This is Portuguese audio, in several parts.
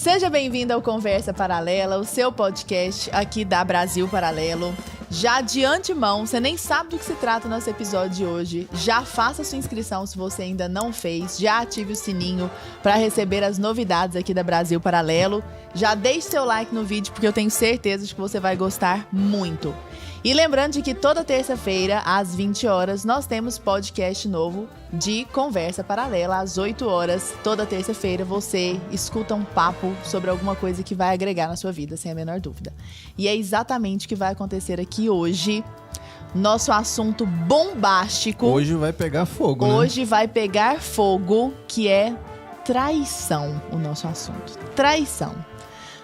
Seja bem-vindo ao Conversa Paralela, o seu podcast aqui da Brasil Paralelo. Já de antemão, você nem sabe do que se trata o nosso episódio de hoje. Já faça sua inscrição se você ainda não fez. Já ative o sininho para receber as novidades aqui da Brasil Paralelo. Já deixe seu like no vídeo porque eu tenho certeza de que você vai gostar muito. E lembrando de que toda terça-feira, às 20 horas, nós temos podcast novo de Conversa Paralela. Às 8 horas, toda terça-feira, você escuta um papo sobre alguma coisa que vai agregar na sua vida, sem a menor dúvida. E é exatamente o que vai acontecer aqui hoje. Nosso assunto bombástico. Hoje vai pegar fogo, né? Hoje vai pegar fogo, que é traição, o nosso assunto. Traição.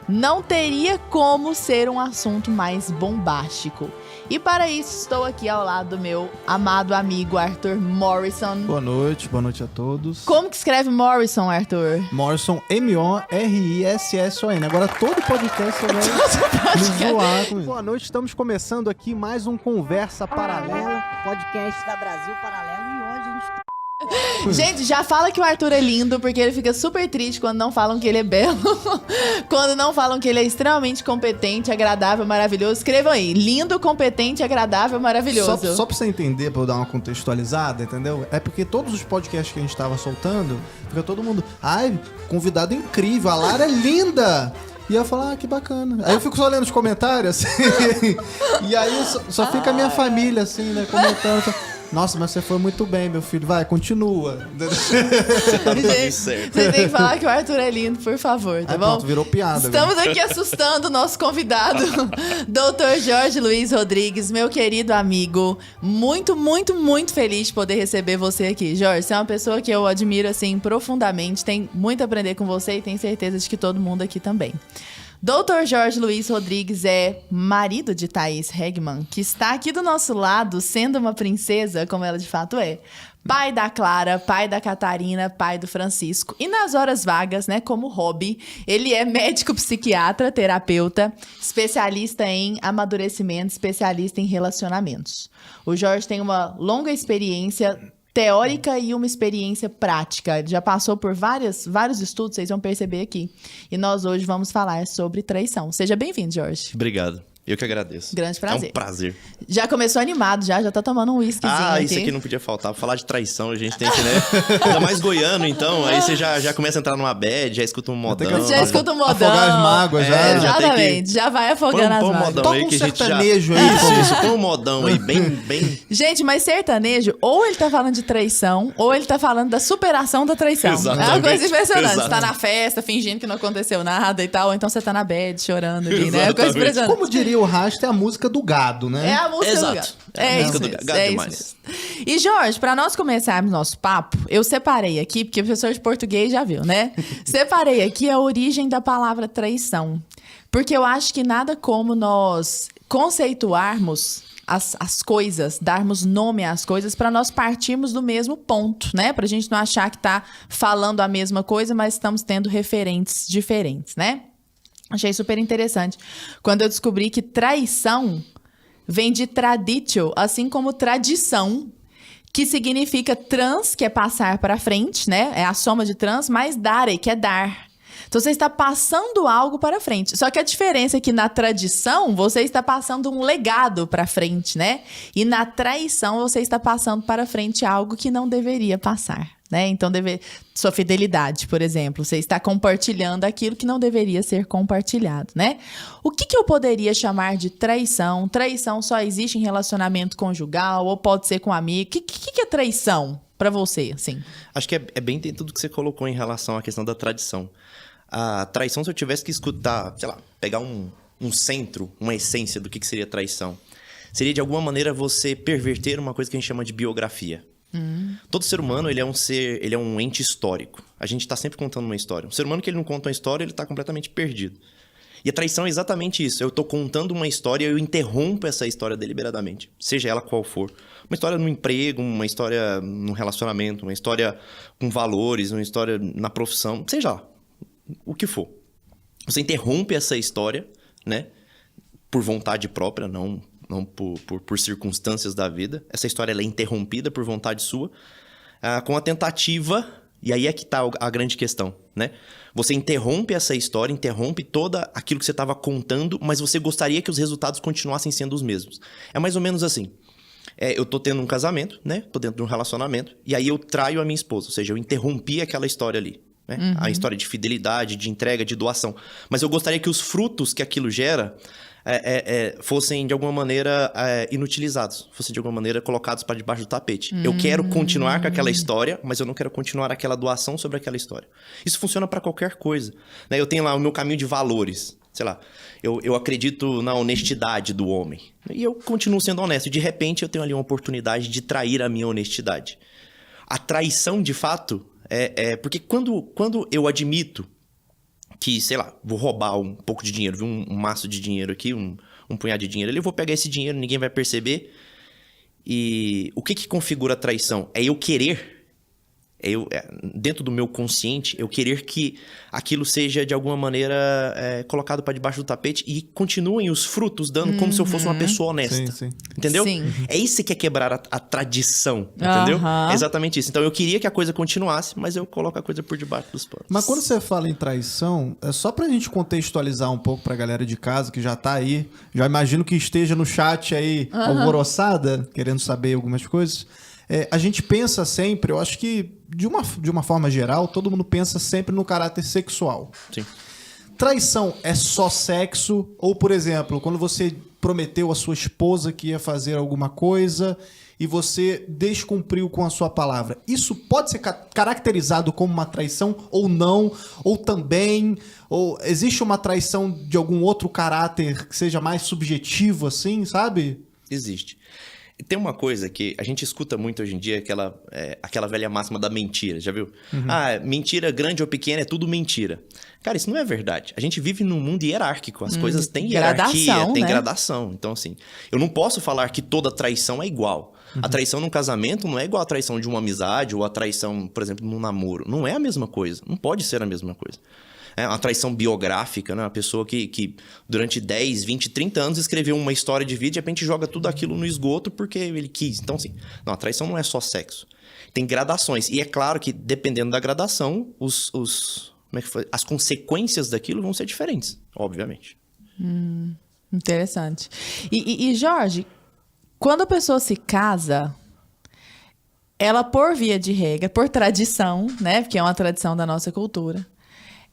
Não teria como ser um assunto mais bombástico. E para isso, estou aqui ao lado do meu amado amigo Arthur Morrison. Boa noite a todos. Como que escreve Morrison, Arthur? Morrison, M-O-R-I-S-S-O-N. Agora todo podcast você vai me zoar com isso. Boa noite, estamos começando aqui mais um Conversa Paralela. Podcast da Brasil Paralelo e hoje a gente... Gente, já fala que o Arthur é lindo, porque ele fica super triste quando não falam que ele é belo. Quando não falam que ele é extremamente competente, agradável, maravilhoso. Escrevam aí, lindo, competente, agradável, maravilhoso. Só pra você entender, pra eu dar uma contextualizada, entendeu? É porque todos os podcasts que a gente tava soltando, fica todo mundo, ai, convidado incrível, a Lara é linda! E eu falo, que bacana. Aí eu fico só lendo os comentários, assim, e aí só fica a minha família, assim, né, comentando. Nossa, mas você foi muito bem, meu filho. Vai, continua. Você tá tudo certo. Você tem que falar que o Arthur é lindo, por favor, tá bom? Pronto, virou piada. Estamos aqui assustando o nosso convidado, Dr. Jorge Luiz Rodrigues, meu querido amigo. Muito, muito, muito feliz de poder receber você aqui. Jorge, você é uma pessoa que eu admiro, assim, profundamente. Tem muito a aprender com você e tenho certeza de que todo mundo aqui também. Dr. Jorge Luiz Rodrigues é marido de Thaís Hegman, que está aqui do nosso lado, sendo uma princesa, como ela de fato é. Pai da Clara, pai da Catarina, pai do Francisco. E nas horas vagas, né, como hobby, ele é médico psiquiatra, terapeuta, especialista em amadurecimento, especialista em relacionamentos. O Jorge tem uma longa experiência teórica e uma experiência prática. Ele já passou por vários estudos, vocês vão perceber aqui. E nós hoje vamos falar sobre traição. Seja bem-vindo, Jorge. Obrigado. Eu que agradeço. Grande prazer. É um prazer. Já começou animado, já tá tomando um whiskyzinho aqui. Isso aqui não podia faltar. Pra falar de traição, a gente tem que, né? Ainda mais goiano, então. Aí você já começa a entrar numa bad, já escuta um modão. Já escuta um modão. Afogar as mágoas, já. Exatamente, já vai afogando as mágoas. Toca um sertanejo aí. Isso, põe um modão aí, bem... Gente, mas sertanejo, ou ele tá falando de traição, ou ele tá falando da superação da traição. Exatamente. É uma coisa impressionante. Exatamente. Você tá na festa, fingindo que não aconteceu nada e tal, ou então você tá na bad, chorando ali, né? É uma coisa Exatamente. impressionante. Como diria o Rasta, é a música do gado, né? É a música Exato. do gado. É a É música isso do mesmo. gado É demais. isso mesmo. E, Jorge, pra nós começarmos nosso papo, eu separei aqui, porque o professor de português já viu, né? Separei aqui a origem da palavra traição. Porque eu acho que nada como nós conceituarmos as coisas, darmos nome às coisas para nós partirmos do mesmo ponto, né? Pra gente não achar que tá falando a mesma coisa, mas estamos tendo referentes diferentes, né? Achei super interessante. Quando eu descobri que traição vem de traditio, assim como tradição, que significa trans, que é passar para frente, né? É a soma de trans, mais dare, que é dar. Então, você está passando algo para frente. Só que a diferença é que na tradição, você está passando um legado para frente, né? E na traição, você está passando para frente algo que não deveria passar, né? Então, sua fidelidade, por exemplo. Você está compartilhando aquilo que não deveria ser compartilhado, né? O que eu poderia chamar de traição? Traição só existe em relacionamento conjugal ou pode ser com amigo. O que é traição para você, assim? Acho que é bem tudo que você colocou em relação à questão da tradição. A traição, se eu tivesse que escutar, sei lá, pegar um centro, uma essência do que seria traição, seria de alguma maneira você perverter uma coisa que a gente chama de biografia. Todo ser humano, ele é um ente histórico. A gente está sempre contando uma história. Um ser humano que ele não conta uma história, ele está completamente perdido. E a traição é exatamente isso. Eu estou contando uma história e eu interrompo essa história deliberadamente, seja ela qual for. Uma história no emprego, uma história no relacionamento, uma história com valores, uma história na profissão, seja lá, o que for. Você interrompe essa história, né? Por vontade própria, não por circunstâncias da vida. Essa história ela é interrompida por vontade sua, com a tentativa E aí é que tá a grande questão, né? Você interrompe essa história, interrompe toda aquilo que você estava contando, mas você gostaria que os resultados continuassem sendo os mesmos. É mais ou menos assim. Eu tô tendo um casamento, né? Tô dentro de um relacionamento, e aí eu traio a minha esposa. Ou seja, eu interrompi aquela história ali. Né? A história de fidelidade, de entrega, de doação. Mas eu gostaria que os frutos que aquilo gera fossem, de alguma maneira, inutilizados. Fossem, de alguma maneira, colocados para debaixo do tapete. Eu quero continuar com aquela história, mas eu não quero continuar aquela doação sobre aquela história. Isso funciona para qualquer coisa. Né? Eu tenho lá o meu caminho de valores. Sei lá, eu acredito na honestidade do homem. E eu continuo sendo honesto. De repente, eu tenho ali uma oportunidade de trair a minha honestidade. A traição, de fato, porque quando eu admito que, sei lá, vou roubar um pouco de dinheiro, viu? Um maço de dinheiro aqui, um punhado de dinheiro ali, eu vou pegar esse dinheiro, ninguém vai perceber. E o que configura a traição? É eu querer... dentro do meu consciente, eu querer que aquilo seja, de alguma maneira, colocado para debaixo do tapete e continuem os frutos dando como se eu fosse uma pessoa honesta. Sim. Entendeu? Sim. É isso que é quebrar a tradição, entendeu? É exatamente isso. Então, eu queria que a coisa continuasse, mas eu coloco a coisa por debaixo dos panos. Mas quando você fala em traição, é só pra gente contextualizar um pouco pra galera de casa que já tá aí, já imagino que esteja no chat aí, alvoroçada, querendo saber algumas coisas. A gente pensa sempre, eu acho que de uma forma geral, todo mundo pensa sempre no caráter sexual. Sim. Traição é só sexo? Ou, por exemplo, quando você prometeu à sua esposa que ia fazer alguma coisa e você descumpriu com a sua palavra, isso pode ser caracterizado como uma traição ou não? Ou também? Ou existe uma traição de algum outro caráter que seja mais subjetivo, assim, sabe? Existe. Tem uma coisa que a gente escuta muito hoje em dia, aquela velha máxima da mentira, já viu? Mentira grande ou pequena é tudo mentira. Cara, isso não é verdade. A gente vive num mundo hierárquico, as coisas têm hierarquia, tem gradação. Então, assim, eu não posso falar que toda traição é igual. A traição num casamento não é igual a traição de uma amizade ou a traição, por exemplo, num namoro. Não é a mesma coisa. Não pode ser a mesma coisa. É uma traição biográfica, né? Uma pessoa que durante 10, 20, 30 anos escreveu uma história de vida e de repente joga tudo aquilo no esgoto porque ele quis. Então, assim, não, a traição não é só sexo. Tem gradações. E é claro que, dependendo da gradação, as consequências daquilo vão ser diferentes, obviamente. Interessante. E Jorge, quando a pessoa se casa, ela, por via de regra, por tradição, né? Porque é uma tradição da nossa cultura,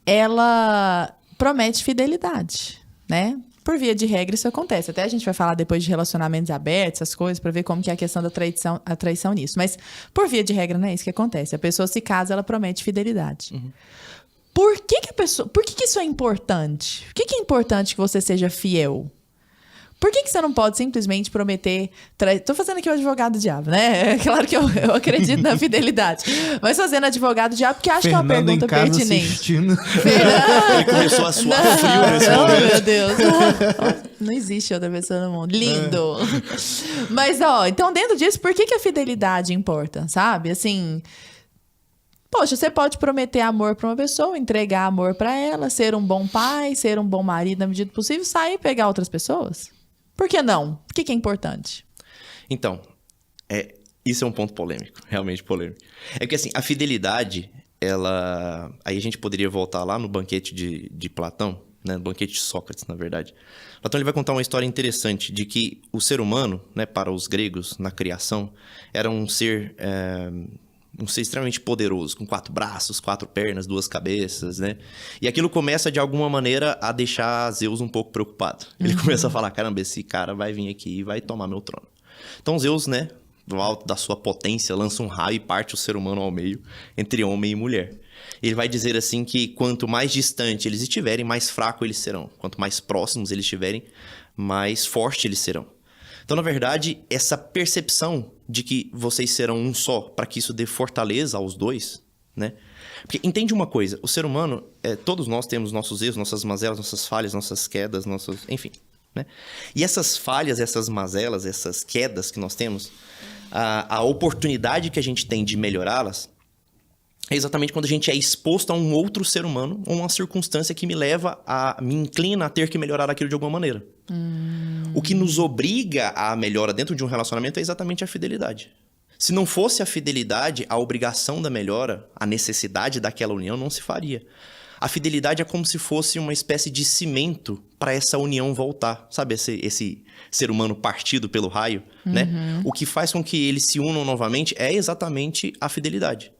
ela promete fidelidade, né? Por via de regra, isso acontece. Até a gente vai falar depois de relacionamentos abertos, essas coisas, para ver como que é a questão da traição nisso. Mas, por via de regra, não é isso que acontece. A pessoa se casa, ela promete fidelidade. Por que isso é importante? Por que é importante que você seja fiel? Por que você não pode simplesmente prometer... Tô fazendo aqui o advogado do diabo, né? É claro que eu acredito na fidelidade. Mas fazendo advogado do diabo, porque acho que é uma pergunta pertinente. Ele começou a suar frio nesse momento. Oh, meu Deus. Não existe outra pessoa no mundo. Lindo. Mas, então dentro disso, por que a fidelidade importa, sabe? Assim... Poxa, você pode prometer amor para uma pessoa, entregar amor para ela, ser um bom pai, ser um bom marido na medida do possível, sair e pegar outras pessoas? Por que não? Por que é importante? Então, isso é um ponto polêmico, realmente polêmico. É porque, assim, a fidelidade, ela... Aí a gente poderia voltar lá no banquete de Platão, né? No banquete de Sócrates, na verdade. Platão ele vai contar uma história interessante de que o ser humano, né, para os gregos, na criação, era um ser extremamente poderoso, com 4 braços, 4 pernas, 2 cabeças, né? E aquilo começa, de alguma maneira, a deixar Zeus um pouco preocupado. Ele começa a falar, caramba, esse cara vai vir aqui e vai tomar meu trono. Então Zeus, né, do alto da sua potência, lança um raio e parte o ser humano ao meio, entre homem e mulher. Ele vai dizer assim que quanto mais distante eles estiverem, mais fraco eles serão. Quanto mais próximos eles estiverem, mais forte eles serão. Então, na verdade, essa percepção de que vocês serão um só, para que isso dê fortaleza aos dois, né? Porque entende uma coisa, o ser humano, todos nós temos nossos erros, nossas mazelas, nossas falhas, nossas quedas, enfim, né? E essas falhas, essas mazelas, essas quedas que nós temos, a oportunidade que a gente tem de melhorá-las é exatamente quando a gente é exposto a um outro ser humano ou uma circunstância que me inclina a ter que melhorar aquilo de alguma maneira. O que nos obriga à melhora dentro de um relacionamento é exatamente a fidelidade. Se não fosse a fidelidade, a obrigação da melhora, a necessidade daquela união não se faria. A fidelidade é como se fosse uma espécie de cimento para essa união voltar. Sabe esse ser humano partido pelo raio, né? O que faz com que eles se unam novamente é exatamente a fidelidade.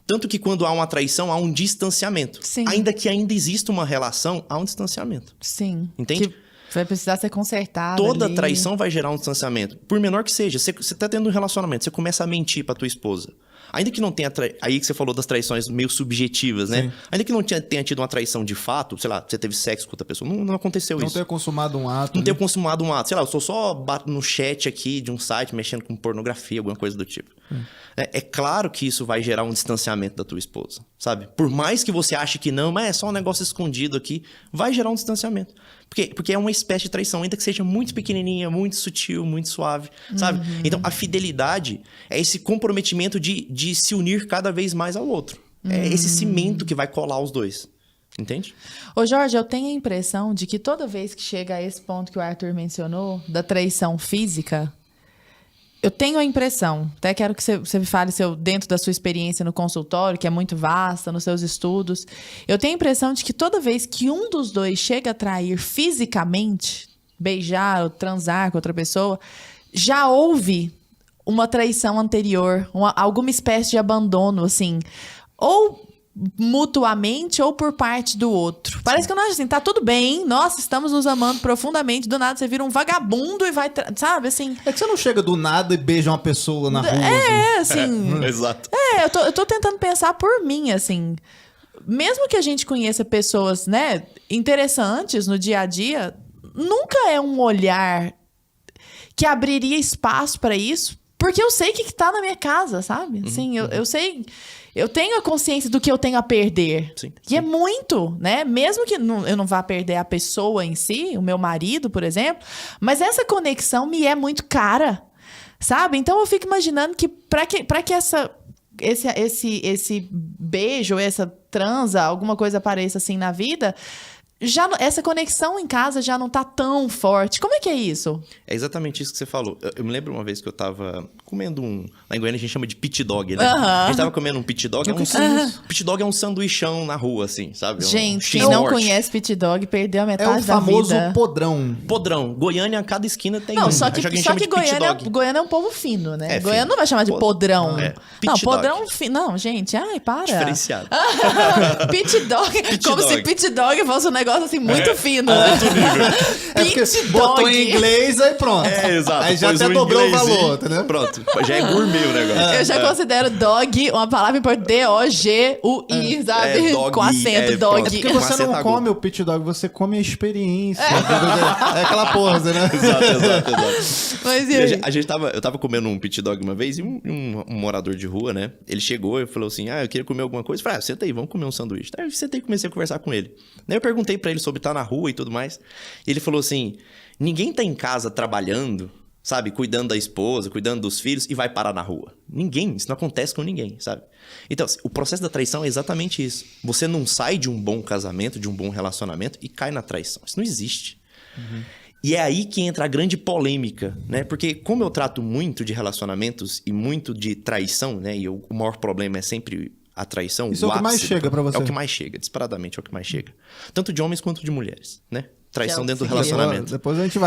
Tanto que quando há uma traição, há um distanciamento. Sim. Ainda que ainda exista uma relação, há um distanciamento. Sim. Entende? Que vai precisar ser consertado. Toda ali. traição vai gerar um distanciamento. Por menor que seja, você tá tendo um relacionamento, você começa a mentir pra tua esposa. Ainda que não tenha... Aí que você falou das traições meio subjetivas, né? Sim. Ainda que não tenha tido uma traição de fato, sei lá, você teve sexo com outra pessoa, não aconteceu Não isso. ter consumado um ato. Não ali. ter consumado um ato. Sei lá, eu só bato no chat aqui de um site mexendo com pornografia, alguma coisa do tipo. É claro que isso vai gerar um distanciamento da tua esposa, sabe? Por mais que você ache que não, mas é só um negócio escondido aqui, vai gerar um distanciamento. Porque é uma espécie de traição, ainda que seja muito pequenininha, muito sutil, muito suave, sabe? Então, a fidelidade é esse comprometimento de se unir cada vez mais ao outro. É esse cimento que vai colar os dois. Entende? Ô, Jorge, eu tenho a impressão de que toda vez que chega a esse ponto que o Arthur mencionou, da traição física, eu tenho a impressão, até quero que você me fale dentro da sua experiência no consultório, que é muito vasta, nos seus estudos, eu tenho a impressão de que toda vez que um dos dois chega a trair fisicamente, beijar ou transar com outra pessoa, já houve uma traição anterior, alguma espécie de abandono, assim, ou mutuamente ou por parte do outro. Parece que eu não acho assim, tá tudo bem, nossa, estamos nos amando profundamente, do nada você vira um vagabundo e vai, sabe, assim... É que você não chega do nada e beija uma pessoa na rua. assim... Exato. Eu tô tentando pensar por mim, assim... Mesmo que a gente conheça pessoas, né, interessantes no dia a dia, nunca é um olhar que abriria espaço pra isso, porque eu sei o que tá na minha casa, sabe? Assim, eu sei... Eu tenho a consciência do que eu tenho a perder. Sim, E é muito, né? Mesmo que eu não vá perder a pessoa em si, o meu marido, por exemplo, mas essa conexão me é muito cara, sabe? Então eu fico imaginando que para que esse beijo, essa transa, alguma coisa apareça assim na vida, essa conexão em casa já não tá tão forte. Como é que é isso? É exatamente isso que você falou. Eu me lembro uma vez que eu tava comendo lá em Goiânia a gente chama de pit dog, né? A gente tava comendo um pit dog. Pit dog é um sanduichão na rua, assim, sabe? Gente, X quem não Norte. conhece pit dog perdeu a É metade o da famoso vida. podrão. Podrão. Goiânia, a cada esquina tem Não, um. só que a gente chama de pit dog. Goiânia é um povo fino, né? É, Goiânia fino. não vai chamar de podrão. É. Não, Pit podrão dog. fino. Não, gente, ai, para. Diferenciado. Pit dog, como dog. se pit dog fosse um negócio assim muito fino, né? É porque Pit botou dog. em inglês, aí pronto. É, exato. Aí já Pôs até um dobrou o inglês valor, e- entendeu? Pronto. Já é gourmet o negócio. Eu já considero dog uma palavra em português, D-O-G-U-I, sabe? É, dog, Com acento, é, dog. pronto. Porque Com você acento não agudo. come o pit dog, você come a experiência. É aquela pose, né? Exato. Mas e E aí? eu tava comendo um pit dog uma vez e um morador de rua, né? Ele chegou e falou assim: eu queria comer alguma coisa. Eu falei, senta aí, vamos comer um sanduíche. Aí eu sentei e comecei a conversar com ele. Daí eu perguntei pra ele sobre estar na rua e tudo mais. E ele falou assim: ninguém tá em casa trabalhando, sabe? Cuidando da esposa, cuidando dos filhos e vai parar na rua. Ninguém. Isso não acontece com ninguém, sabe? Então, o processo da traição é exatamente isso. Você não sai de um bom casamento, de um bom relacionamento e cai na traição. Isso não existe. E é aí que entra a grande polêmica, né? Porque como eu trato muito de relacionamentos e muito de traição, né? E o maior problema é sempre a traição. Isso é o que mais ápice chega pra você. É o que mais chega, disparadamente é o que mais chega. Tanto de homens quanto de mulheres, né? Traição Que é o dentro do que você queria. relacionamento. Depois a gente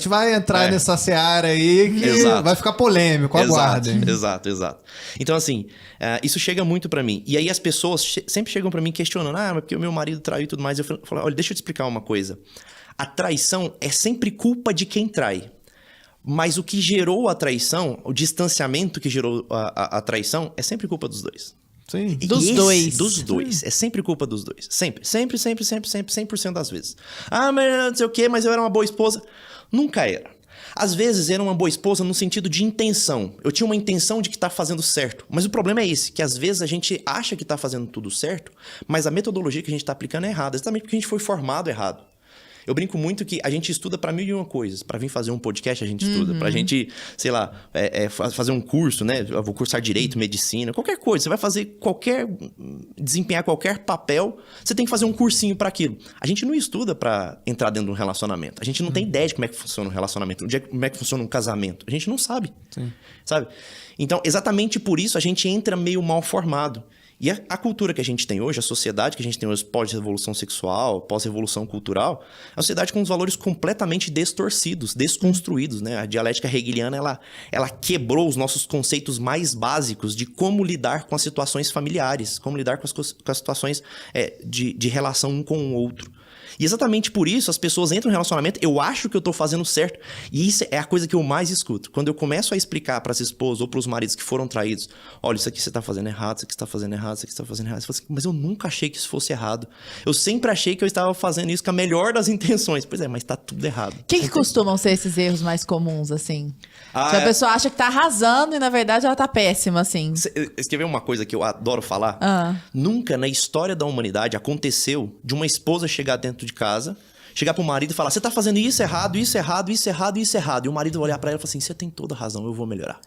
vai entrar É. nessa seara aí que Exato. vai ficar polêmico, aguardem. Exato. Então, assim, isso chega muito pra mim. E aí as pessoas sempre chegam pra mim questionando, mas porque o meu marido traiu e tudo mais. Eu falo, olha, deixa eu te explicar uma coisa. A traição é sempre culpa de quem trai. Mas o que gerou a traição, o distanciamento que gerou a traição, é sempre culpa dos dois. Sim. Dos E dois. Dos dois. É sempre culpa dos dois. Sempre. 100% das vezes. Mas não sei o quê, mas eu era uma boa esposa. Nunca era. Às vezes era uma boa esposa no sentido de intenção. Eu tinha uma intenção de que tá fazendo certo. Mas o problema é esse, que às vezes a gente acha que tá fazendo tudo certo, mas a metodologia que a gente tá aplicando é errada. Exatamente porque a gente foi formado errado. Eu brinco muito que a gente estuda pra 1001 coisas. Pra vir fazer um podcast, a gente estuda. Pra gente, sei lá, fazer um curso, né? Eu vou cursar direito, medicina, qualquer coisa. Você vai fazer desempenhar qualquer papel, você tem que fazer um cursinho pra aquilo. A gente não estuda pra entrar dentro de um relacionamento. A gente não tem ideia de como é que funciona um relacionamento, como é que funciona um casamento. A gente não sabe. Sim. Sabe? Então, exatamente por isso, a gente entra meio mal formado. E a cultura que a gente tem hoje, a sociedade que a gente tem hoje pós-revolução sexual, pós-revolução cultural, é uma sociedade com os valores completamente distorcidos, desconstruídos, né? A dialética hegeliana, ela quebrou os nossos conceitos mais básicos de como lidar com as situações familiares, como lidar com as situações de relação um com o outro. E exatamente por isso as pessoas entram no relacionamento, eu acho que eu tô fazendo certo. E isso é a coisa que eu mais escuto. Quando eu começo a explicar para as esposas ou para os maridos que foram traídos, olha, isso aqui você tá fazendo errado, isso aqui você tá fazendo errado, isso aqui você tá fazendo errado. Você fala assim, mas eu nunca achei que isso fosse errado. Eu sempre achei que eu estava fazendo isso com a melhor das intenções. Pois é, mas tá tudo errado. O que costumam ser esses erros mais comuns, assim? Se a pessoa acha que tá arrasando e, na verdade, ela tá péssima, assim. Quer ver uma coisa que eu adoro falar? Nunca na história da humanidade aconteceu de uma esposa chegar dentro de casa, chegar pro marido e falar, você tá fazendo isso errado, isso errado, isso errado, isso errado. E o marido vai olhar pra ela e falar assim, você tem toda razão, eu vou melhorar.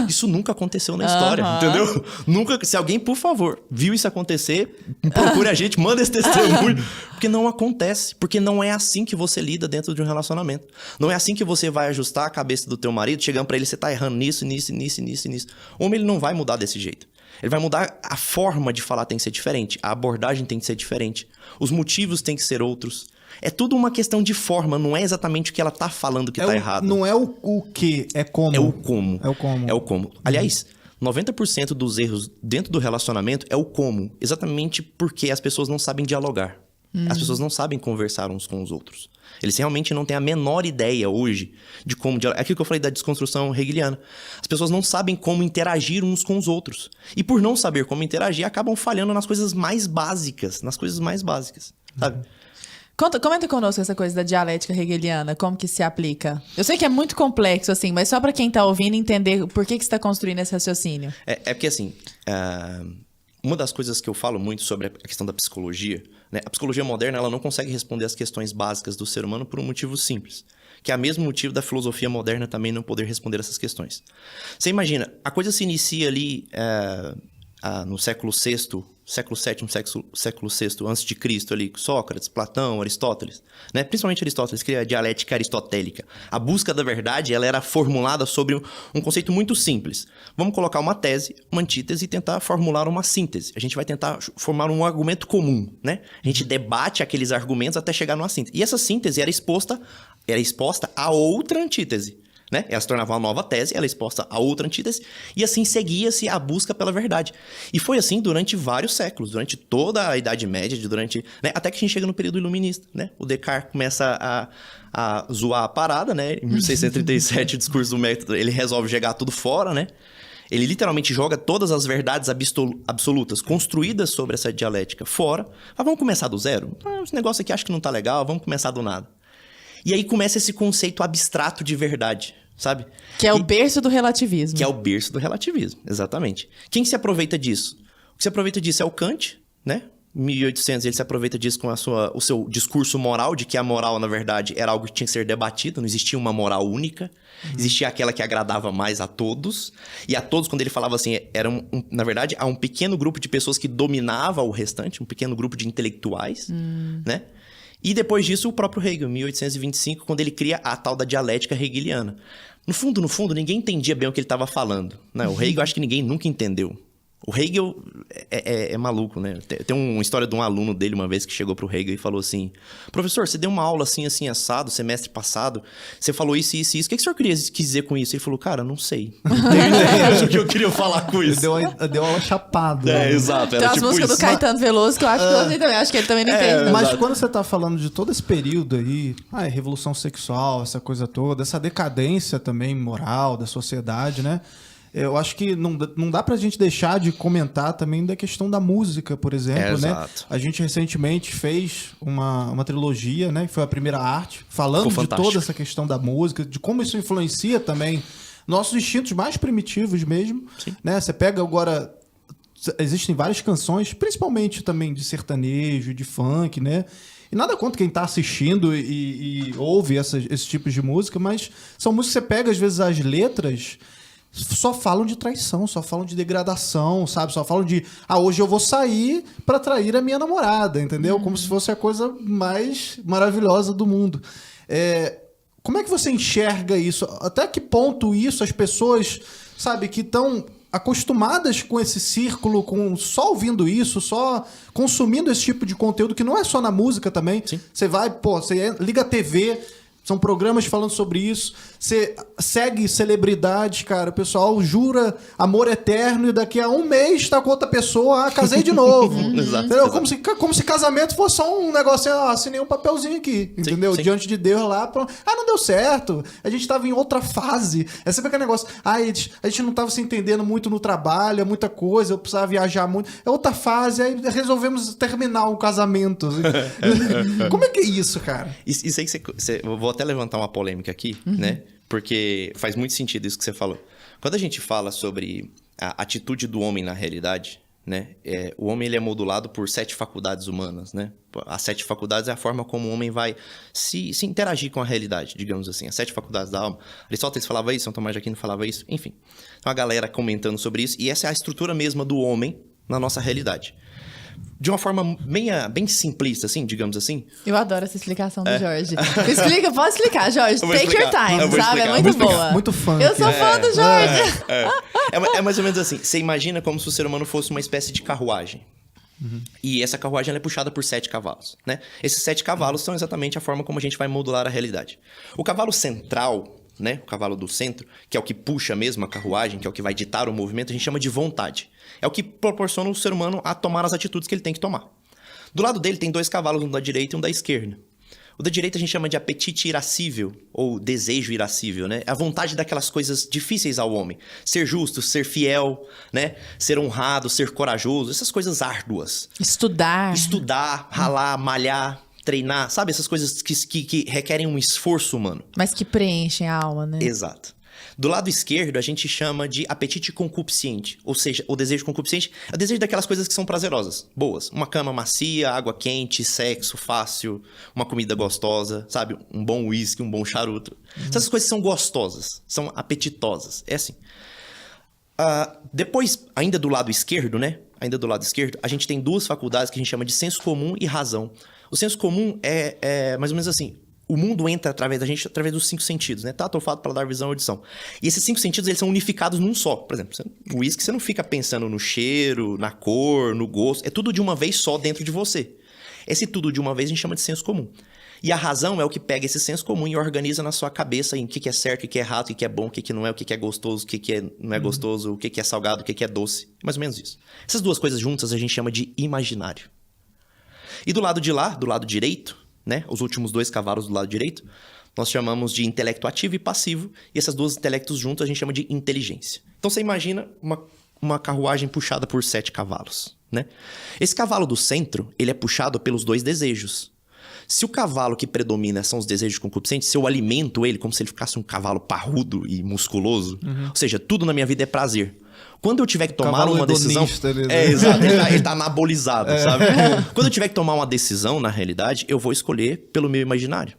Isso nunca aconteceu na história, entendeu? Nunca, se alguém, por favor, viu isso acontecer, procure a gente, manda esse testemunho. Porque não acontece, porque não é assim que você lida dentro de um relacionamento. Não é assim que você vai ajustar a cabeça do teu marido, chegando pra ele, você tá errando nisso, nisso, nisso, nisso, nisso. Homem, ele não vai mudar desse jeito. Ele vai mudar, a forma de falar tem que ser diferente, a abordagem tem que ser diferente, os motivos tem que ser outros. É tudo uma questão de forma, não é exatamente o que ela tá falando que tá errado. Não é o que, é como. É o como. É o como. É o como. Aliás, 90% dos erros dentro do relacionamento é o como. Exatamente porque as pessoas não sabem dialogar. As pessoas não sabem conversar uns com os outros. Eles realmente não têm a menor ideia hoje de como dialogar. É aquilo que eu falei da desconstrução hegeliana. As pessoas não sabem como interagir uns com os outros. E por não saber como interagir, acabam falhando nas coisas mais básicas. Sabe? Comenta conosco essa coisa da dialética hegeliana, como que se aplica. Eu sei que é muito complexo, assim, mas só para quem tá ouvindo entender por que você está construindo esse raciocínio. É porque, assim, uma das coisas que eu falo muito sobre a questão da psicologia, né? A psicologia moderna, ela não consegue responder as questões básicas do ser humano por um motivo simples, que é o mesmo motivo da filosofia moderna também não poder responder essas questões. Você imagina, a coisa se inicia ali no século VI, século VII, século VI antes de Cristo, ali, Sócrates, Platão, Aristóteles, né? Principalmente Aristóteles, cria a dialética aristotélica. A busca da verdade, ela era formulada sobre um conceito muito simples. Vamos colocar uma tese, uma antítese e tentar formular uma síntese. A gente vai tentar formar um argumento comum, né? A gente debate aqueles argumentos até chegar numa síntese. E essa síntese era exposta a outra antítese. Né? Ela se tornava uma nova tese, ela é exposta a outra antítese, e assim seguia-se a busca pela verdade. E foi assim durante vários séculos, durante toda a Idade Média, né? Até que a gente chega no período iluminista, né? O Descartes começa a zoar a parada, né? Em 1637, o discurso do método, ele resolve jogar tudo fora, né? Ele literalmente joga todas as verdades absolutas construídas sobre essa dialética fora. Vamos começar do zero? Esse negócio aqui acho que não tá legal, vamos começar do nada. E aí começa esse conceito abstrato de verdade, sabe? Que é o berço do relativismo. Que é o berço do relativismo, exatamente. Quem se aproveita disso? O que se aproveita disso é o Kant, né? Em 1800 ele se aproveita disso com o seu discurso moral, de que a moral, na verdade, era algo que tinha que ser debatido, não existia uma moral única, existia aquela que agradava mais a todos, e a todos, quando ele falava assim, era na verdade, há um pequeno grupo de pessoas que dominava o restante, um pequeno grupo de intelectuais, né? E depois disso, o próprio Hegel, em 1825, quando ele cria a tal da dialética hegeliana. No fundo, ninguém entendia bem o que ele estava falando, né? O Hegel, acho que ninguém nunca entendeu. O Hegel é maluco, né? Tem uma história de um aluno dele uma vez que chegou pro Hegel e falou assim, professor, você deu uma aula assim, assim, assado, semestre passado, você falou isso, isso, isso, o que o senhor quis dizer com isso? Ele falou, cara, não sei. Não tenho ideia do que eu queria falar com isso. Deu aula chapada. Exato. Tem as músicas do Caetano Veloso que eu acho que eu também, acho que ele também não entende. Mas quando você tá falando de todo esse período aí, revolução sexual, essa coisa toda, essa decadência também moral da sociedade, né? Eu acho que não dá pra gente deixar de comentar também da questão da música, por exemplo, né? Exato. A gente recentemente fez uma trilogia, né? Que foi a primeira arte, falando de toda essa questão da música, de como isso influencia também nossos instintos mais primitivos mesmo, né? Você pega agora... Existem várias canções, principalmente também de sertanejo, de funk, né? E nada contra quem tá assistindo e ouve esses tipos de música, mas são músicas que você pega, às vezes, as letras só falam de traição, só falam de degradação, sabe? Só falam de, hoje eu vou sair pra trair a minha namorada, entendeu? Como se fosse a coisa mais maravilhosa do mundo. Como é que você enxerga isso? Até que ponto isso as pessoas, sabe, que estão acostumadas com esse círculo, só ouvindo isso, só consumindo esse tipo de conteúdo, que não é só na música também. Sim. Você vai, você liga a TV, são programas falando sobre isso, você segue celebridades, cara, o pessoal jura amor eterno e daqui a um mês tá com outra pessoa, casei de novo. Exato, Entendeu? exato. Como se casamento fosse só um negócio, assinei um papelzinho aqui, entendeu? Sim. Diante de Deus lá, não deu certo, a gente tava em outra fase. É sempre aquele negócio, a gente não tava se entendendo muito no trabalho, é muita coisa, eu precisava viajar muito, é outra fase, aí resolvemos terminar o casamento. Como é que é isso, cara? Isso aí que eu vou até levantar uma polêmica aqui, né? Porque faz muito sentido isso que você falou. Quando a gente fala sobre a atitude do homem na realidade, né? O homem ele é modulado por 7 faculdades humanas, né? As 7 faculdades é a forma como o homem vai se interagir com a realidade, digamos assim. As 7 faculdades da alma. Aristóteles falava isso, São Tomás de Aquino falava isso, enfim. Então a galera comentando sobre isso. E essa é a estrutura mesma do homem na nossa realidade. De uma forma bem simplista, assim, digamos assim. Eu adoro essa explicação do Jorge. Pode explicar, Jorge. Eu vou Take your explicar. time, Eu vou sabe? explicar. É muito boa. Muito fã. Eu sou fã do Jorge. É mais ou menos assim. Você imagina como se o ser humano fosse uma espécie de carruagem. E essa carruagem ela é puxada por 7 cavalos, né? Esses 7 cavalos são exatamente a forma como a gente vai modular a realidade. O cavalo central, né? O cavalo do centro, que é o que puxa mesmo a carruagem, que é o que vai ditar o movimento, a gente chama de vontade. É o que proporciona o ser humano a tomar as atitudes que ele tem que tomar. Do lado dele tem 2 cavalos, um da direita e um da esquerda. O da direita a gente chama de apetite irascível, ou desejo irascível, né? É a vontade daquelas coisas difíceis ao homem. Ser justo, ser fiel, né? Ser honrado, ser corajoso, essas coisas árduas. Estudar, ralar, malhar, treinar, sabe? Essas coisas que requerem um esforço humano. Mas que preenchem a alma, né? Exato. Do lado esquerdo, a gente chama de apetite concupiscente. Ou seja, o desejo concupiscente é o desejo daquelas coisas que são prazerosas, boas. Uma cama macia, água quente, sexo fácil, uma comida gostosa, sabe? Um bom uísque, um bom charuto. Essas coisas são gostosas, são apetitosas. É assim. Depois, ainda do lado esquerdo, né? Ainda do lado esquerdo, a gente tem 2 faculdades que a gente chama de senso comum e razão. O senso comum é mais ou menos assim. O mundo entra através da gente, através dos 5 sentidos, né? Tato, olfato, paladar, visão e audição. E esses 5 sentidos, eles são unificados num só. Por exemplo, o uísque, você não fica pensando no cheiro, na cor, no gosto. É tudo de uma vez só dentro de você. Esse tudo de uma vez a gente chama de senso comum. E a razão é o que pega esse senso comum e organiza na sua cabeça em o que é certo, o que é errado, o que é bom, o que não é, o que é gostoso, o que não é gostoso, o que é salgado, o que é doce. Mais ou menos isso. Essas 2 coisas juntas a gente chama de imaginário. E do lado de lá, do lado direito, né? Os últimos 2 cavalos do lado direito, nós chamamos de intelecto ativo e passivo, e essas 2 intelectos juntos a gente chama de inteligência. Então você imagina uma carruagem puxada por 7 cavalos, né? Esse cavalo do centro, ele é puxado pelos 2 desejos. Se o cavalo que predomina são os desejos concupiscentes, se eu alimento ele como se ele ficasse um cavalo parrudo e musculoso, ou seja, tudo na minha vida é prazer. Quando eu tiver que tomar uma decisão... Exato, ele tá anabolizado, sabe? Quando eu tiver que tomar uma decisão, na realidade, eu vou escolher pelo meu imaginário.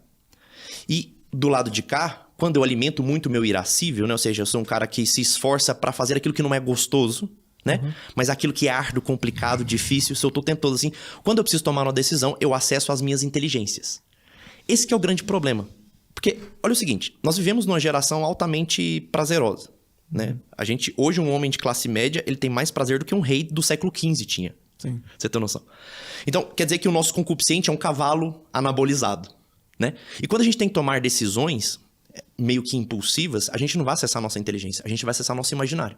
E do lado de cá, quando eu alimento muito o meu irascível, né? Ou seja, eu sou um cara que se esforça pra fazer aquilo que não é gostoso, né? Mas aquilo que é árduo, complicado, difícil, se eu tô tentoso assim... Quando eu preciso tomar uma decisão, eu acesso às minhas inteligências. Esse que é o grande problema. Porque, olha o seguinte, nós vivemos numa geração altamente prazerosa. Né? A gente, hoje, um homem de classe média, ele tem mais prazer do que um rei do século XV tinha. Sim. Você tem noção? Então, quer dizer que o nosso concupiscente é um cavalo anabolizado, né? E quando a gente tem que tomar decisões meio que impulsivas, a gente não vai acessar a nossa inteligência, a gente vai acessar nosso imaginário.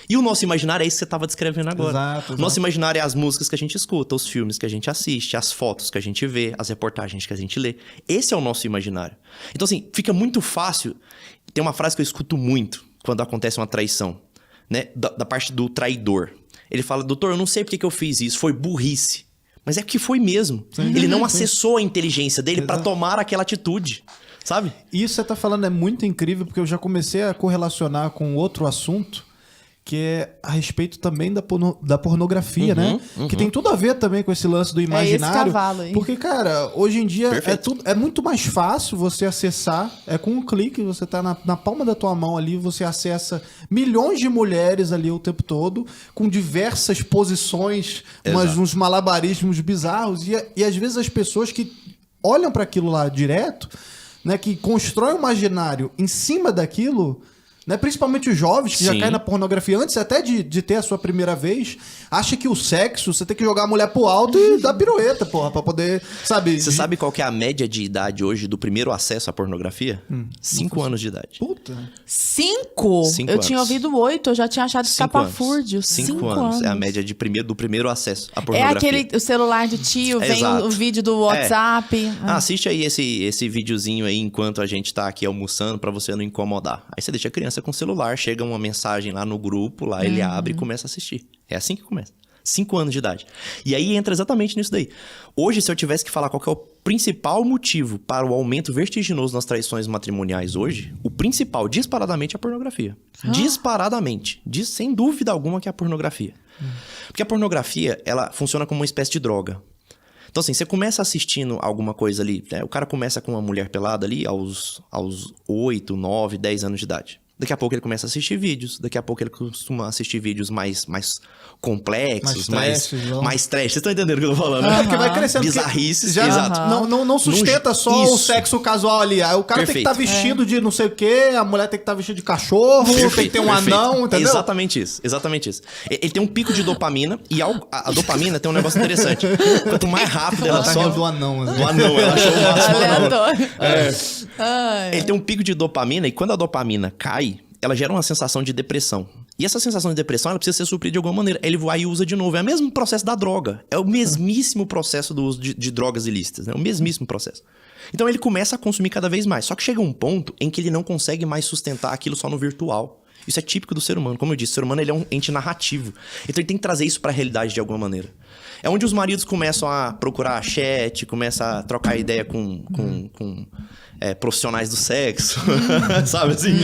E o nosso imaginário é isso que você estava descrevendo agora. Exato. O nosso imaginário é as músicas que a gente escuta, os filmes que a gente assiste, as fotos que a gente vê, as reportagens que a gente lê. Esse é o nosso imaginário. Então, assim, fica muito fácil. Tem uma frase que eu escuto muito quando acontece uma traição, né? Da parte do traidor. Ele fala, doutor, eu não sei porque que eu fiz isso, foi burrice. Mas é que foi mesmo. Sim. Ele não acessou a inteligência dele para tomar aquela atitude, sabe? Isso que você tá falando é muito incrível, porque eu já comecei a correlacionar com outro assunto, que é a respeito também da pornografia, né? Que tem tudo a ver também com esse lance do imaginário. É esse cavalo aí. Porque, cara, hoje em dia Perfeito. é muito mais fácil você acessar, com um clique, você tá na palma da tua mão ali, você acessa milhões de mulheres ali o tempo todo, com diversas posições, uns malabarismos bizarros, e às vezes as pessoas que olham para aquilo lá direto, né, que constroem um imaginário em cima daquilo, né, principalmente os jovens que já caem na pornografia antes até de ter a sua primeira vez, acha que o sexo, você tem que jogar a mulher pro alto e dar pirueta, porra, pra poder, sabe... Você sabe qual que é a média de idade hoje do primeiro acesso à pornografia? 5 anos de idade. Puta. 5? 5 Eu tinha anos. ouvido 8, eu já tinha achado estapafúrdio. 5 anos. É a média do primeiro acesso à pornografia. O celular de tio, vem Exato. o vídeo do WhatsApp. Assiste aí esse videozinho aí enquanto a gente tá aqui almoçando pra você não incomodar. Aí você deixa a criança com o celular, chega uma mensagem lá no grupo, lá ele abre e começa a assistir. É assim que começa. 5 anos de idade. E aí entra exatamente nisso daí. Hoje, se eu tivesse que falar qual que é o principal motivo para o aumento vertiginoso nas traições matrimoniais hoje, o principal, disparadamente, é a pornografia. Disparadamente. Sem dúvida alguma que é a pornografia. Porque a pornografia, ela funciona como uma espécie de droga. Então, assim, você começa assistindo alguma coisa ali, né? O cara começa com uma mulher pelada ali aos 8, 9, 10 anos de idade. Daqui a pouco ele começa a assistir vídeos. Daqui a pouco ele costuma assistir vídeos mais complexos, mais trash. Vocês estão entendendo o que eu tô falando? Porque vai crescendo. Bizarrices, já exato. Não sustenta só o sexo casual ali. Aí o cara tem que estar vestido de não sei o quê, a mulher tem que estar vestida de cachorro, tem que ter um anão, entendeu? Exatamente isso. Ele tem um pico de dopamina e a dopamina tem um negócio interessante. Quanto mais rápido ela sobe... do anão. Do anão, ela achou o máximo anão. Aleatório. Ele tem um pico de dopamina e quando a dopamina cai, ela gera uma sensação de depressão. E essa sensação de depressão, ela precisa ser suprida de alguma maneira. Ele vai e usa de novo. É o mesmo processo da droga. É o mesmíssimo processo do uso de drogas ilícitas. Né? O mesmíssimo processo. Então ele começa a consumir cada vez mais. Só que chega um ponto em que ele não consegue mais sustentar aquilo só no virtual. Isso é típico do ser humano. Como eu disse, o ser humano ele é um ente narrativo. Então ele tem que trazer isso pra realidade de alguma maneira. É onde os maridos começam a procurar chat, começam a trocar ideia com profissionais do sexo, sabe assim?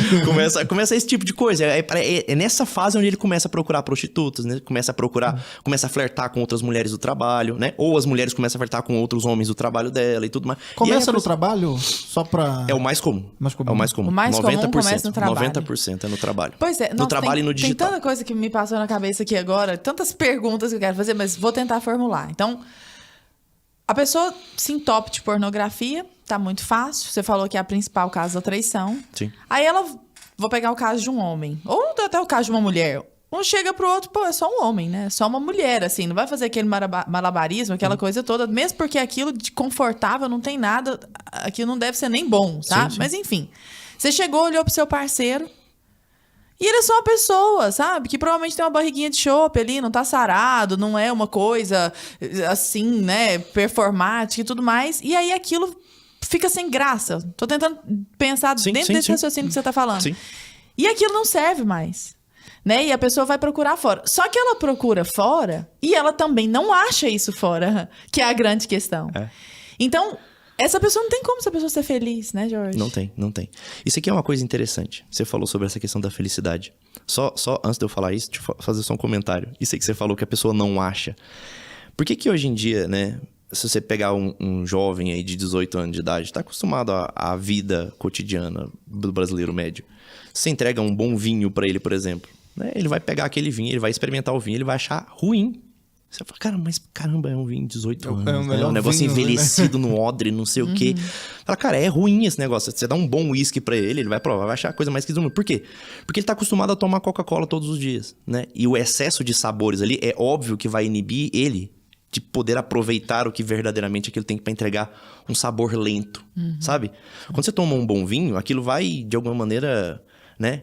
Começa esse tipo de coisa. É nessa fase onde ele começa a procurar prostitutas, né? Começa a flertar com outras mulheres do trabalho, né? Ou as mulheres começam a flertar com outros homens do trabalho dela e tudo mais. Começa no trabalho só pra... É o mais comum. É o mais comum. O mais 90%, comum começa no trabalho. 90% é no trabalho. Pois é. No trabalho e no digital. Tem tanta coisa que me passou na cabeça aqui agora, tantas perguntas que eu quero fazer, mas vou tentar formular. Então, a pessoa se entope de pornografia, tá muito fácil. Você falou que é a principal causa da traição. Sim. Aí vou pegar o caso de um homem, ou até o caso de uma mulher. Um chega pro outro, pô, é só um homem, né? É só uma mulher, assim. Não vai fazer aquele malabarismo, aquela coisa toda. Mesmo porque aquilo de confortável não tem nada. Aquilo não deve ser nem bom, sabe? Sim. Mas enfim. Você chegou, olhou pro seu parceiro. E ele é só uma pessoa, sabe? Que provavelmente tem uma barriguinha de chope ali, não tá sarado, não é uma coisa assim, né? Performática e tudo mais. E aí aquilo fica sem graça. Tô tentando pensar dentro desse raciocínio que você tá falando. Sim. E aquilo não serve mais. Né? E a pessoa vai procurar fora. Só que ela procura fora e ela também não acha isso fora, que é a grande questão. Então, essa pessoa não tem como essa pessoa ser feliz, né, Jorge? Não tem. Isso aqui é uma coisa interessante. Você falou sobre essa questão da felicidade. Só antes de eu falar isso, deixa eu fazer só um comentário. Isso aí que você falou que a pessoa não acha. Por que hoje em dia, né, se você pegar um jovem aí de 18 anos de idade, tá acostumado à vida cotidiana do brasileiro médio. Você entrega um bom vinho pra ele, por exemplo, né, ele vai pegar aquele vinho, ele vai experimentar o vinho, ele vai achar ruim. Você fala, cara, mas caramba, é um vinho de 18 anos. É um negócio vinho, envelhecido, né? No odre, não sei o quê. Fala, cara, é ruim esse negócio. Você dá um bom uísque pra ele vai provar, vai achar a coisa mais esquisita do mundo. Por quê? Porque ele tá acostumado a tomar Coca-Cola todos os dias, né? E o excesso de sabores ali é óbvio que vai inibir ele de poder aproveitar o que verdadeiramente aquilo tem pra entregar um sabor lento, sabe? Quando você toma um bom vinho, aquilo vai, de alguma maneira, né?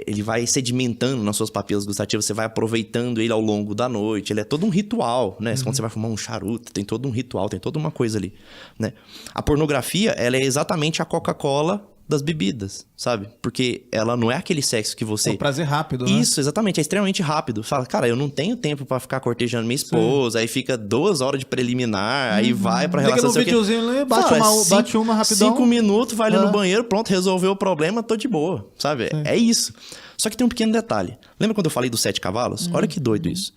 Ele vai sedimentando nas suas papilas gustativas, você vai aproveitando ele ao longo da noite. Ele é todo um ritual, né? Quando você vai fumar um charuto, tem todo um ritual, tem toda uma coisa ali, né? A pornografia, ela é exatamente a Coca-Cola das bebidas, sabe? Porque ela não é aquele sexo que você... É um prazer rápido, né? Isso, exatamente. É extremamente rápido. Fala, cara, eu não tenho tempo pra ficar cortejando minha esposa. Aí fica 2 horas de preliminar, aí vai pra relação... Liga no videozinho ali, bate uma rapidão. 5 minutos, vai ali no banheiro, pronto, resolveu o problema, tô de boa, sabe? É isso. Só que tem um pequeno detalhe. Lembra quando eu falei dos 7 cavalos? Olha que doido isso.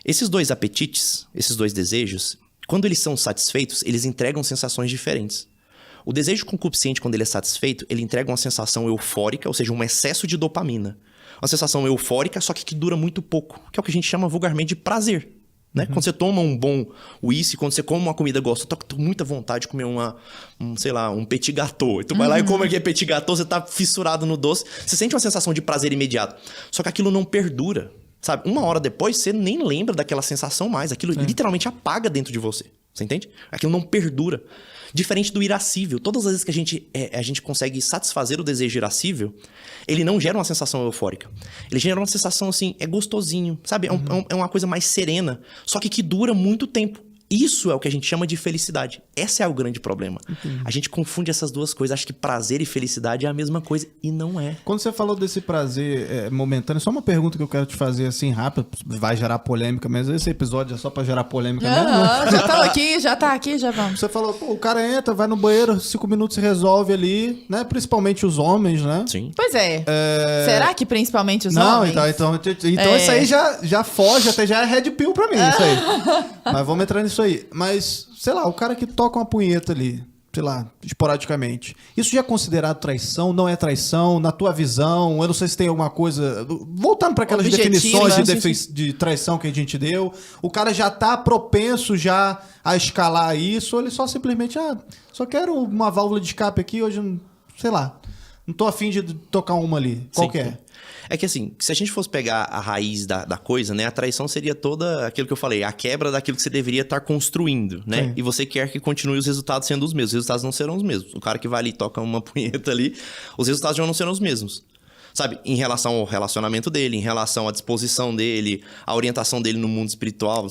Esses 2 apetites, esses 2 desejos, quando eles são satisfeitos, eles entregam sensações diferentes. O desejo concupiscente, quando ele é satisfeito, ele entrega uma sensação eufórica, ou seja, um excesso de dopamina. Uma sensação eufórica, só que dura muito pouco, que é o que a gente chama vulgarmente de prazer. Né? Quando você toma um bom uísque, quando você come uma comida gostosa, tô com muita vontade de comer um petit gâteau. E tu vai lá e come aquele petit gâteau, você tá fissurado no doce, você sente uma sensação de prazer imediato. Só que aquilo não perdura, sabe? 1 hora depois, você nem lembra daquela sensação mais. Aquilo literalmente apaga dentro de você. Você entende? Aquilo não perdura. Diferente do irascível. Todas as vezes que a gente consegue satisfazer o desejo irascível, ele não gera uma sensação eufórica. Ele gera uma sensação assim, é gostosinho, sabe? É uma coisa mais serena, só que dura muito tempo. Isso é o que a gente chama de felicidade. Esse é o grande problema. A gente confunde essas duas coisas. Acha que prazer e felicidade é a mesma coisa. E não é. Quando você falou desse prazer momentâneo, só uma pergunta que eu quero te fazer assim rápido. Vai gerar polêmica, mas esse episódio é só pra gerar polêmica mesmo. Já tá aqui, já vamos. Você falou, pô, o cara entra, vai no banheiro, 5 minutos se resolve ali, né? Principalmente os homens, né? Sim. Pois é. Será que principalmente os não, homens? Então isso aí já foge, até já é red pill pra mim, isso aí. Mas vamos entrar nisso aí. Mas, sei lá, o cara que toca uma punheta ali, sei lá, esporadicamente, isso já é considerado traição? Não é traição? Na tua visão, eu não sei se tem alguma coisa... Voltando para aquelas definições de traição que a gente deu, o cara já tá propenso já a escalar isso, ou ele só simplesmente, só quero uma válvula de escape aqui, hoje, sei lá, não tô afim de tocar uma ali. Qual que é? É que assim, se a gente fosse pegar a raiz da coisa, né? A traição seria toda aquilo que eu falei, a quebra daquilo que você deveria estar construindo, né? Sim. E você quer que continue os resultados sendo os mesmos. Os resultados não serão os mesmos. O cara que vai ali e toca uma punheta ali, os resultados já não serão os mesmos. Sabe? Em relação ao relacionamento dele, em relação à disposição dele, a orientação dele no mundo espiritual,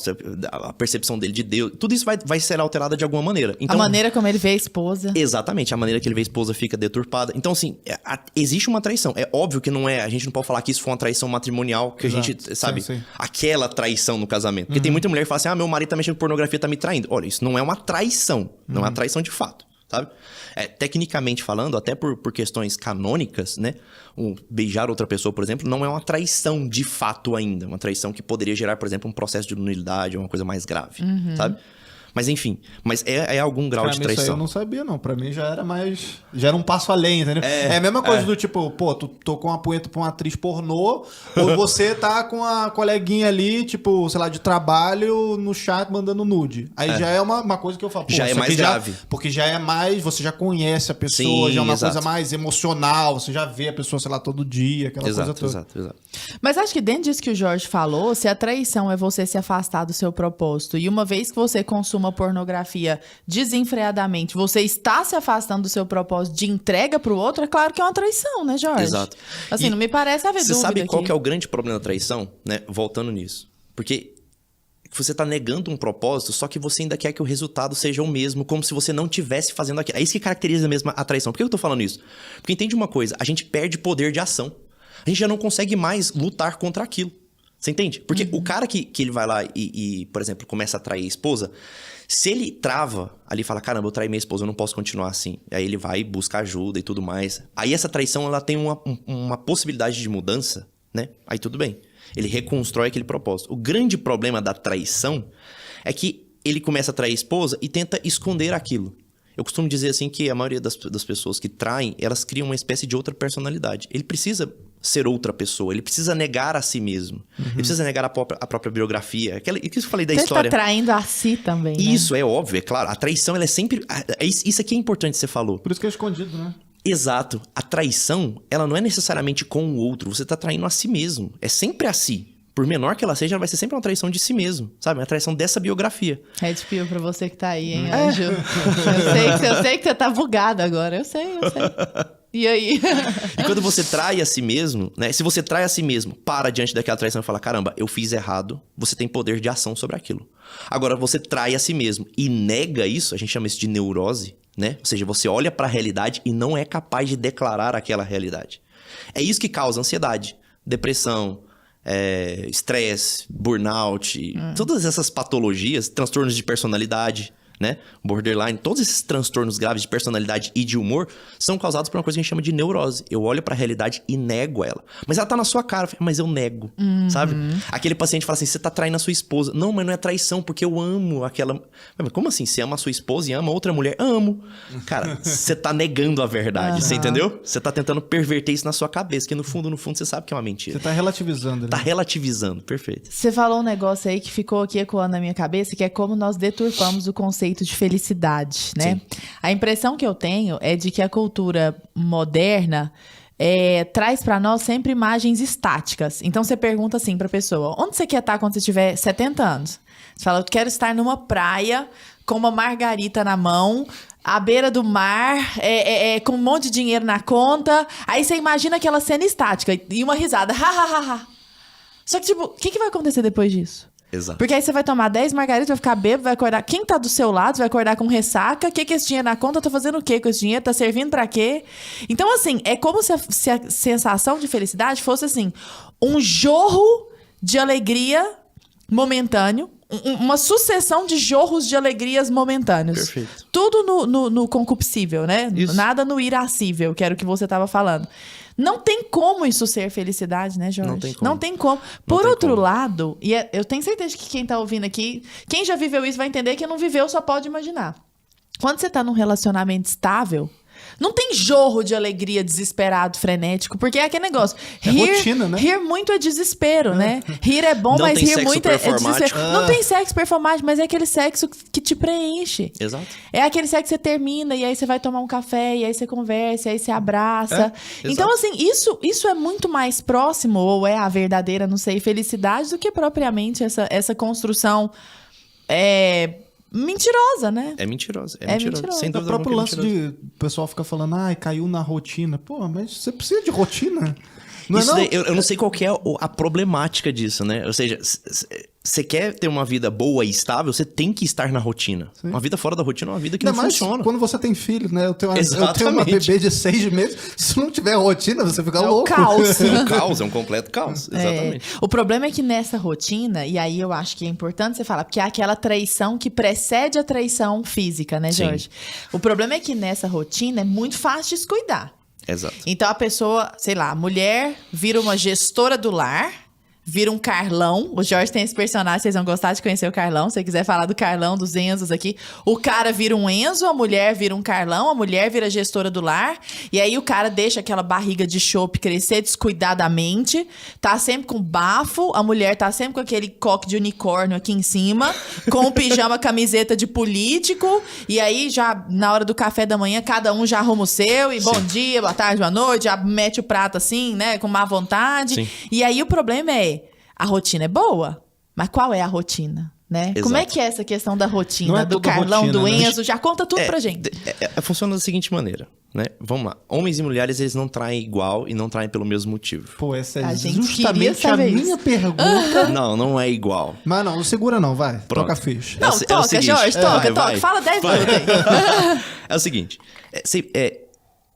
a percepção dele de Deus, tudo isso vai ser alterado de alguma maneira. Então, a maneira como ele vê a esposa. Exatamente, a maneira que ele vê a esposa fica deturpada. Então, assim, existe uma traição. É óbvio que não é... A gente não pode falar que isso foi uma traição matrimonial, que Exato. a gente, sabe? Sim. Aquela traição no casamento. Porque tem muita mulher que fala assim, meu marido tá mexendo com pornografia, tá me traindo. Olha, isso não é uma traição. Não é uma traição de fato, sabe? Tecnicamente falando, até por questões canônicas, né? Beijar outra pessoa, por exemplo, não é uma traição de fato ainda. Uma traição que poderia gerar, por exemplo, um processo de nulidade ou uma coisa mais grave, sabe? Mas enfim, é algum grau de traição. Isso aí eu não sabia, não. Pra mim já era um passo além, entendeu? É a mesma coisa do tipo, pô, tu tocou uma punheta pra uma atriz pornô, ou você tá com a coleguinha ali, tipo, sei lá, de trabalho, no chat mandando nude. Aí já é uma coisa que eu falo, pô, já é mais grave. Porque já é mais, você já conhece a pessoa, Sim, já é uma exato. coisa mais emocional, você já vê a pessoa, sei lá, todo dia, aquela coisa toda. Exato. Mas acho que dentro disso que o Jorge falou, se a traição é você se afastar do seu propósito, e uma vez que você consuma pornografia desenfreadamente, você está se afastando do seu propósito de entrega pro outro, é claro que é uma traição, né, Jorge? Exato. Assim, não me parece haver dúvida. Você sabe qual aqui. que é o grande problema da traição, né? Voltando nisso. Porque você tá negando um propósito, só que você ainda quer que o resultado seja o mesmo, como se você não tivesse fazendo aquilo. É isso que caracteriza mesmo a traição. Por que eu tô falando isso? Porque entende uma coisa, a gente perde poder de ação. A gente já não consegue mais lutar contra aquilo. Você entende? Porque o cara que ele vai lá e, por exemplo, começa a trair a esposa, se ele trava ali e fala, caramba, eu traí minha esposa, eu não posso continuar assim. Aí ele vai buscar ajuda e tudo mais. Aí essa traição, ela tem uma possibilidade de mudança, né? Aí tudo bem. Ele reconstrói aquele propósito. O grande problema da traição é que ele começa a trair a esposa e tenta esconder aquilo. Eu costumo dizer assim que a maioria das pessoas que traem, elas criam uma espécie de outra personalidade. Ele precisa ser outra pessoa, ele precisa negar a si mesmo. Ele precisa negar a própria biografia. Isso que eu falei da história. Ele tá traindo a si também, né? Isso, é óbvio, é claro. A traição, ela é sempre... Isso aqui é importante que você falou. Por isso que é escondido, né? Exato. A traição, ela não é necessariamente com o outro. Você tá traindo a si mesmo. É sempre a si. Por menor que ela seja, ela vai ser sempre uma traição de si mesmo, sabe? Uma traição dessa biografia. Red pill pra você que tá aí, hein, Anjo? Eu sei que você tá bugado agora. Eu sei. E aí? E quando você trai a si mesmo, né? Se você trai a si mesmo, para diante daquela traição e fala, caramba, eu fiz errado, você tem poder de ação sobre aquilo. Agora, você trai a si mesmo e nega isso, a gente chama isso de neurose, né? Ou seja, você olha pra realidade e não é capaz de declarar aquela realidade. É isso que causa ansiedade, depressão, estresse, burnout, todas essas patologias, transtornos de personalidade, né? Borderline, todos esses transtornos graves de personalidade e de humor são causados por uma coisa que a gente chama de neurose. Eu olho pra realidade e nego ela. Mas ela tá na sua cara, mas eu nego, sabe? Aquele paciente fala assim, você tá traindo a sua esposa. Não, mas não é traição, porque eu amo aquela... Mas como assim? Você ama a sua esposa e ama outra mulher? Amo. Cara, você tá negando a verdade, você entendeu? Você tá tentando perverter isso na sua cabeça, que no fundo, você sabe que é uma mentira. Você tá relativizando, né? Tá relativizando, perfeito. Você falou um negócio aí que ficou aqui ecoando na minha cabeça, que é como nós deturpamos o conceito de felicidade, né? Sim. A impressão que eu tenho é de que a cultura moderna traz pra nós sempre imagens estáticas. Então você pergunta assim pra pessoa, onde você quer estar quando você tiver 70 anos? Você fala, eu quero estar numa praia com uma margarita na mão, à beira do mar, com um monte de dinheiro na conta. Aí você imagina aquela cena estática e uma risada, ha, ha, ha, ha. Só que, tipo, o que vai acontecer depois disso? Exato. Porque aí você vai tomar 10 margaritas, vai ficar bêbado, vai acordar... Quem tá do seu lado vai acordar com ressaca. O que esse dinheiro na conta? Tá fazendo o quê com esse dinheiro? Tá servindo pra quê? Então, assim, é como se a sensação de felicidade fosse, assim, um jorro de alegria momentâneo. Uma sucessão de jorros de alegrias momentâneos. Perfeito. Tudo no concupiscível, né? Isso. Nada no irascível, que era o que você tava falando. Não tem como isso ser felicidade, né, Jorge? Não tem como. Não tem como. Por tem outro como. lado, eu tenho certeza que quem tá ouvindo aqui, quem já viveu isso vai entender, quem não viveu só pode imaginar. Quando você tá num relacionamento estável, não tem jorro de alegria desesperado, frenético, porque é aquele negócio. Rotina, né? Rir muito é desespero, né? Rir é bom, Não mas tem rir sexo muito é performático. desespero. Não tem sexo performático, mas é aquele sexo que te preenche. Exato. É aquele sexo que você termina e aí você vai tomar um café e aí você conversa, e aí você abraça. É, Então, exato. assim, isso é muito mais próximo, ou é a verdadeira, não sei, felicidade, do que propriamente essa construção mentirosa, né? É mentiroso. É mentiroso. Sem O dúvida próprio alguma lance que é mentiroso. de o pessoal fica falando, ai, caiu na rotina. Pô, mas você precisa de rotina? Não Isso é não? daí, eu não sei qual que é a problemática disso, né? Ou seja, você quer ter uma vida boa e estável, você tem que estar na rotina. Sim. Uma vida fora da rotina é uma vida que Ainda não mais funciona. quando você tem filho, né? Eu tenho uma Exatamente. bebê de 6 meses. Se não tiver rotina, você fica É o louco. caos. É um caos, é um completo caos. Exatamente. O problema é que nessa rotina, e aí eu acho que é importante você falar, porque é aquela traição que precede a traição física, né, Sim. Jorge? O problema é que nessa rotina é muito fácil descuidar. Exato. Então a pessoa, sei lá, a mulher vira uma gestora do lar, vira um Carlão. O Jorge tem esse personagem, vocês vão gostar de conhecer o Carlão. Se você quiser falar do Carlão, dos Enzos aqui. O cara vira um Enzo, a mulher vira um Carlão, a mulher vira gestora do lar. E aí o cara deixa aquela barriga de chope crescer descuidadamente. Tá sempre com bafo. A mulher tá sempre com aquele coque de unicórnio aqui em cima. Com o pijama, camiseta de político. E aí já na hora do café da manhã, cada um já arruma o seu. E bom dia, boa tarde, boa noite. Já mete o prato assim, né? Com má vontade. Sim. E aí o problema a rotina é boa, mas qual é a rotina, né? Exato. Como é que é essa questão da rotina, Não é do toda Carlão, rotina, do né? Enzo? Já conta tudo pra gente. Funciona da seguinte maneira, né? Vamos lá. Homens e mulheres, eles não traem igual e não traem pelo mesmo motivo. Pô, essa A é gente queria justamente a saber minha isso. pergunta. Não é igual. Mas não segura não, vai. Pronto. Toca a ficha. Não, é o toca, seguinte, Jorge, toca. vai. Fala 10 minutos aí. É o seguinte,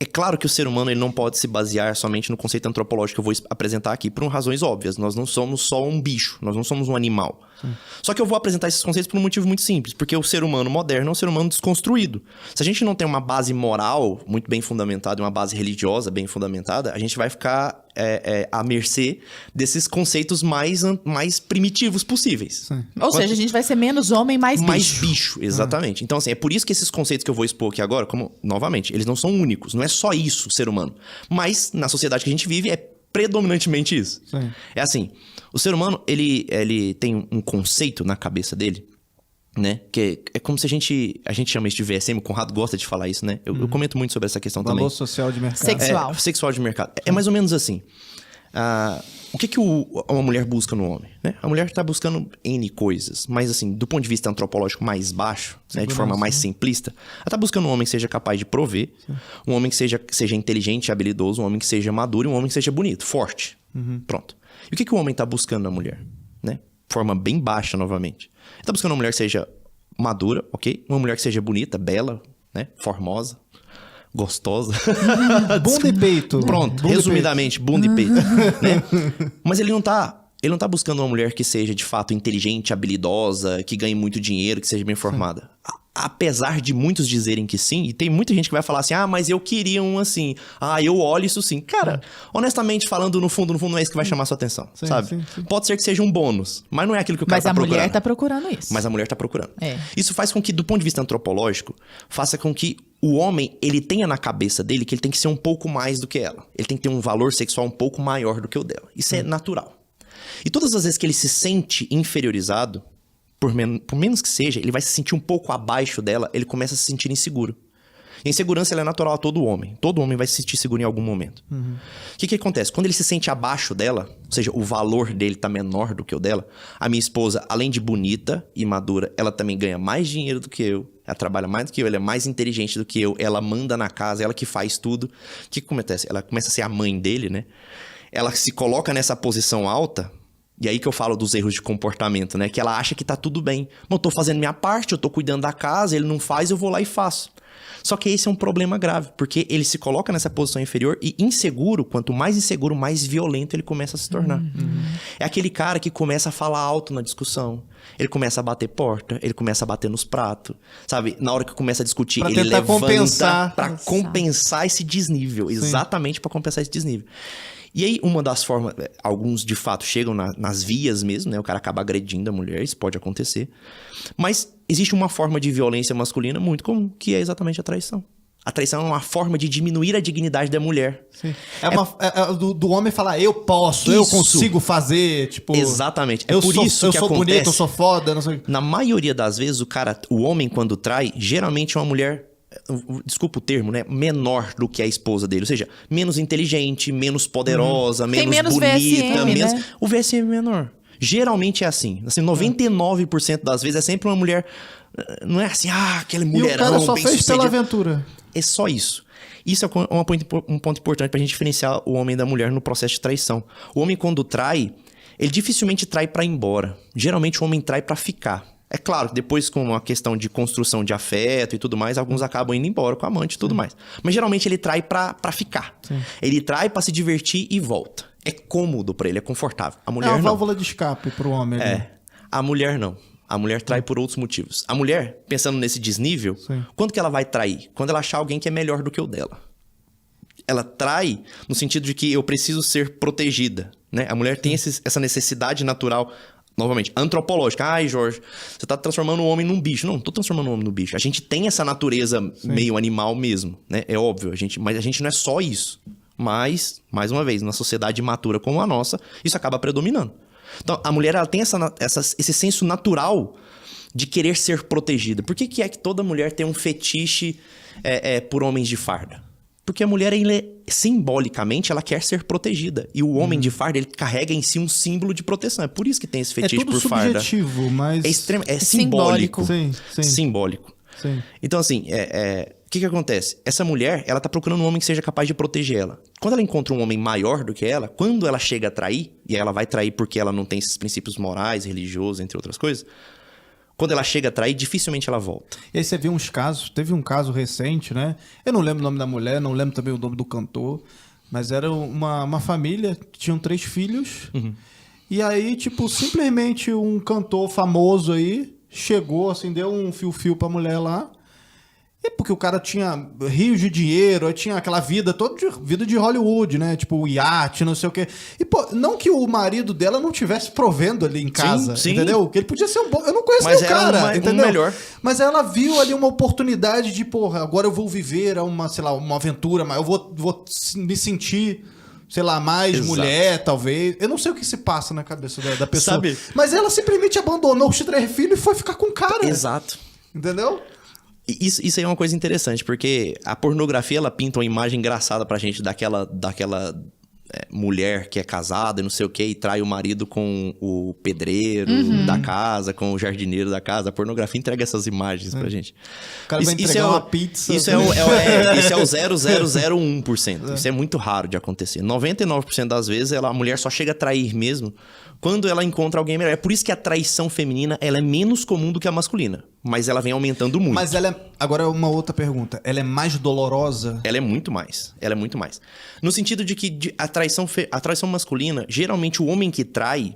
é claro que o ser humano ele não pode se basear somente no conceito antropológico que eu vou apresentar aqui, por razões óbvias. Nós não somos só um bicho, nós não somos um animal. Sim. Só que eu vou apresentar esses conceitos por um motivo muito simples, porque o ser humano moderno é um ser humano desconstruído. Se a gente não tem uma base moral muito bem fundamentada, uma base religiosa bem fundamentada, a gente vai ficar à mercê desses conceitos mais primitivos possíveis. Sim. Ou seja, a gente vai ser menos homem, mais bicho. Exatamente. Então, assim, é por isso que esses conceitos que eu vou expor aqui agora, como, novamente, eles não são únicos. Não é só isso, o ser humano. Mas, na sociedade que a gente vive, é predominantemente isso. Sim. É assim, o ser humano, ele tem um conceito na cabeça dele, né? Que é como se a gente chama isso de VSM, o Conrado gosta de falar isso, né? Eu comento muito sobre essa questão Valor também. social de mercado. Sexual. Sexual de mercado. É mais ou menos assim. O que uma mulher busca no homem, né? A mulher tá buscando N coisas, mas assim, do ponto de vista antropológico mais baixo, né, de forma mais simplista, ela tá buscando um homem que seja capaz de prover, um homem que seja inteligente e habilidoso, um homem que seja maduro e um homem que seja bonito, forte. Pronto. E o que o homem tá buscando na mulher, né? De forma bem baixa, novamente. Ele tá buscando uma mulher que seja madura, ok? Uma mulher que seja bonita, bela, né? Formosa, gostosa. Bunda e peito. Pronto, Bunda resumidamente, bunda e peito. Né? Mas ele não tá buscando uma mulher que seja, de fato, inteligente, habilidosa, que ganhe muito dinheiro, que seja bem formada. Apesar de muitos dizerem que sim, e tem muita gente que vai falar assim, mas eu queria um assim. Eu olho isso sim. Cara, honestamente falando, no fundo, não é isso que vai chamar sua atenção, sabe? Sim. Pode ser que seja um bônus, mas não é aquilo que o cara tá procurando. Mas a mulher tá procurando isso. Mas a mulher tá procurando. É. Isso faz com que, do ponto de vista antropológico, faça com que o homem, ele tenha na cabeça dele que ele tem que ser um pouco mais do que ela. Ele tem que ter um valor sexual um pouco maior do que o dela. Isso é natural. E todas as vezes que ele se sente inferiorizado, por menos que seja, ele vai se sentir um pouco abaixo dela, ele começa a se sentir inseguro. E a insegurança ela é natural a todo homem. Todo homem vai se sentir seguro em algum momento. O que acontece? Quando ele se sente abaixo dela, ou seja, o valor dele tá menor do que o dela, a minha esposa, além de bonita e madura, ela também ganha mais dinheiro do que eu, ela trabalha mais do que eu, ela é mais inteligente do que eu, ela manda na casa, ela que faz tudo. O que acontece? Ela começa a ser a mãe dele, né? Ela se coloca nessa posição alta. E aí que eu falo dos erros de comportamento, né? Que ela acha que tá tudo bem. Eu tô fazendo minha parte, eu tô cuidando da casa, ele não faz, eu vou lá e faço. Só que esse é um problema grave, porque ele se coloca nessa posição inferior e inseguro, quanto mais inseguro, mais violento ele começa a se tornar. É aquele cara que começa a falar alto na discussão, ele começa a bater porta, ele começa a bater nos pratos, sabe? Na hora que começa a discutir, pra ele levanta pra Exato. compensar esse desnível. Sim. Exatamente pra compensar esse desnível. E aí, uma das formas, alguns de fato chegam nas vias mesmo, né? O cara acaba agredindo a mulher, isso pode acontecer. Mas existe uma forma de violência masculina muito comum, que é exatamente a traição. A traição é uma forma de diminuir a dignidade da mulher. Sim. Do homem falar, eu posso, eu consigo fazer, tipo... Exatamente. Eu por sou, isso eu que sou acontece, bonito, eu sou foda, não sei... Na maioria das vezes, o homem quando trai, geralmente é uma mulher... Desculpa o termo, né? Menor do que a esposa dele. Ou seja, menos inteligente, menos poderosa, menos bonita. VSM, né? O VSM é menor. Geralmente é assim. 99% das vezes é sempre uma mulher... Não é assim, aquele mulherão. E o cara só bem fez sucedido. pela aventura. É só isso. Isso é um ponto importante pra gente diferenciar o homem da mulher no processo de traição. O homem, quando trai, ele dificilmente trai pra ir embora. Geralmente o homem trai pra ficar. É claro que depois, com uma questão de construção de afeto e tudo mais, alguns acabam indo embora com a amante e tudo mais. Mas geralmente ele trai pra ficar. Sim. Ele trai pra se divertir e volta. É cômodo pra ele, é confortável. A mulher é uma não. válvula de escape pro homem. A mulher não. A mulher trai por outros motivos. A mulher, pensando nesse desnível, quando que ela vai trair? Quando ela achar alguém que é melhor do que o dela. Ela trai no sentido de que eu preciso ser protegida, né? A mulher tem essa necessidade natural... Novamente, antropológica. Jorge, você tá transformando o homem num bicho. Não tô transformando o homem num bicho. A gente tem essa natureza meio animal mesmo, né? É óbvio, mas a gente não é só isso. Mas, mais uma vez, na sociedade matura como a nossa, isso acaba predominando. Então, a mulher ela tem esse senso natural de querer ser protegida. Por que é que toda mulher tem um fetiche por homens de farda? Porque a mulher, simbolicamente, ela quer ser protegida. E o homem de farda, ele carrega em si um símbolo de proteção. É por isso que tem esse fetiche por farda. É tudo subjetivo, mas... É simbólico. Sim. Simbólico. Sim. Então, assim, o que acontece? Essa mulher, ela tá procurando um homem que seja capaz de proteger ela. Quando ela encontra um homem maior do que ela, quando ela chega a trair, e ela vai trair porque ela não tem esses princípios morais, religiosos, entre outras coisas... Quando ela chega a trair, dificilmente ela volta. E aí você vê uns casos, teve um caso recente, né? Eu não lembro o nome da mulher, não lembro também o nome do cantor, mas era uma família, tinham 3 filhos, e aí, tipo, simplesmente um cantor famoso aí chegou, assim, deu um fio-fio pra mulher lá, e porque o cara tinha rios de dinheiro, tinha aquela vida toda vida de Hollywood, né? Tipo, iate, não sei o quê. E, pô, não que o marido dela não tivesse provendo ali em casa, entendeu? Que ele podia ser um bom... Eu não conheço o cara, entendeu? Melhor. Mas ela viu ali uma oportunidade de, porra, agora eu vou viver uma aventura, mas eu vou me sentir... sei lá, mais mulher, talvez. Eu não sei o que se passa na cabeça da pessoa. Sabe? Mas ela simplesmente abandonou os 3 filhos e foi ficar com o cara. Exato. Entendeu? Isso aí é uma coisa interessante, porque a pornografia, ela pinta uma imagem engraçada pra gente daquela mulher que é casada e não sei o que, e trai o marido com o pedreiro da casa, com o jardineiro da casa. A pornografia entrega essas imagens pra gente. O cara vai entregar uma pizza. Isso é o 0,001%. Isso é muito raro de acontecer. 99% das vezes a mulher só chega a trair mesmo quando ela encontra alguém melhor. É por isso que a traição feminina ela é menos comum do que a masculina. Mas ela vem aumentando muito. Mas ela é... Agora uma outra pergunta. Ela é mais dolorosa? Ela é muito mais. Ela é muito mais. No sentido de que a traição masculina, geralmente o homem que trai,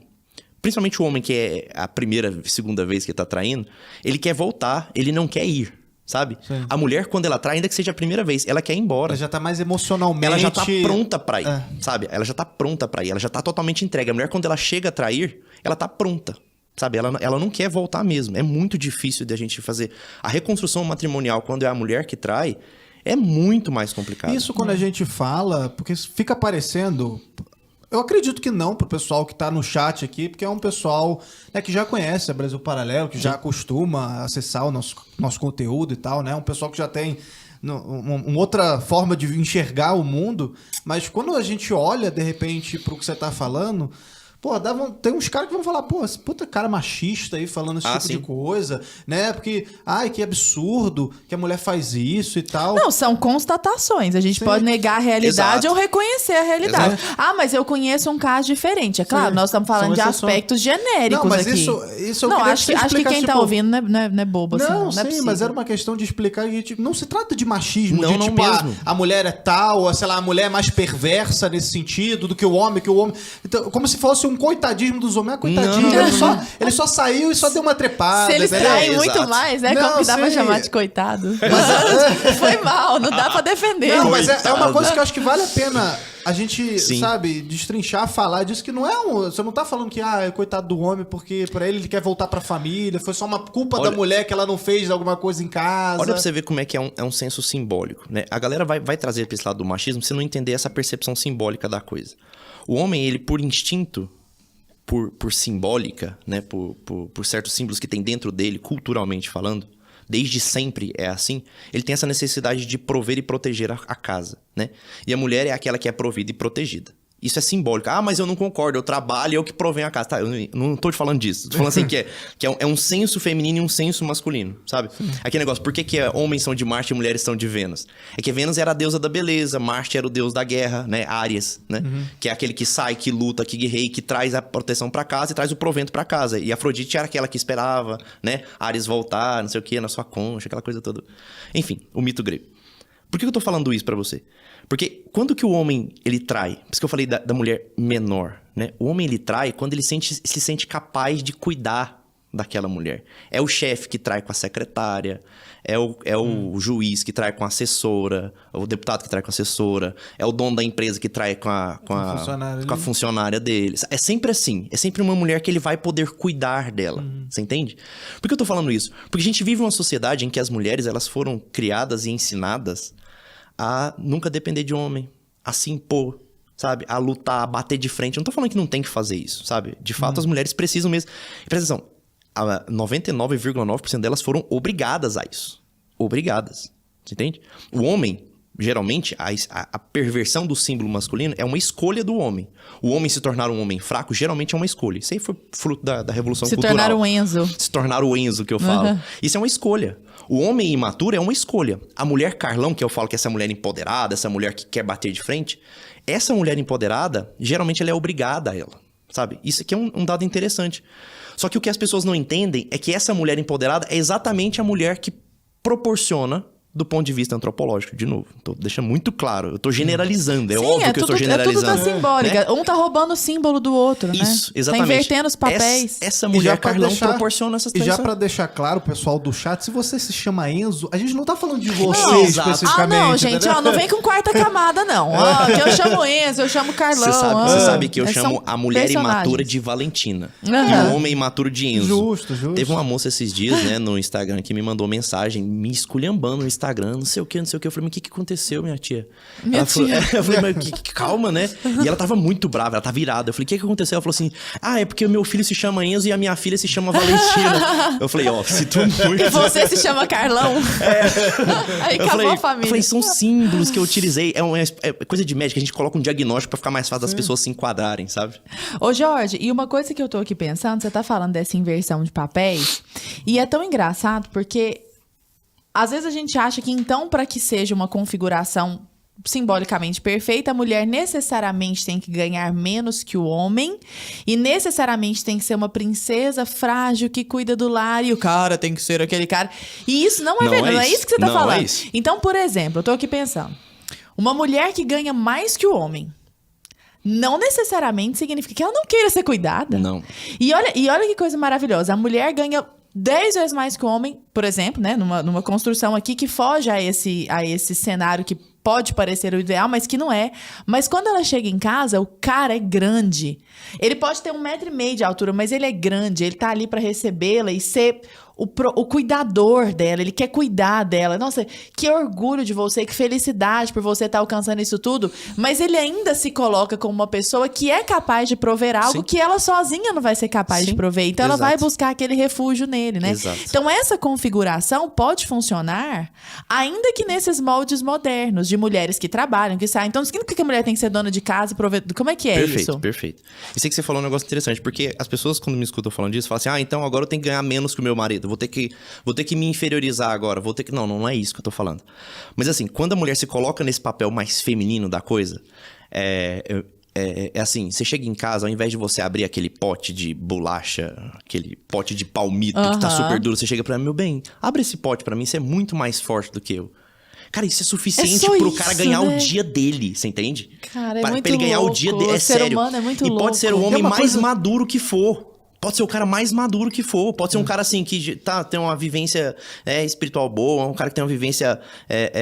principalmente o homem que é a primeira, segunda vez que tá traindo, ele quer voltar, ele não quer ir, sabe? Sim. A mulher, quando ela trai, ainda que seja a primeira vez, ela quer ir embora. Ela já tá mais emocionalmente... Ela já tá pronta pra ir, sabe? Ela já tá pronta pra ir, ela já tá totalmente entregue. A mulher, quando ela chega a trair, ela tá pronta. Sabe, ela não quer voltar mesmo. É muito difícil de a gente fazer. A reconstrução matrimonial, quando é a mulher que trai, é muito mais complicado. Isso quando a gente fala, porque fica parecendo... Eu acredito que não pro pessoal que tá no chat aqui, porque é um pessoal, né, que já conhece a Brasil Paralelo, que já costuma acessar o nosso conteúdo e tal, né? Um pessoal que já tem uma outra forma de enxergar o mundo. Mas quando a gente olha, de repente, pro que você tá falando... Pô, tem uns caras que vão falar, pô, esse puta cara machista aí falando esse tipo de coisa, né? Porque, ai, que absurdo que a mulher faz isso e tal. Não, são constatações. A gente pode negar a realidade ou reconhecer a realidade. Exato. Ah, mas eu conheço um caso diferente. É claro, nós estamos falando de aspectos genéricos não, mas aqui. Isso eu não, queria acho que quem tá ouvindo não é bobo assim. Não, Não é sim, possível. mas era uma questão de explicar que tipo, não se trata de machismo, não, de não tipo, mesmo. A mulher é tal, sei lá, a mulher é mais perversa nesse sentido do que o homem. Então, como se fosse um coitadismo dos homens. Ah, coitadinho, ele só saiu e só deu uma trepada. Se eles traem muito Exato. mais, né? Não, Como que dá pra sim. chamar de coitado? Mas foi mal, não dá pra defender. Não, mas é Coitado. uma coisa que eu acho que vale a pena a gente, Sim. sabe, destrinchar, falar disso, que não é você não tá falando que, é coitado do homem porque pra ele quer voltar pra família, foi só uma culpa da mulher que ela não fez alguma coisa em casa. Olha pra você ver como é que é um senso simbólico, né? A galera vai trazer pra esse lado do machismo se não entender essa percepção simbólica da coisa. O homem, ele por instinto, por simbólica, né? Por certos símbolos que tem dentro dele, culturalmente falando, desde sempre é assim, ele tem essa necessidade de prover e proteger a casa, né? E a mulher é aquela que é provida e protegida. Isso é simbólico. Ah, mas eu não concordo, eu trabalho e eu que provenho a casa. Tá, eu não tô te falando disso. Tô falando assim que é um senso feminino e um senso masculino, sabe? Aquele negócio, por que homens são de Marte e mulheres são de Vênus? É que Vênus era a deusa da beleza, Marte era o deus da guerra, né? Áries, né? Que é aquele que sai, que luta, que guerreia, que traz a proteção pra casa e traz o provento pra casa. E Afrodite era aquela que esperava, né? Áries voltar, não sei o que, na sua concha, aquela coisa toda. Enfim, o mito grego. Por que eu tô falando isso pra você? Porque quando que o homem, ele trai? Por isso que eu falei da mulher menor, né? O homem, ele trai quando ele se sente capaz de cuidar daquela mulher. É o chefe que trai com a secretária, é o juiz que trai com a assessora, o deputado que trai com a assessora, é o dono da empresa que trai com a funcionária dele. É sempre assim. É sempre uma mulher que ele vai poder cuidar dela. Você entende? Por que eu tô falando isso? Porque a gente vive uma sociedade em que as mulheres, elas foram criadas e ensinadas a nunca depender de homem, a se impor, sabe? A lutar, a bater de frente. Eu não tô falando que não tem que fazer isso, sabe? De fato, as mulheres precisam mesmo. E presta atenção, 99,9% delas foram obrigadas a isso. Obrigadas. Você entende? O homem, geralmente, a perversão do símbolo masculino é uma escolha do homem. O homem se tornar um homem fraco, geralmente é uma escolha. Isso aí foi fruto da Revolução Cultural. Se tornar um Enzo. Se tornar o Enzo, que eu falo. Isso é uma escolha. O homem imaturo é uma escolha. A mulher Carlão, que eu falo que é essa mulher empoderada, essa mulher que quer bater de frente, essa mulher empoderada, geralmente ela é obrigada a ela, sabe? Isso aqui é um dado interessante. Só que o que as pessoas não entendem é que essa mulher empoderada é exatamente a mulher que proporciona, do ponto de vista antropológico, de novo, deixa muito claro, eu tô generalizando, é óbvio que eu estou generalizando. É tudo da simbólica, né? Um tá roubando o símbolo do outro, né? Isso, exatamente. Tá invertendo os papéis. Essa mulher Carlão proporciona essas traições. E já pra deixar claro, o pessoal do chat, se você se chama Enzo, a gente não tá falando de você especificamente. Não, gente, não vem com quarta camada, não. Que eu chamo Enzo, eu chamo Carlão. Você sabe que eu chamo a mulher imatura de Valentina e o homem imaturo de Enzo. Justo. Teve uma moça esses dias, né, no Instagram, que me mandou mensagem, me esculhambando no Instagram, Instagram, não sei o que. Eu falei, mas o que aconteceu, minha tia? Minha Falou, tia. eu falei, mas calma, né? E ela tava muito brava, ela tava virada. Eu falei, o que aconteceu? Ela falou assim, é porque o meu filho se chama Enzo e a minha filha se chama Valentina. Eu falei, sinto muito. E você se chama Carlão? Aí acabou a família. Eu falei, são símbolos que eu utilizei. É coisa de médica, a gente coloca um diagnóstico pra ficar mais fácil das pessoas se enquadrarem, sabe? Ô, Jorge, e uma coisa que eu tô aqui pensando, você tá falando dessa inversão de papéis, e é tão engraçado porque às vezes a gente acha que então, para que seja uma configuração simbolicamente perfeita, a mulher necessariamente tem que ganhar menos que o homem e necessariamente tem que ser uma princesa frágil que cuida do lar e o cara tem que ser aquele cara. E isso não é verdade, não é isso que você tá falando. Então, por exemplo, eu tô aqui pensando, uma mulher que ganha mais que o homem não necessariamente significa que ela não queira ser cuidada. Não. E olha que coisa maravilhosa. A mulher ganha 10 vezes mais que o homem, por exemplo, né? Numa construção aqui que foge a esse cenário que pode parecer o ideal, mas que não é. Mas quando ela chega em casa, o cara é grande. Ele pode ter 1,5 m de altura, mas ele é grande. Ele tá ali pra recebê-la e ser o cuidador dela. Ele quer cuidar dela. Nossa, que orgulho de você, que felicidade por você estar alcançando isso tudo. Mas ele ainda se coloca como uma pessoa que é capaz de prover algo que ela sozinha não vai ser capaz de prover. Então ela vai buscar aquele refúgio nele, né? Exato. Então essa configuração pode funcionar ainda que nesses moldes modernos de mulheres que trabalham, que saem. Então não significa que a mulher tem que ser dona de casa e provedora. Como é que é isso? Perfeito. Isso aí que você falou é um negócio interessante, porque as pessoas quando me escutam falando disso, falam assim, então agora eu tenho que ganhar menos que o meu marido. Vou ter que me inferiorizar agora. Não é isso que eu tô falando. Mas assim, quando a mulher se coloca nesse papel mais feminino da coisa, é assim, você chega em casa, ao invés de você abrir aquele pote de bolacha, aquele pote de palmito que tá super duro, você chega pra mim, meu bem, abre esse pote pra mim, você é muito mais forte do que eu. Cara, isso é suficiente pro cara ganhar o dia dele, você entende? Cara, pra ele ganhar o dia dele, o ser sério. humano é muito e louco. Pode ser o homem mais maduro que for. Pode ser o cara mais maduro que for. Pode ser um cara assim que tem uma vivência espiritual boa, um cara que tem uma vivência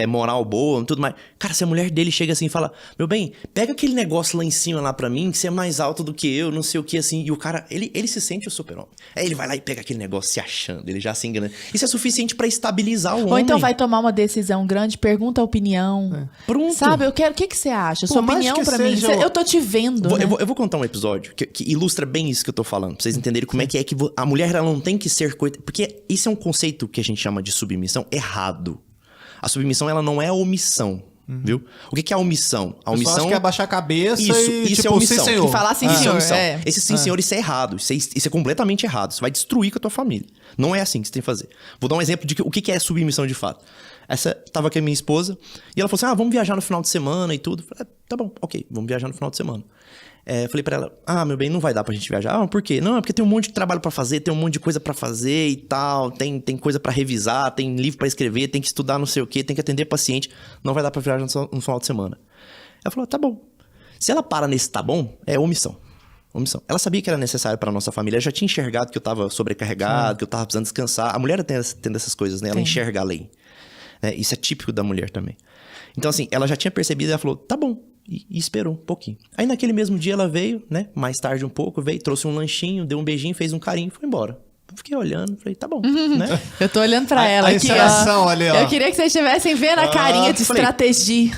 moral boa e tudo mais. Cara, se a mulher dele chega assim e fala, meu bem, pega aquele negócio lá em cima lá pra mim, que você é mais alto do que eu, não sei o que assim. E o cara, ele se sente o super-homem. Aí ele vai lá e pega aquele negócio se achando, ele já se engana. Isso é suficiente pra estabilizar o homem. Ou então vai tomar uma decisão grande, pergunta a opinião. Pronto. Sabe, o que você acha? Sua opinião pra mim. Eu tô te vendo, né? Eu vou contar um episódio que ilustra bem isso que eu tô falando, pra vocês entenderem como é que a mulher ela não tem que ser coisa. Porque isso é um conceito que a gente chama de submissão errado. A submissão ela não é a omissão, viu? O que é a omissão? A omissão acho que é abaixar a cabeça isso tipo, é omissão. sim, senhor. E falar sim, Isso é senhor. omissão. É. Esse sim, senhor, isso é errado. Isso é completamente errado. Isso vai destruir com a tua família. Não é assim que você tem que fazer. Vou dar um exemplo de o que é submissão de fato. Tava aqui a minha esposa e ela falou assim, vamos viajar no final de semana e tudo. Eu falei, tá bom, ok, vamos viajar no final de semana. Falei pra ela, meu bem, não vai dar pra gente viajar. Por quê? Não, é porque tem um monte de trabalho pra fazer, tem um monte de coisa pra fazer e tal, tem coisa pra revisar, tem livro pra escrever, tem que estudar não sei o quê, tem que atender paciente. Não vai dar pra viajar no final de semana. Ela falou, tá bom. Se ela para nesse tá bom, é omissão. Ela sabia que era necessário pra nossa família, ela já tinha enxergado que eu tava sobrecarregado, que eu tava precisando descansar. A mulher tendo essas coisas, né? Ela enxerga além. Isso é típico da mulher também. Então assim, ela já tinha percebido e ela falou, tá bom. E esperou um pouquinho. Aí naquele mesmo dia ela veio, né? Mais tarde um pouco, veio, trouxe um lanchinho, deu um beijinho, fez um carinho e foi embora. Eu fiquei olhando, falei, tá bom, né? Eu tô olhando pra ela aqui, ó. Ali, ó. Eu queria que vocês estivessem vendo a carinha de estratégia.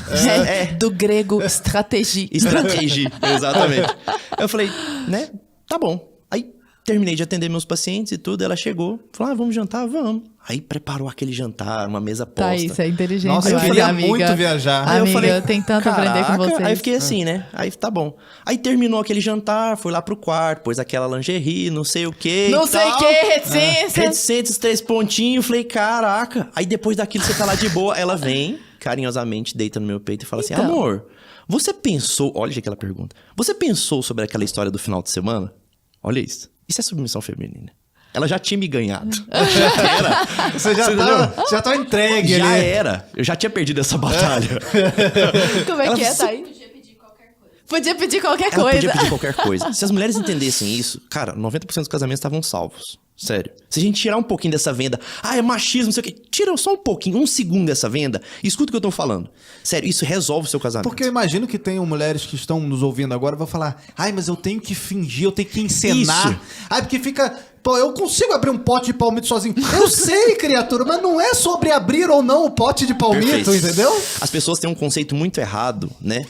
Do grego, estratégia. Estratégia, exatamente. Eu falei, né? Tá bom. Aí terminei de atender meus pacientes e tudo, ela chegou, falou, vamos jantar? Vamos. Aí preparou aquele jantar, uma mesa posta. Tá, isso é inteligente. Nossa, eu queria muito viajar. Aí eu falei, eu tenho tanto a aprender com vocês. Aí fiquei assim, né? Aí tá bom. Aí terminou aquele jantar, fui lá pro quarto, pôs aquela lingerie, não sei o quê. Não sei o quê, reticência. Reticências, 3 pontinhos. Falei, caraca. Aí depois daquilo você tá lá de boa, ela vem, carinhosamente, deita no meu peito e fala assim, amor, você pensou... Olha aquela pergunta. Você pensou sobre aquela história do final de semana? Olha isso. Isso é submissão feminina. Ela já tinha me ganhado. Já era. Você já tá entregue já ali. Já era. Eu já tinha perdido essa batalha. Como é que é, Thaís? Podia pedir qualquer coisa. Podia pedir qualquer coisa. Se as mulheres entendessem isso, cara, 90% dos casamentos estavam salvos. Sério. Se a gente tirar um pouquinho dessa venda, é machismo, não sei o quê. Tira só um pouquinho, 1 segundo dessa venda. Escuta o que eu tô falando. Sério, isso resolve o seu casamento. Porque eu imagino que tenham mulheres que estão nos ouvindo agora e vão falar, mas eu tenho que fingir, eu tenho que encenar. Isso. Porque fica Pô, eu consigo abrir um pote de palmito sozinho. Eu sei, criatura, mas não é sobre abrir ou não o pote de palmito, Perfeito. entendeu? As pessoas têm um conceito muito errado, né?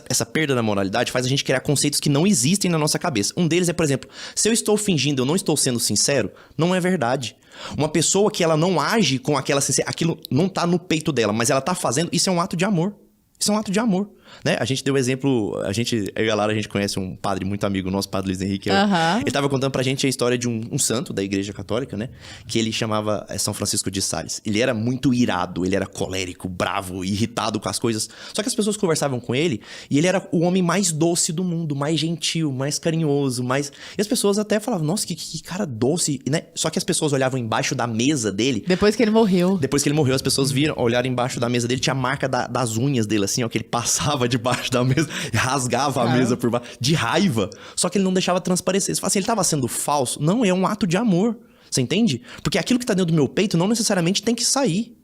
Essa perda da moralidade faz a gente criar conceitos que não existem na nossa cabeça. Um deles é, por exemplo, se eu estou fingindo, eu não estou sendo sincero, não é verdade. Uma pessoa que ela não age com aquela sinceridade, aquilo não tá no peito dela, mas ela tá fazendo, isso é um ato de amor. Isso é um ato de amor, né? A gente deu exemplo, eu e a Lara, a gente conhece um padre muito amigo, nosso padre Luiz Henrique. Ele tava contando pra gente a história de um santo da Igreja Católica, né? Que ele chamava São Francisco de Sales. Ele era muito irado, ele era colérico, bravo, irritado com as coisas. Só que as pessoas conversavam com ele e ele era o homem mais doce do mundo, mais gentil, mais carinhoso, mais... E as pessoas até falavam, nossa, que cara doce, né? Só que as pessoas olhavam embaixo da mesa dele. Depois que ele morreu. Depois que ele morreu, as pessoas olharam embaixo da mesa dele, tinha a marca das unhas dele, assim, ó, que ele passava debaixo da mesa e rasgava a mesa por baixo, de raiva. Só que ele não deixava transparecer. Você fala assim, ele tava sendo falso? Não, é um ato de amor. Você entende? Porque aquilo que tá dentro do meu peito não necessariamente tem que sair.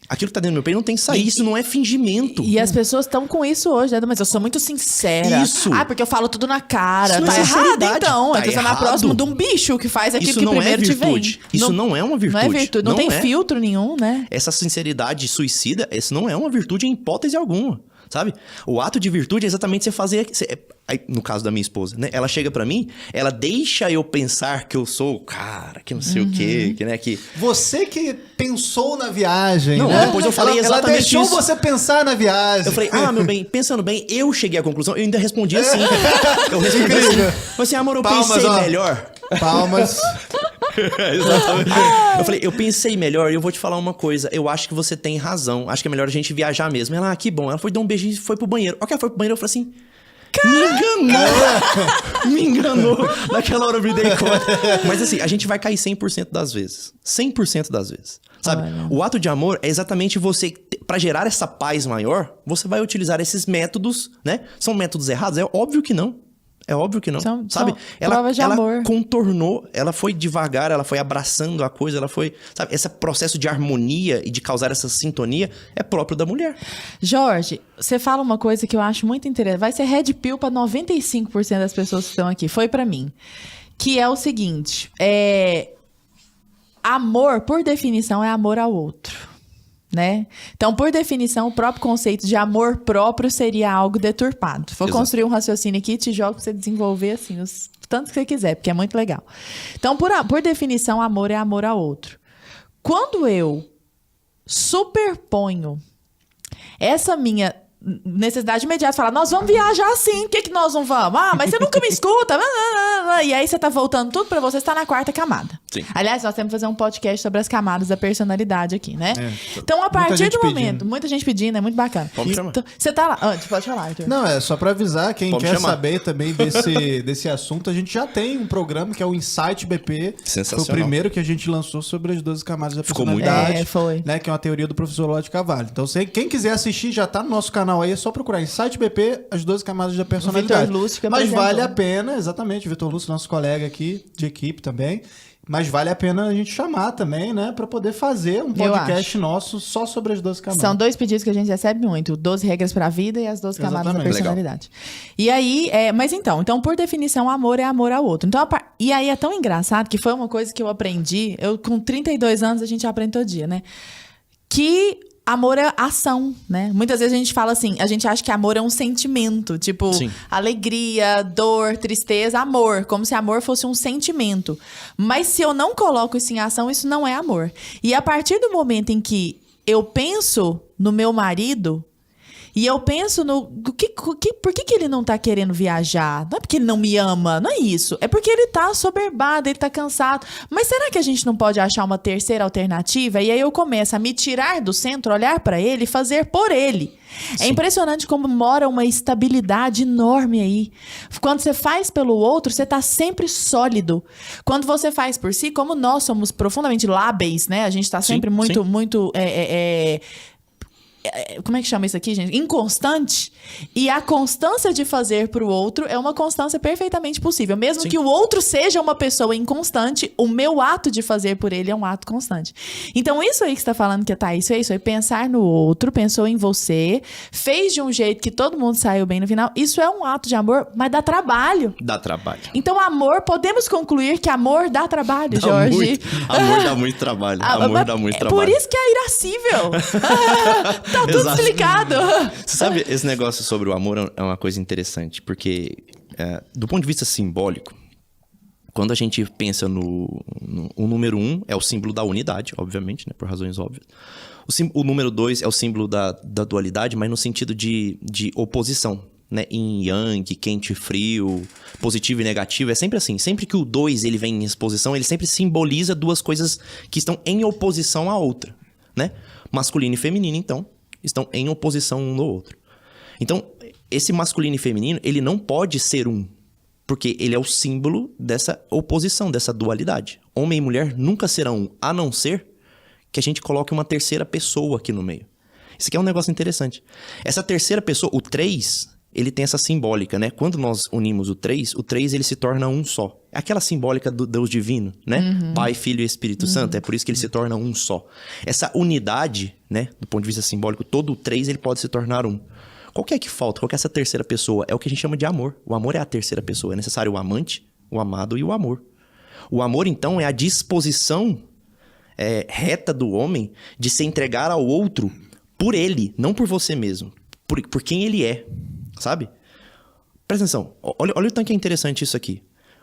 Aquilo que tá dentro do meu peito não tem que sair. Isso não é fingimento. E as pessoas estão com isso hoje, né? Mas eu sou muito sincera. Isso. Ah, porque eu falo tudo na cara. Isso não Tá é errado, sinceridade. então. Tá Então você tá errado. próximo de um bicho que faz aquilo Isso que não primeiro é te vem. virtude. Isso não é uma virtude. Não é virtude. Não tem é. filtro nenhum, né? Essa sinceridade suicida, esse não é uma virtude em hipótese alguma. Sabe? O ato de virtude é exatamente você fazer... no caso da minha esposa, né? Ela chega pra mim, ela deixa eu pensar que eu sou o cara, que não sei o quê, que, né? Que... Você que pensou na viagem, Não, né? depois eu falei ela exatamente deixou isso. você pensar na viagem. Eu falei, meu bem, pensando bem, eu cheguei à conclusão, eu ainda respondi assim. Eu respondi Incrível. assim. Falei assim, amor, eu Palmas, pensei ó. melhor. Palmas. Exatamente. Eu falei, eu pensei melhor e eu vou te falar uma coisa. Eu acho que você tem razão. Acho que é melhor a gente viajar mesmo. Ela, que bom. Ela foi dar um beijinho e foi pro banheiro. Ok, foi pro banheiro. Eu falei assim... Me enganou. Naquela hora eu me dei conta. Mas assim, a gente vai cair 100% das vezes. 100% das vezes. Sabe? Olha. O ato de amor é exatamente você... Pra gerar essa paz maior, você vai utilizar esses métodos, né? São métodos errados? É óbvio que não. É óbvio que não, São sabe? provas de amor. Contornou, ela foi devagar, ela foi abraçando a coisa, ela foi... Sabe, esse processo de harmonia e de causar essa sintonia é próprio da mulher. Jorge, você fala uma coisa que eu acho muito interessante. Vai ser red pill pra 95% das pessoas que estão aqui. Foi pra mim. Que é o seguinte. Amor, por definição, é amor ao outro. Né? Então, por definição, o próprio conceito de amor próprio seria algo deturpado. Vou construir um raciocínio aqui e te jogo pra você desenvolver assim, os tantos que você quiser, porque é muito legal. Então, por definição, amor é amor ao outro. Quando eu superponho essa minha necessidade imediata, falar, nós vamos viajar assim, por que nós não vamos? Ah, mas você nunca me escuta. E aí você tá voltando tudo pra você, você tá na quarta camada. Sim. Aliás, nós temos que fazer um podcast sobre as camadas da personalidade aqui, né? Então, a Muita partir gente do momento, pedindo. muita gente pedindo, é muito bacana. Pode chamar. Então, você tá lá, pode falar, Arthur. Não, é só pra avisar, quem Pode quer chamar. saber também desse assunto, a gente já tem um programa que é o Insight BP. Sensacional. Foi o primeiro que a gente lançou sobre as 12 camadas da Ficou muito personalidade. foi. Né, que é uma teoria do professor Ló de Carvalho. Então, quem quiser assistir, já tá no nosso canal aí, é só procurar Insight BP, as 12 camadas da personalidade. Vitor Lúcio que Mas apresentou. vale a pena, exatamente, o Vitor Lúcio, nosso colega aqui de equipe também. Mas vale a pena a gente chamar também, né? Pra poder fazer um podcast nosso só sobre as 12 camadas. São 2 pedidos que a gente recebe muito. 12 regras pra vida e as 12 camadas da Exatamente. personalidade. E aí, mas então, por definição, amor é amor ao outro. Então, e aí é tão engraçado que foi uma coisa que eu aprendi, com 32 anos a gente aprende todo dia, né? Que amor é ação, né? Muitas vezes a gente fala assim, a gente acha que amor é um sentimento, tipo, Sim. alegria, dor, tristeza, amor, como se amor fosse um sentimento. Mas se eu não coloco isso em ação, isso não é amor. E a partir do momento em que eu penso no meu marido e eu penso por que ele não tá querendo viajar? Não é porque ele não me ama, não é isso. É porque ele tá assoberbado, ele tá cansado. Mas será que a gente não pode achar uma terceira alternativa? E aí eu começo a me tirar do centro, olhar pra ele e fazer por ele. É impressionante como mora uma estabilidade enorme aí. Quando você faz pelo outro, você tá sempre sólido. Quando você faz por si, como nós somos profundamente lábeis, né? A gente tá sempre muito como é que chama isso aqui, gente? Inconstante. E a constância de fazer pro outro é uma constância perfeitamente possível. Mesmo que o outro seja uma pessoa inconstante, o meu ato de fazer por ele é um ato constante. Então, isso aí que você tá falando que tá isso aí. Pensar no outro, pensou em você, fez de um jeito que todo mundo saiu bem no final. Isso é um ato de amor, mas dá trabalho. Dá trabalho. Então, amor, podemos concluir que amor dá trabalho, Jorge. Amor dá muito trabalho. Amor dá muito trabalho. Por isso que é irascível. Tá tudo explicado. Você sabe, esse negócio sobre o amor é uma coisa interessante, porque do ponto de vista simbólico, quando a gente pensa o número 1 é o símbolo da unidade, obviamente, né, por razões óbvias. O número 2 é o símbolo da dualidade, mas no sentido de oposição, né? Yin, yang, quente e frio, positivo e negativo, é sempre assim. Sempre que o 2 ele vem em exposição, ele sempre simboliza duas coisas que estão em oposição à outra, né? Masculino e feminino, então, estão em oposição um no outro. Então, esse masculino e feminino, ele não pode ser um, porque ele é o símbolo dessa oposição, dessa dualidade. Homem e mulher nunca serão um, a não ser que a gente coloque uma terceira pessoa aqui no meio. Isso aqui é um negócio interessante. Essa terceira pessoa, o 3, ele tem essa simbólica, né? Quando nós unimos o 3 ele se torna um só. É aquela simbólica do Deus divino, né? Uhum. Pai, Filho e Espírito Santo. É por isso que ele se torna um só. Essa unidade, né? Do ponto de vista simbólico, todo o 3 ele pode se tornar um. Qual que é que falta? Qual que é essa terceira pessoa? É o que a gente chama de amor. O amor é a terceira pessoa. É necessário o amante, o amado e o amor. O amor, então, é a disposição reta do homem de se entregar ao outro por ele, não por você mesmo. Por quem ele é, sabe? Presta atenção. Olha o tanto que é interessante isso aqui.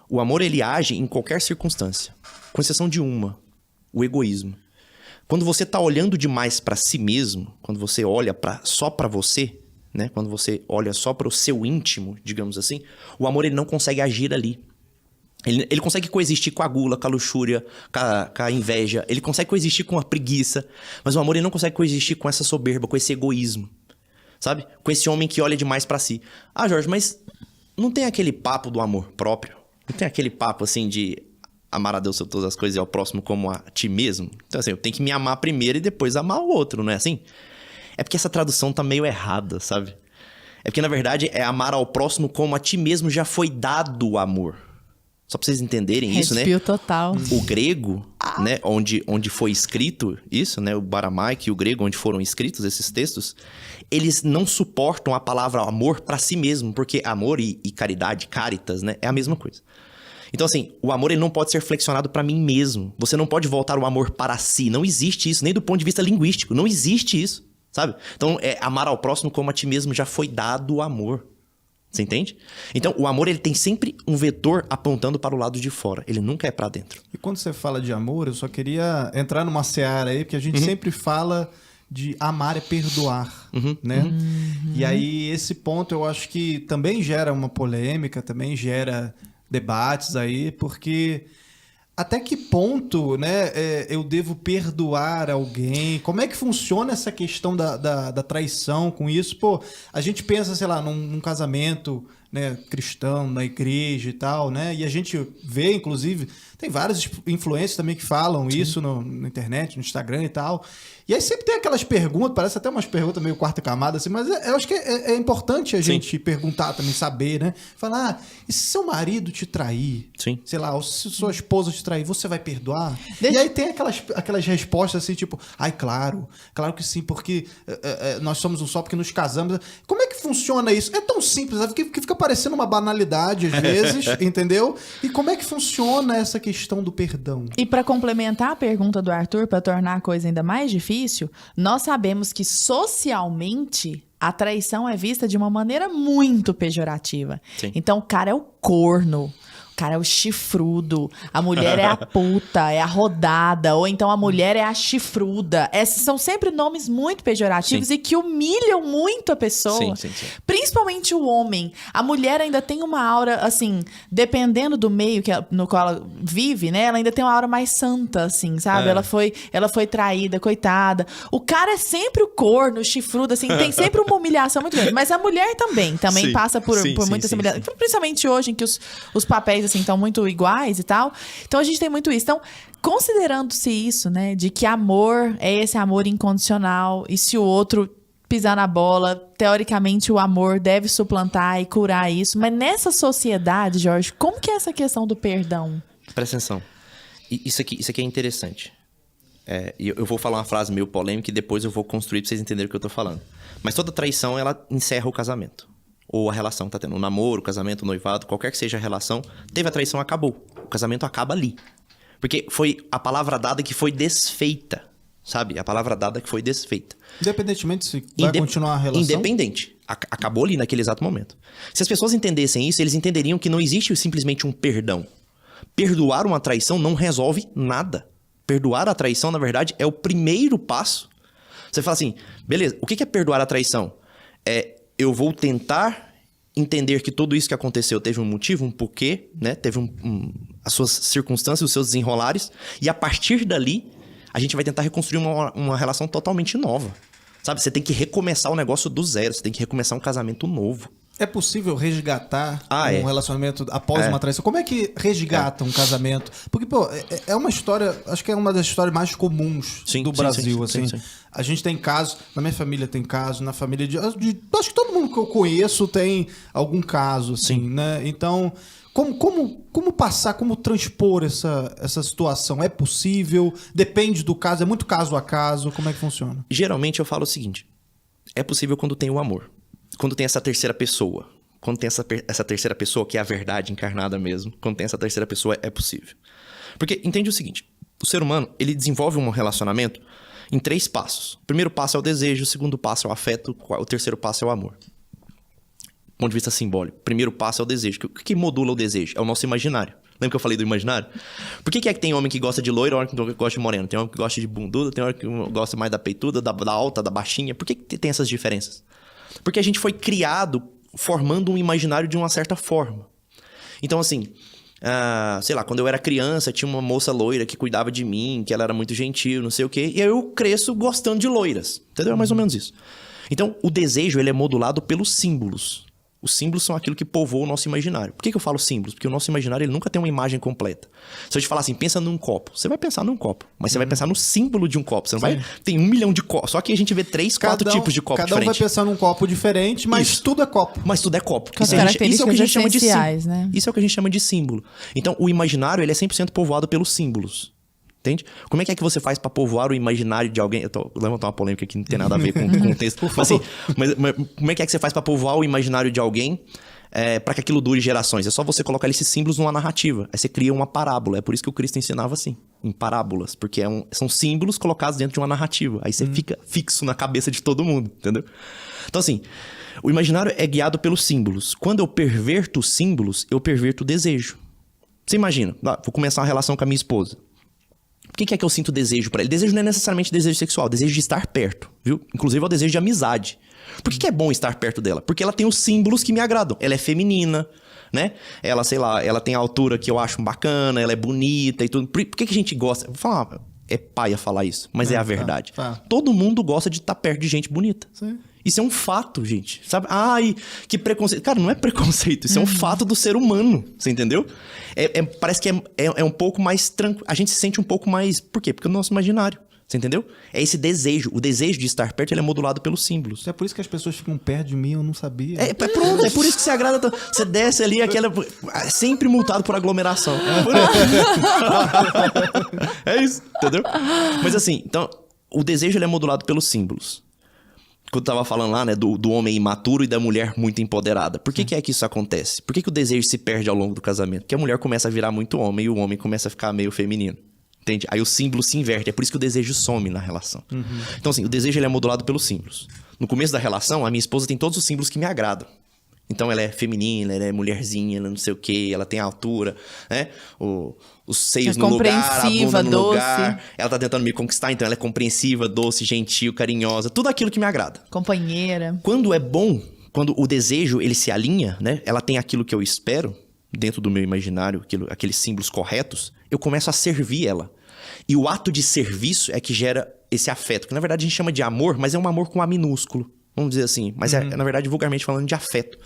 O amor, ele age em qualquer circunstância, com exceção de uma, o egoísmo. Quando você tá olhando demais para si mesmo, quando você olha só para você, né? Quando você olha só para o seu íntimo, digamos assim, o amor ele não consegue agir ali. Ele consegue coexistir com a gula, com a luxúria, com a inveja. Ele consegue coexistir com a preguiça. Mas o amor ele não consegue coexistir com essa soberba, com esse egoísmo. Sabe? Com esse homem que olha demais pra si. Ah, Jorge, mas não tem aquele papo do amor próprio? Não tem aquele papo assim de amar a Deus sobre todas as coisas e ao próximo como a ti mesmo? Então assim, eu tenho que me amar primeiro e depois amar o outro, não é assim? É porque essa tradução tá meio errada, sabe? É porque na verdade é amar ao próximo como a ti mesmo já foi dado o amor. Só pra vocês entenderem isso, né? Respiro total. O grego, né? Onde foi escrito isso, né? O Baramaico e o grego, onde foram escritos esses textos, eles não suportam a palavra amor pra si mesmo, porque amor e caridade, caritas, né? É a mesma coisa. Então, assim, o amor ele não pode ser flexionado pra mim mesmo. Você não pode voltar o amor para si. Não existe isso, nem do ponto de vista linguístico. Não existe isso, sabe? Então, amar ao próximo como a ti mesmo já foi dado o amor. Você entende? Então, o amor ele tem sempre um vetor apontando para o lado de fora. Ele nunca é para dentro. E quando você fala de amor, eu só queria entrar numa seara aí, porque a gente sempre fala de amar é perdoar, né? E aí, esse ponto eu acho que também gera uma polêmica, também gera debates aí, porque até que ponto, né, eu devo perdoar alguém? Como é que funciona essa questão da traição com isso? Pô, a gente pensa, sei lá, num casamento, né, cristão, na igreja e tal, né? E a gente vê, inclusive, tem vários influencers também que falam isso na internet, no Instagram e tal. E aí sempre tem aquelas perguntas, parece até umas perguntas meio quarta camada, assim, mas eu acho que é importante a gente perguntar também, saber, né? Falar, e se seu marido te trair? Sim. Sei lá, ou se sua esposa te trair, você vai perdoar? E aí tem aquelas respostas assim, tipo, ai, claro que sim, porque nós somos um só porque nos casamos. Como é que funciona isso? É tão simples, que fica parecendo uma banalidade às vezes, entendeu? E como é que funciona essa questão do perdão? E para complementar a pergunta do Arthur, para tornar a coisa ainda mais difícil, nós sabemos que socialmente a traição é vista de uma maneira muito pejorativa. Sim. Então o cara é o corno, o cara é o chifrudo, a mulher é a puta, é a rodada, ou então a mulher é a chifruda. Esses são sempre nomes muito pejorativos. Sim. E que humilham muito a pessoa. Sim. Principalmente o homem. A mulher ainda tem uma aura, assim, dependendo do meio no qual ela vive, né? Ela ainda tem uma aura mais santa, assim, sabe? Ela foi traída, coitada. O cara é sempre o corno, o chifrudo, assim, tem sempre uma humilhação muito grande. Mas a mulher também sim, passa por muita humilhação. Principalmente hoje, em que os papéis assim, estão muito iguais e tal. Então, a gente tem muito isso. Então, considerando-se isso, né, de que amor é esse amor incondicional, e se o outro pisar na bola. Teoricamente, o amor deve suplantar e curar isso. Mas nessa sociedade, Jorge, como que é essa questão do perdão? Presta atenção. Isso aqui é interessante. Eu vou falar uma frase meio polêmica e depois eu vou construir pra vocês entenderem o que eu tô falando. Mas toda traição, ela encerra o casamento. Ou a relação, tá tendo um namoro, casamento, noivado, qualquer que seja a relação, teve a traição, acabou. O casamento acaba ali. Porque foi a palavra dada que foi desfeita, sabe? A palavra dada que foi desfeita. Independentemente se vai continuar a relação? Independente. Acabou ali naquele exato momento. Se as pessoas entendessem isso, eles entenderiam que não existe simplesmente um perdão. Perdoar uma traição não resolve nada. Perdoar a traição, na verdade, é o primeiro passo. Você fala assim, beleza, o que é perdoar a traição? Eu vou tentar entender que tudo isso que aconteceu teve um motivo, um porquê, né? Teve as suas circunstâncias, os seus desenrolares. E a partir dali, a gente vai tentar reconstruir uma relação totalmente nova. Sabe? Você tem que recomeçar o negócio do zero. Você tem que recomeçar um casamento novo. É possível resgatar um relacionamento após uma traição? Como é que resgata um casamento? Porque, pô, é uma história... Acho que é uma das histórias mais comuns do Brasil, assim. Sim. A gente tem casos... Na minha família tem casos. Na família acho que todo mundo que eu conheço tem algum caso, assim, né? Então, como passar, como transpor essa situação? É possível? Depende do caso? É muito caso a caso? Como é que funciona? Geralmente eu falo o seguinte. É possível quando tem o amor. Quando tem essa terceira pessoa. Quando tem essa terceira pessoa, que é a verdade encarnada mesmo. Quando tem essa terceira pessoa, é possível. Porque, entende o seguinte. O ser humano, ele desenvolve um relacionamento em 3 passos. O primeiro passo é o desejo. O segundo passo é o afeto. O terceiro passo é o amor. Do ponto de vista simbólico. O primeiro passo é o desejo. O que modula o desejo? É o nosso imaginário. Lembra que eu falei do imaginário? Por que é que tem homem que gosta de loiro e homem que gosta de moreno? Tem homem que gosta de bunduda, tem homem que gosta mais da peituda, da alta, da baixinha. Por que tem essas diferenças? Porque a gente foi criado formando um imaginário de uma certa forma. Então, assim, sei lá, quando eu era criança, tinha uma moça loira que cuidava de mim, que ela era muito gentil, não sei o quê. E aí eu cresço gostando de loiras. Entendeu? É mais ou menos isso. Então, o desejo, ele é modulado pelos símbolos. Os símbolos são aquilo que povoa o nosso imaginário. Por que eu falo símbolos? Porque o nosso imaginário ele nunca tem uma imagem completa. Se eu te falar assim, pensa num copo. Você vai pensar num copo. Mas você vai pensar no símbolo de um copo. Você não vai... Tem 1 milhão de copos. Só que a gente vê 3, 4 tipos de copo diferentes. Cada um vai pensar num copo diferente, mas tudo é copo. Mas tudo é copo. Com as características essenciais, né? Isso é o que a gente chama de símbolo. Então, o imaginário ele é 100% povoado pelos símbolos. Entende? Como é que você faz pra povoar o imaginário de alguém? Eu tô levantando uma polêmica que não tem nada a ver com o texto. Mas, assim, mas como é que você faz pra povoar o imaginário de alguém para que aquilo dure gerações? É só você colocar esses símbolos numa narrativa. Aí você cria uma parábola. É por isso que o Cristo ensinava assim, em parábolas. Porque são símbolos colocados dentro de uma narrativa. Aí você fica fixo na cabeça de todo mundo, entendeu? Então assim, o imaginário é guiado pelos símbolos. Quando eu perverto os símbolos, eu perverto o desejo. Você imagina, vou começar uma relação com a minha esposa. Por que é que eu sinto desejo pra ele? Desejo não é necessariamente desejo sexual, desejo de estar perto, viu? Inclusive é o desejo de amizade. Por que é bom estar perto dela? Porque ela tem os símbolos que me agradam. Ela é feminina, né? Ela, sei lá, ela tem a altura que eu acho bacana, ela é bonita e tudo. Por que a gente gosta? Vou falar, é paia falar isso, mas é a verdade. Todo mundo gosta de estar perto de gente bonita. Sim. Isso é um fato, gente. Sabe? Ai, que preconceito. Cara, não é preconceito. Isso é um fato do ser humano. Você entendeu? Parece que é um pouco mais tranquilo. A gente se sente um pouco mais... Por quê? Porque é o nosso imaginário. Você entendeu? É esse desejo. O desejo de estar perto, ele é modulado pelos símbolos. É por isso que as pessoas ficam perto de mim, eu não sabia. Pronto, é por isso que você agrada... Você desce ali, sempre multado por aglomeração. É isso, entendeu? Mas assim, então... O desejo, ele é modulado pelos símbolos. Quando eu tava falando lá, né, do homem imaturo e da mulher muito empoderada. Por que é que isso acontece? Por que o desejo se perde ao longo do casamento? Porque a mulher começa a virar muito homem e o homem começa a ficar meio feminino. Entende? Aí o símbolo se inverte. É por isso que o desejo some na relação. Então, assim, o desejo ele é modulado pelos símbolos. No começo da relação, a minha esposa tem todos os símbolos que me agradam. Então, ela é feminina, ela é mulherzinha, ela não sei o quê, ela tem a altura, né? Os seios no lugar, a bunda no lugar. Ela tá tentando me conquistar, então ela é compreensiva, doce, gentil, carinhosa. Tudo aquilo que me agrada. Companheira. Quando é bom, quando o desejo, ele se alinha, né? Ela tem aquilo que eu espero, dentro do meu imaginário, aqueles símbolos corretos, eu começo a servir ela. E o ato de serviço é que gera esse afeto, que na verdade a gente chama de amor, mas é um amor com A minúsculo. Vamos dizer assim. Mas é, na verdade, vulgarmente falando de afeto.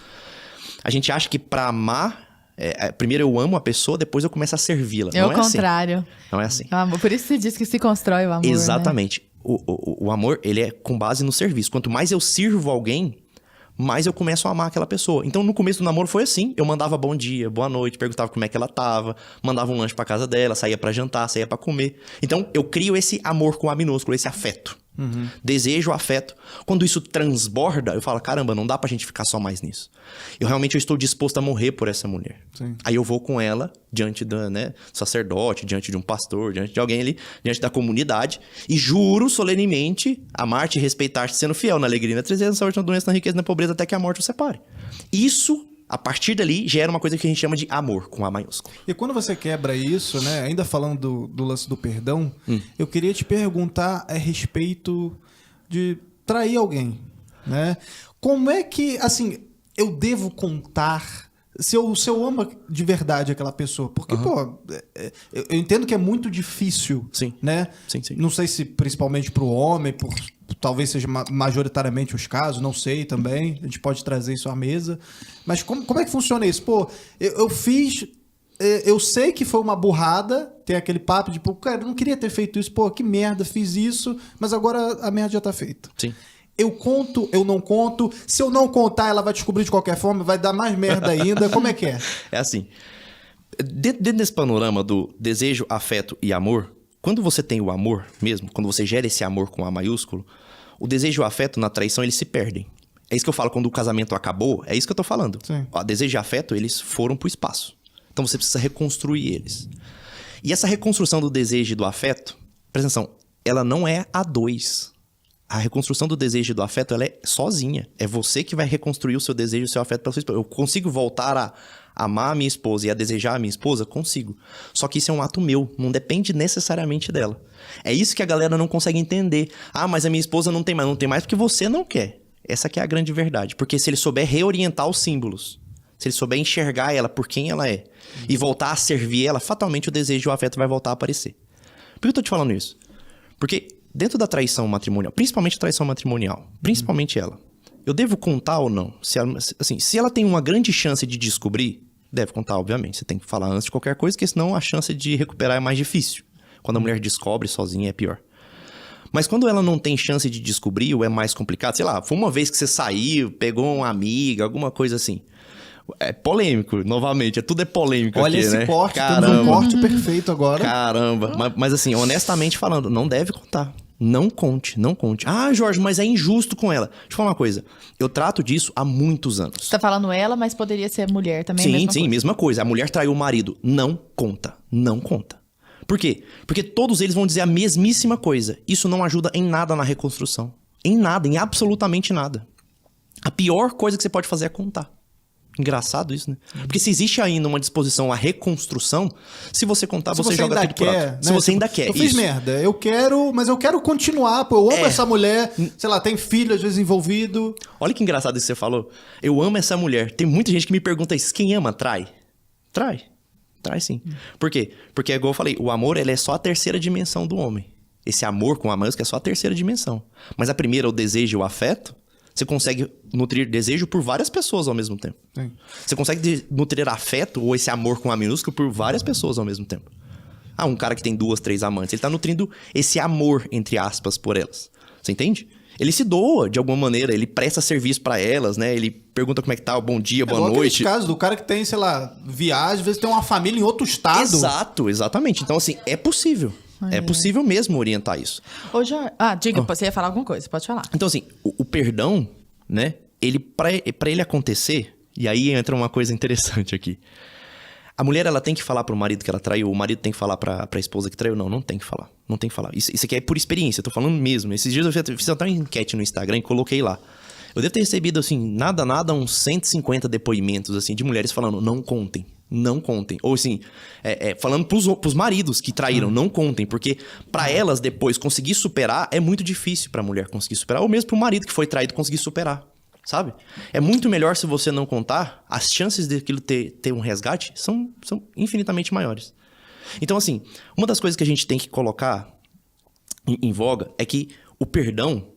A gente acha que pra amar... primeiro eu amo a pessoa, depois eu começo a servi-la. É o contrário. Assim. Não é assim. Por isso você diz que se constrói o amor, exatamente. Né? o amor, ele é com base no serviço. Quanto mais eu sirvo alguém, mais eu começo a amar aquela pessoa. Então, no começo do namoro foi assim. Eu mandava bom dia, boa noite, perguntava como é que ela tava, mandava um lanche pra casa dela, saía pra jantar, saía pra comer. Então, eu crio esse amor com A minúsculo, esse afeto. Desejo, afeto. Quando isso transborda, eu falo, caramba, não dá pra gente ficar só mais nisso. Eu estou disposto a morrer por essa mulher. Sim. Aí eu vou com ela diante do sacerdote, diante de um pastor, diante de alguém ali, diante da comunidade, e juro solenemente amar-te e respeitar-te, sendo fiel na alegria, na tristeza, na saúde, na doença, na riqueza, na pobreza, até que a morte o separe. Isso, a partir dali, gera uma coisa que a gente chama de amor, com A maiúsculo. E quando você quebra isso, né? Ainda falando do lance do perdão, eu queria te perguntar a respeito de trair alguém, né? Como é que, assim, eu devo contar se eu amo de verdade aquela pessoa? Porque, pô, eu entendo que é muito difícil, Sim. né? Sim, sim. Não sei se principalmente pro homem, talvez seja majoritariamente os casos, não sei também. A gente pode trazer isso à mesa. Mas como é que funciona isso? Pô, eu fiz... Eu sei que foi uma burrada, tem aquele papo de, pô, cara, eu não queria ter feito isso, pô, que merda, fiz isso, mas agora a merda já tá feita. Sim. Eu conto, eu não conto. Se eu não contar, ela vai descobrir de qualquer forma, vai dar mais merda ainda. Como é que é? É assim, dentro desse panorama do desejo, afeto e amor, quando você tem o amor mesmo, quando você gera esse amor com A maiúsculo, o desejo e o afeto na traição, eles se perdem. É isso que eu falo, quando o casamento acabou, é isso que eu tô falando. Sim. O desejo e afeto, eles foram pro espaço. Então você precisa reconstruir eles. E essa reconstrução do desejo e do afeto, presta atenção, ela não é a dois. A reconstrução do desejo e do afeto, ela é sozinha. É você que vai reconstruir o seu desejo e o seu afeto pela sua esposa. Eu consigo voltar a amar a minha esposa e a desejar a minha esposa? Consigo. Só que isso é um ato meu, não depende necessariamente dela. É isso que a galera não consegue entender. Ah, mas a minha esposa não tem mais. Não tem mais porque você não quer. Essa que é a grande verdade. Porque se ele souber reorientar os símbolos, se ele souber enxergar ela por quem ela é e voltar a servir ela, fatalmente o desejo e o afeto vai voltar a aparecer. Por que eu tô te falando isso? Porque dentro da traição matrimonial, principalmente a traição matrimonial, principalmente ela, eu devo contar ou não? Se ela tem uma grande chance de descobrir, deve contar, obviamente. Você tem que falar antes de qualquer coisa, porque senão a chance de recuperar é mais difícil. Quando a mulher descobre sozinha é pior. Mas quando ela não tem chance de descobrir, ou é mais complicado, sei lá, foi uma vez que você saiu, pegou uma amiga, alguma coisa assim. É polêmico, novamente, tudo é polêmico. Olha aqui, esse né? corte, Caramba. temos um corte perfeito agora. Caramba, mas assim, honestamente falando, não deve contar. Não conte, não conte. Ah, Jorge, mas é injusto com ela. Deixa eu falar uma coisa. Eu trato disso há muitos anos. Você tá falando ela, mas poderia ser mulher também, Sim, mesma coisa. A mulher traiu o marido. Não conta, não conta. Por quê? Porque todos eles vão dizer a mesmíssima coisa. Isso não ajuda em nada na reconstrução. Em nada, em absolutamente nada. A pior coisa que você pode fazer é contar. Engraçado isso, né? Porque se existe ainda uma disposição à reconstrução, se você contar, você joga tudo por alto. Se você ainda quer, eu fiz merda, eu quero, mas eu quero continuar, pô, eu amo essa mulher, sei lá, tem filho às vezes envolvido. Olha que engraçado isso que você falou. Eu amo essa mulher. Tem muita gente que me pergunta isso, quem ama, trai? Trai. Trai sim. Por quê? Porque, igual eu falei, o amor ele é só a terceira dimensão do homem. Esse amor com a mãe é só a terceira dimensão. Mas a primeira, o desejo e o afeto, você consegue nutrir desejo por várias pessoas ao mesmo tempo. Sim. Você consegue nutrir afeto ou esse amor com A minúsculo por várias pessoas ao mesmo tempo. Ah, um cara que tem 2, 3 amantes, ele tá nutrindo esse amor, entre aspas, por elas. Você entende? Ele se doa de alguma maneira, ele presta serviço pra elas, né? Ele pergunta como é que tá, bom dia, boa noite. É caso do cara que tem, sei lá, viagem, às vezes tem uma família em outro estado. Exato, exatamente. Então, assim, é possível. É possível mesmo orientar isso. Ô, Jorge... diga, você ia falar alguma coisa, pode falar. Então, assim, o perdão, né? Ele, pra ele acontecer, e aí entra uma coisa interessante aqui. A mulher, ela tem que falar pro marido que ela traiu, o marido tem que falar pra esposa que traiu. Não, não tem que falar. Não tem que falar. Isso aqui é por experiência, eu tô falando mesmo. Esses dias eu fiz até uma enquete no Instagram e coloquei lá. Eu devo ter recebido, assim, nada, uns 150 depoimentos, assim, de mulheres falando, não contem. Não contem. Ou assim, falando pros maridos que traíram, não contem. Porque pra elas depois conseguir superar é muito difícil pra mulher conseguir superar. Ou mesmo pro marido que foi traído conseguir superar. Sabe? É muito melhor se você não contar, as chances daquilo ter um resgate são infinitamente maiores. Então, assim, uma das coisas que a gente tem que colocar em voga é que o perdão,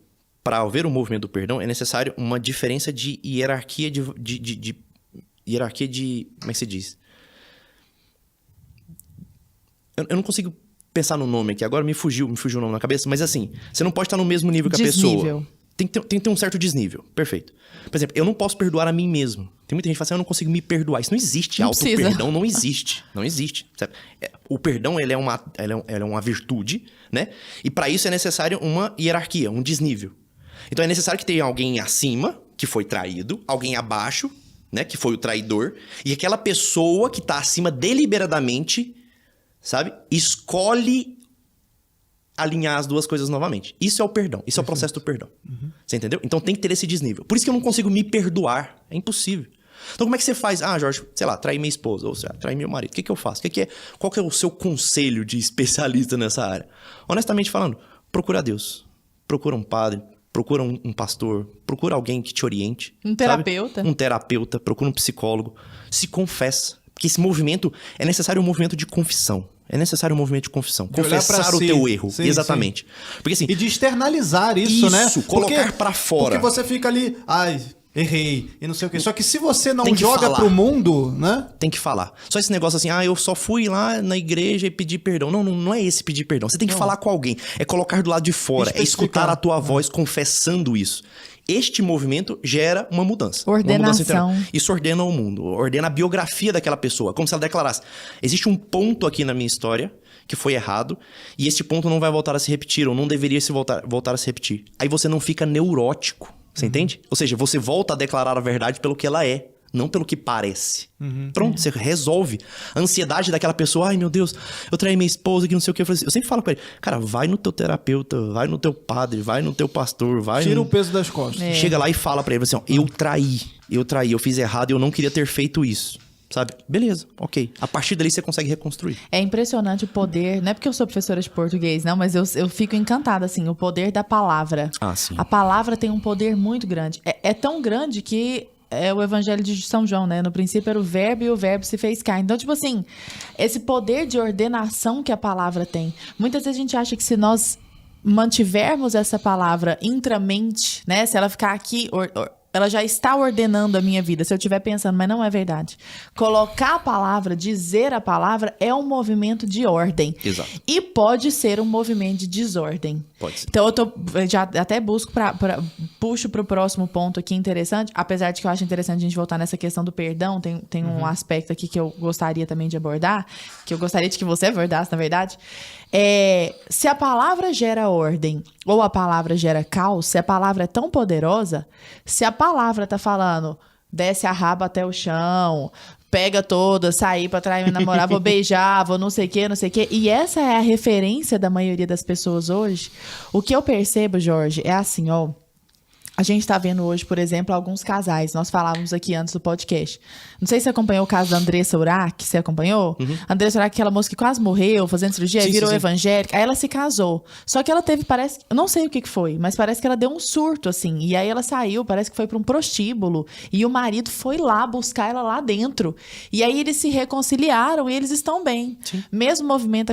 para haver o movimento do perdão, é necessário uma diferença de hierarquia hierarquia de... Como é que se diz? Eu não consigo pensar no nome aqui. Agora me fugiu o nome na cabeça. Mas assim, você não pode estar no mesmo nível que a Desnível. pessoa. Tem que ter um certo desnível. Perfeito. Por exemplo, eu não posso perdoar a mim mesmo. Tem muita gente que fala assim, eu não consigo me perdoar. Isso não existe. Não Auto-perdão não existe. Não existe. Sabe? O perdão, ele é uma virtude, né? E para isso é necessário uma hierarquia, um desnível. Então é necessário que tenha alguém acima, que foi traído, alguém abaixo, né? Que foi o traidor. E aquela pessoa que tá acima deliberadamente, sabe? Escolhe alinhar as duas coisas novamente. Isso é o perdão. Isso é o processo do perdão. Você entendeu? Então tem que ter esse desnível. Por isso que eu não consigo me perdoar. É impossível. Então como é que você faz? Ah, Jorge, sei lá, traí minha esposa, ou sei lá, traí meu marido. O que eu faço? Qual que é o seu conselho de especialista nessa área? Honestamente falando, procura Deus. Procura um padre. Procura um pastor. Procura alguém que te oriente. Um terapeuta. Sabe? Um terapeuta. Procura um psicólogo. Se confessa. Porque esse movimento... É necessário um movimento de confissão. É necessário um movimento de confissão. De olhar pra Confessar o si. teu erro. Sim, Exatamente. sim. Porque assim... E de externalizar isso, né? Colocar pra fora. Porque você fica ali, ai, errei, e não sei o quê. Só que se você não Tem que joga falar. pro mundo, né? Tem que falar. Só esse negócio assim, eu só fui lá na igreja e pedi perdão. Não é esse pedir perdão. Você tem que falar com alguém. É colocar do lado de fora. É escutar a tua voz confessando isso. Este movimento gera uma mudança. Ordenação. Uma mudança. Isso ordena o mundo. Ordena a biografia daquela pessoa. Como se ela declarasse, existe um ponto aqui na minha história que foi errado, e este ponto não vai voltar a se repetir, ou não deveria voltar a se repetir. Aí você não fica neurótico. Você entende? Ou seja, você volta a declarar a verdade pelo que ela é, não pelo que parece. Pronto, você resolve. A ansiedade daquela pessoa, ai meu Deus, eu traí minha esposa, que não sei o que. Eu sempre falo pra ele, cara, vai no teu terapeuta, vai no teu padre, vai no teu pastor, vai Tira no... o peso das costas. Chega lá e fala pra ele assim, ó, eu traí, eu fiz errado, eu não queria ter feito isso. Sabe? Beleza, ok. A partir dali você consegue reconstruir. É impressionante o poder, não é porque eu sou professora de português, não, mas eu fico encantada, assim, o poder da palavra. Ah, sim. A palavra tem um poder muito grande. É tão grande que é o Evangelho de São João, né? No princípio era o verbo e o verbo se fez carne. Então, tipo assim, esse poder de ordenação que a palavra tem. Muitas vezes a gente acha que se nós mantivermos essa palavra intramente, né? Se ela ficar aqui... ela já está ordenando a minha vida, se eu estiver pensando, mas não é verdade. Colocar a palavra, dizer a palavra, é um movimento de ordem. Exato. E pode ser um movimento de desordem. Pode ser. Então, eu já até busco, puxo para o próximo ponto aqui interessante, apesar de que eu acho interessante a gente voltar nessa questão do perdão, tem um aspecto aqui que eu gostaria também de abordar, que eu gostaria de que você abordasse, na verdade. Se a palavra gera ordem ou a palavra gera caos, se a palavra é tão poderosa, se a palavra tá falando, desce a raba até o chão, pega toda, sair pra trair meu namorado, vou beijar, vou não sei o quê, e essa é a referência da maioria das pessoas hoje, o que eu percebo, Jorge, é assim, ó, a gente tá vendo hoje, por exemplo, alguns casais. Nós falávamos aqui antes do podcast. Não sei se você acompanhou o caso da Andressa Urach. Você acompanhou? A Andressa Urach, aquela moça que quase morreu fazendo cirurgia, Sim, virou sim. evangélica. Aí ela se casou. Só que ela teve, parece... Eu não sei o que foi, mas parece que ela deu um surto, assim. E aí ela saiu, parece que foi pra um prostíbulo. E o marido foi lá buscar ela lá dentro. E aí eles se reconciliaram e eles estão bem. Sim. Mesmo movimento...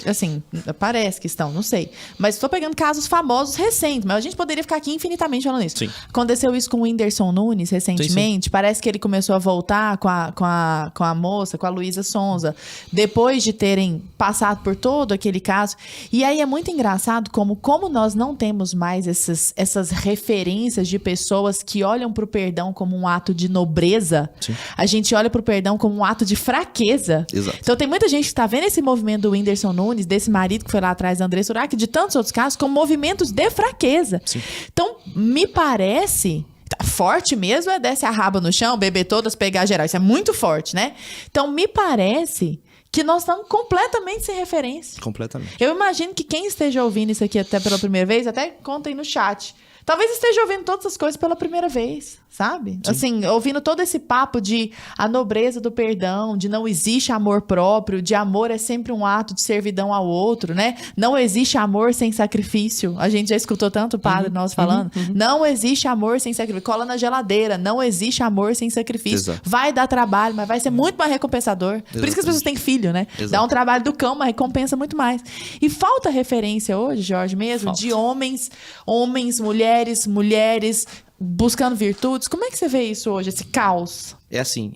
Assim, parece que estão, não sei. Mas estou pegando casos famosos recentes. Mas a gente poderia ficar aqui infinitamente falando isso. Sim. Aconteceu isso com o Whindersson Nunes recentemente. Sim. Parece que ele começou a voltar com a moça, com a Luísa Sonza, depois de terem passado por todo aquele caso. E aí é muito engraçado como nós não temos mais essas referências de pessoas que olham pro perdão como um ato de nobreza. Sim. A gente olha pro perdão como um ato de fraqueza. Exato. Então tem muita gente que tá vendo esse movimento do Whindersson Nunes, desse marido que foi lá atrás da Andressa Urach, de tantos outros casos, como movimentos de fraqueza. Sim. Então, me parece... Forte mesmo é desce a raba no chão, beber todas, pegar geral. Isso é muito forte, né? Então, me parece que nós estamos completamente sem referência. Completamente. Eu imagino que quem esteja ouvindo isso aqui até pela primeira vez, até conta aí no chat. Talvez esteja ouvindo todas essas coisas pela primeira vez, sabe? Sim. Assim, ouvindo todo esse papo de a nobreza do perdão, de não existe amor próprio, de amor é sempre um ato de servidão ao outro, né? Não existe amor sem sacrifício. A gente já escutou tanto o padre nosso falando. Não existe amor sem sacrifício. Cola na geladeira. Não existe amor sem sacrifício. Exato. Vai dar trabalho, mas vai ser muito mais recompensador. Por isso que as pessoas têm filho, né? Exato. Dá um trabalho do cão, mas recompensa muito mais. E falta referência hoje, Jorge, mesmo, Falta. de homens, mulheres buscando virtudes. Como é que você vê isso hoje, esse caos? É assim,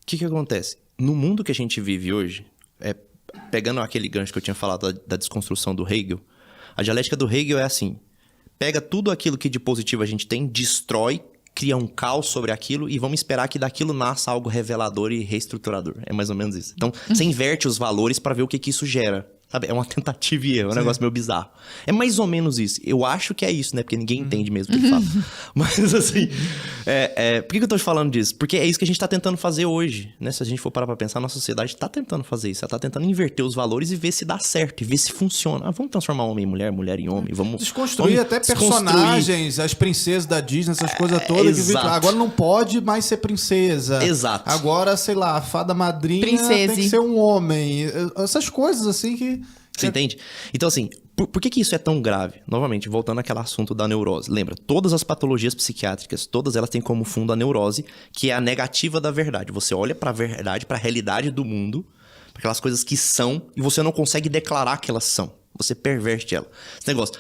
o que acontece? No mundo que a gente vive hoje, pegando aquele gancho que eu tinha falado da desconstrução do Hegel, a dialética do Hegel é assim, pega tudo aquilo que de positivo a gente tem, destrói, cria um caos sobre aquilo e vamos esperar que daquilo nasça algo revelador e reestruturador. É mais ou menos isso. Então, você inverte os valores pra ver o que isso gera. Sabe? É uma tentativa e erro, é um negócio meio bizarro. É mais ou menos isso. Eu acho que é isso, né? Porque ninguém entende mesmo o que ele fala. Mas, assim, por que eu tô te falando disso? Porque é isso que a gente tá tentando fazer hoje, né? Se a gente for parar pra pensar, a nossa sociedade tá tentando fazer isso. Ela tá tentando inverter os valores e ver se dá certo, e ver se funciona. Vamos transformar homem em mulher, mulher em homem. Vamos desconstruir até personagens, as princesas da Disney, essas coisas todas. Que agora não pode mais ser princesa. Exato. Agora, sei lá, a fada madrinha Princesa. tem que ser um homem. Essas coisas, assim, que... Você entende? Então, assim, por que isso é tão grave? Novamente, voltando àquele assunto da neurose. Lembra, todas as patologias psiquiátricas, todas elas têm como fundo a neurose, que é a negativa da verdade. Você olha pra verdade, pra realidade do mundo, pra aquelas coisas que são, e você não consegue declarar que elas são. Você perverte ela. Esse negócio,